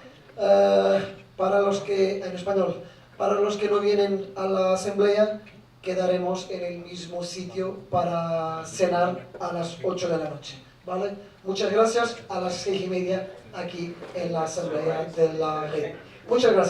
Para los que, en español, para los que no vienen a la asamblea, quedaremos en el mismo sitio para cenar a las 8 de la noche. ¿Vale? Muchas gracias. A las 6:30 aquí en la asamblea de la red. Muchas gracias.